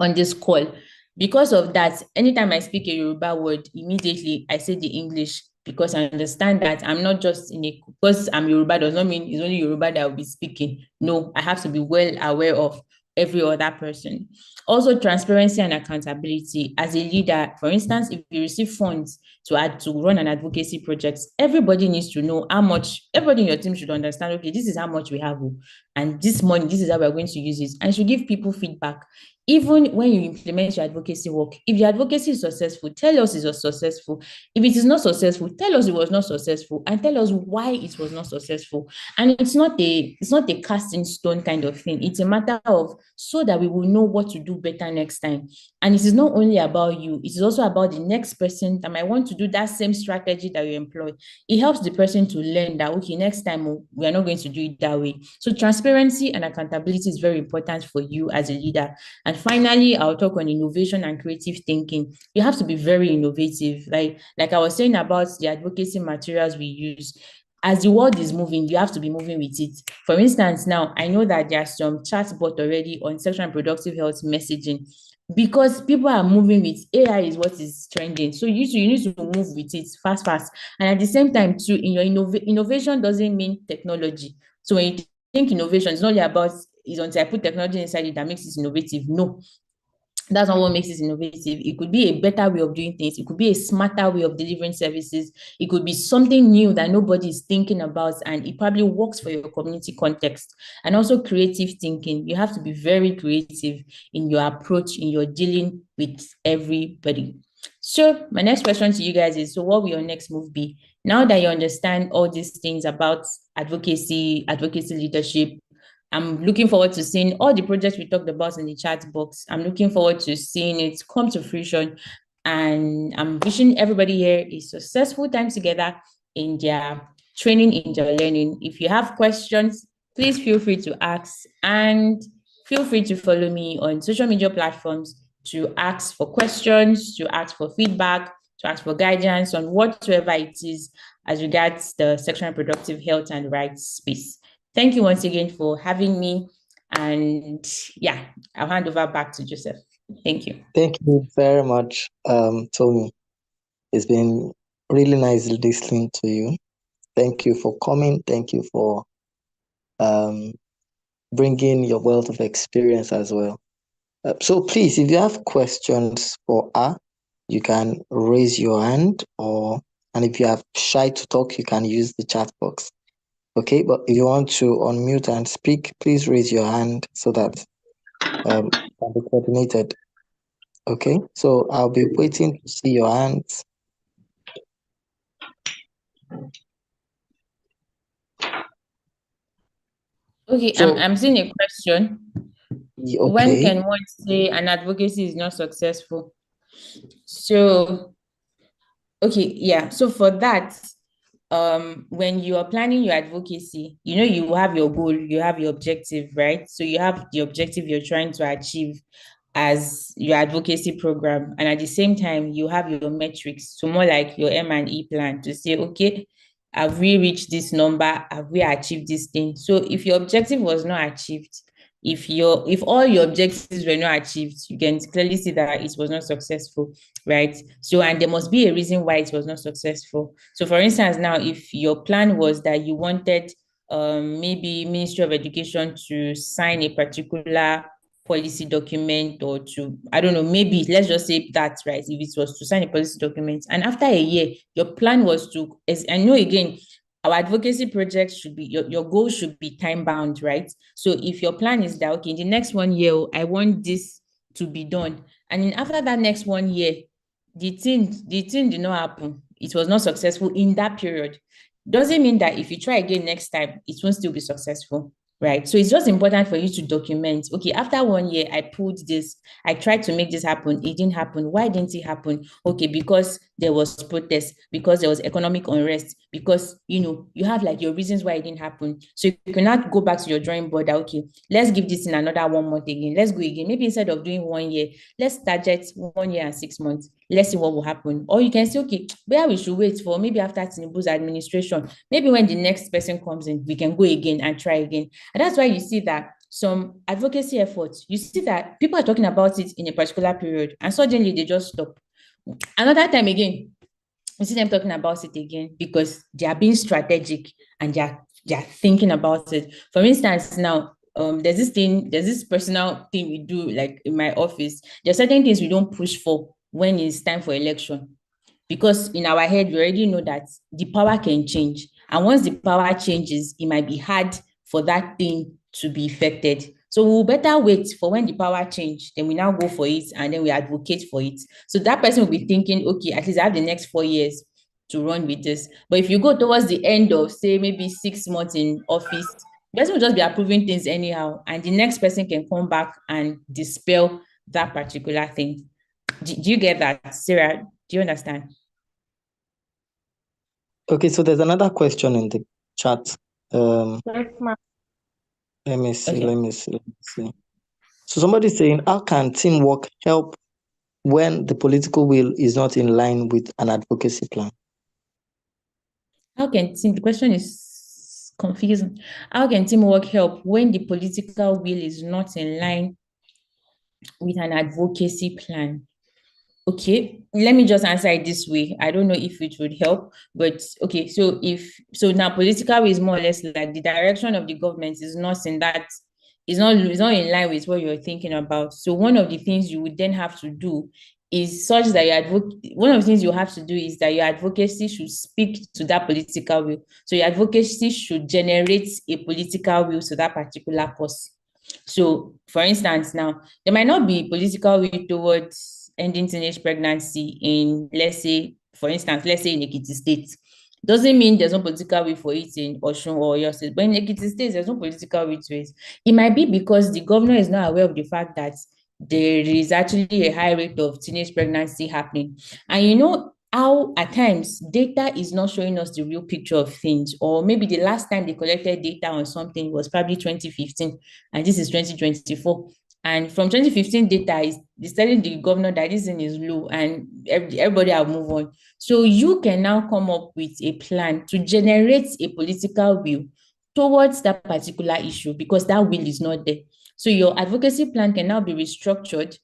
on this call. Because of that, anytime I speak a Yoruba word, immediately I say the English, because I understand that I'm not just because I'm Yoruba does not mean it's only Yoruba that will be speaking. No, I have to be well aware of every other person. Also, transparency and accountability. As a leader, for instance, if you receive funds to run an advocacy project, everybody needs to know how much. Everybody in your team should understand, okay, this is how much we have, and this money, this is how we're going to use it, and should give people feedback. Even when you implement your advocacy work, if your advocacy is successful, tell us it was successful. If it is not successful, tell us it was not successful, and tell us why it was not successful. And it's not a cast in stone kind of thing. It's a matter of so that we will know what to do better next time. And it is not only about you, it is also about the next person that might want to do that same strategy that you employ. It helps the person to learn that, okay, next time we are not going to do it that way. So transparency and accountability is very important for you as a leader. And finally, I'll talk on innovation and creative thinking. You have to be very innovative. Like I was saying about the advocacy materials we use. As the world is moving, you have to be moving with it. For instance, now I know that there's some chatbot already on sexual and reproductive health messaging, because people are moving with AI is what is trending. So you need to move with it fast. And at the same time, too, in your innovation doesn't mean technology. So when you think innovation, it's not only about is until I put technology inside it that makes it innovative. No, that's not what makes it innovative. It could be a better way of doing things. It could be a smarter way of delivering services. It could be something new that nobody is thinking about, and it probably works for your community context. And also creative thinking. You have to be very creative in your approach, in your dealing with everybody. So my next question to you guys is, so what will your next move be? Now that you understand all these things about advocacy leadership, I'm looking forward to seeing all the projects we talked about in the chat box. I'm looking forward to seeing it come to fruition. And I'm wishing everybody here a successful time together in their training, in their learning. If you have questions, please feel free to ask, and feel free to follow me on social media platforms to ask for questions, to ask for feedback, to ask for guidance on whatever it is as regards the sexual and reproductive health and rights space. Thank you once again for having me. And yeah, I'll hand over back to Joseph. Thank you. Thank you very much, Tony. It's been really nice listening to you. Thank you for coming. Thank you for bringing your wealth of experience as well. So please, if you have questions for her, you can raise your hand, and if you are shy to talk, you can use the chat box. Okay, but if you want to unmute and speak, please raise your hand so that it can be coordinated. Okay, so I'll be waiting to see your hands. Okay, so, I'm seeing a question. Okay. When can one say an advocacy is not successful? So, okay, yeah. So for that, when you are planning your advocacy, you have your goal, you have your objective, right? So you have the objective you're trying to achieve as your advocacy program, and at the same time you have your metrics, so more like your M&E plan, to say, okay, have we reached this number, have we achieved this thing? So if your objective was not achieved, if all your objectives were not achieved, you can clearly see that it was not successful, right? So, and there must be a reason why it was not successful. So for instance, now, if your plan was that you wanted maybe Ministry of Education to sign a particular policy document, or to, I don't know, maybe let's just say that, right? If it was to sign a policy document, and after a year, your plan was to, as I know, again, our advocacy projects should be, your goal should be time bound, right? So if your plan is that, okay, in the next 1 year, I want this to be done, and then after that next 1 year, the thing did not happen, it was not successful in that period, doesn't mean that if you try again next time, it won't still be successful, right? So it's just important for you to document, okay, after 1 year, I pulled this, I tried to make this happen, it didn't happen. Why didn't it happen? Okay, because there was protest, because there was economic unrest, because you have like your reasons why it didn't happen. So you cannot go back to your drawing board that, okay, let's give this in another 1 month again. Let's go again. Maybe instead of doing 1 year, let's target 1 year and 6 months. Let's see what will happen. Or you can say, okay, where we should wait for maybe after Tinubu's administration, maybe when the next person comes in, we can go again and try again. And that's why you see that some advocacy efforts, you see that people are talking about it in a particular period and suddenly they just stop. Another time again, you see them talking about it again because they are being strategic and they are thinking about it. For instance, now there's this personal thing we do, like in my office. There are certain things we don't push for when it's time for election, because in our head we already know that the power can change, and once the power changes, it might be hard for that thing to be effected. So we'll better wait for when the power change, then we now go for it and then we advocate for it. So that person will be thinking, okay, at least I have the next 4 years to run with this. But if you go towards the end of, say, maybe 6 months in office, the person will just be approving things anyhow, and the next person can come back and dispel that particular thing. Do you get that, Sarah? Do you understand? Okay, so there's another question in the chat. Yes, ma'am. Let me see, Okay. let me see. So somebody's saying, how can teamwork help when the political will is not in line with an advocacy plan? The question is confusing. How can teamwork help when the political will is not in line with an advocacy plan? Okay, let me just answer it this way. I don't know if it would help, but okay, so now political will is more or less like the direction of the government is not in that, is not in line with what you're thinking about. So one of the things you would then have to do is such that one of the things you have to do is that your advocacy should speak to that political will. So your advocacy should generate a political will to that particular cause. So, for instance, now there might not be political will towards ending teenage pregnancy in, let's say, for instance, let's say in Ekiti State. Doesn't mean there's no political will for it in Osun or Oyo State, but in Ekiti State, there's no political will to it. It might be because the governor is not aware of the fact that there is actually a high rate of teenage pregnancy happening. And you know how at times data is not showing us the real picture of things, or maybe the last time they collected data on something was probably 2015 and this is 2024. And from 2015 data is telling the governor that this thing is low and everybody will move on. So you can now come up with a plan to generate a political will towards that particular issue, because that will is not there. So your advocacy plan can now be restructured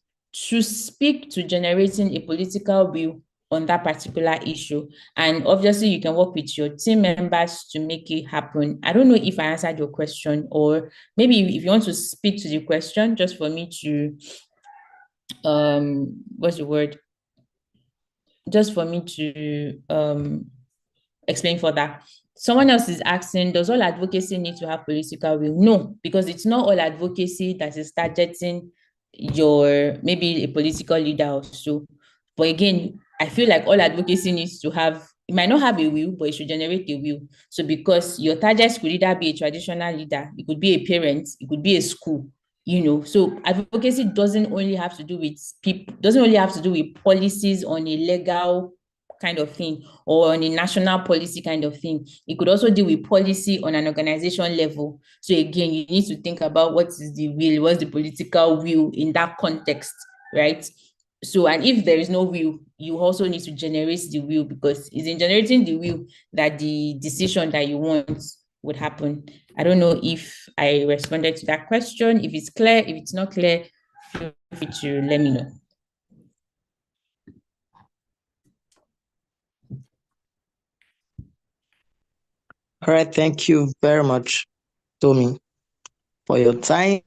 to speak to generating a political will on that particular issue. And obviously you can work with your team members to make it happen. I don't know if I answered your question, or maybe if you want to speak to the question, just for me to, what's the word? Just for me to explain further. Someone else is asking, does all advocacy need to have political will? No, because it's not all advocacy that is targeting your, maybe a political leader also. But again, I feel like all advocacy needs to have, it might not have a will, but it should generate a will. So because your targets could either be a traditional leader, it could be a parent, it could be a school, so advocacy doesn't only have to do with people, doesn't only have to do with policies on a legal kind of thing or on a national policy kind of thing. It could also deal with policy on an organization level. So again, you need to think about what is the will, what's the political will in that context, right? So, and if there is no will, you also need to generate the will, because it's in generating the will that the decision that you want would happen. I don't know if I responded to that question. If it's clear, if it's not clear, feel free to let me know. All right, thank you very much, Tommy, for your time.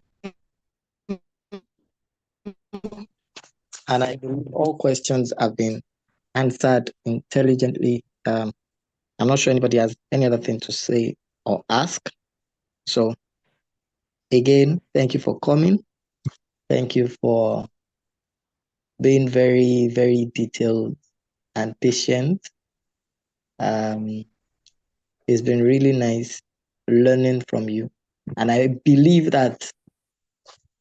And I believe all questions have been answered intelligently. I'm not sure anybody has any other thing to say or ask. So again, thank you for coming. Thank you for being very, very detailed and patient. It's been really nice learning from you. And I believe that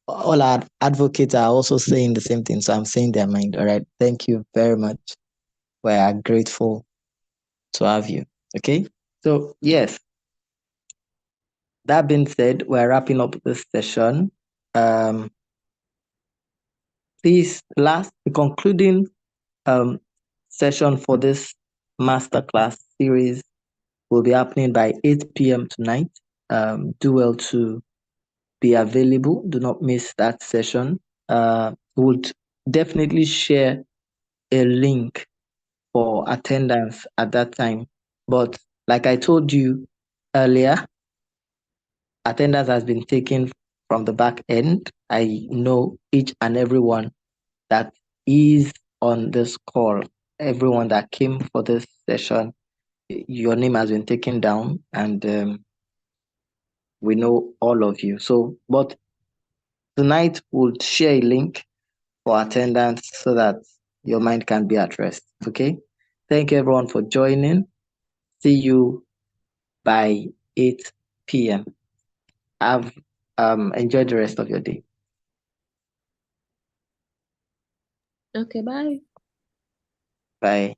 all our advocates are also saying the same thing. So I'm saying their mind. All right. Thank you very much. We are grateful to have you. Okay. So yes, that being said, we're wrapping up this session. Please, the concluding session for this masterclass series will be happening by 8 p.m. tonight. Do well to be available. Do not miss that session. Would definitely share a link for attendance at that time. But like I told you earlier, attendance has been taken from the back end. I know each and everyone that is on this call, everyone that came for this session, your name has been taken down, and we know all of you. So, but tonight we'll share a link for attendance so that your mind can be at rest. Okay. Thank you everyone for joining. See you by 8 p.m. Have enjoyed the rest of your day. Okay, bye. Bye.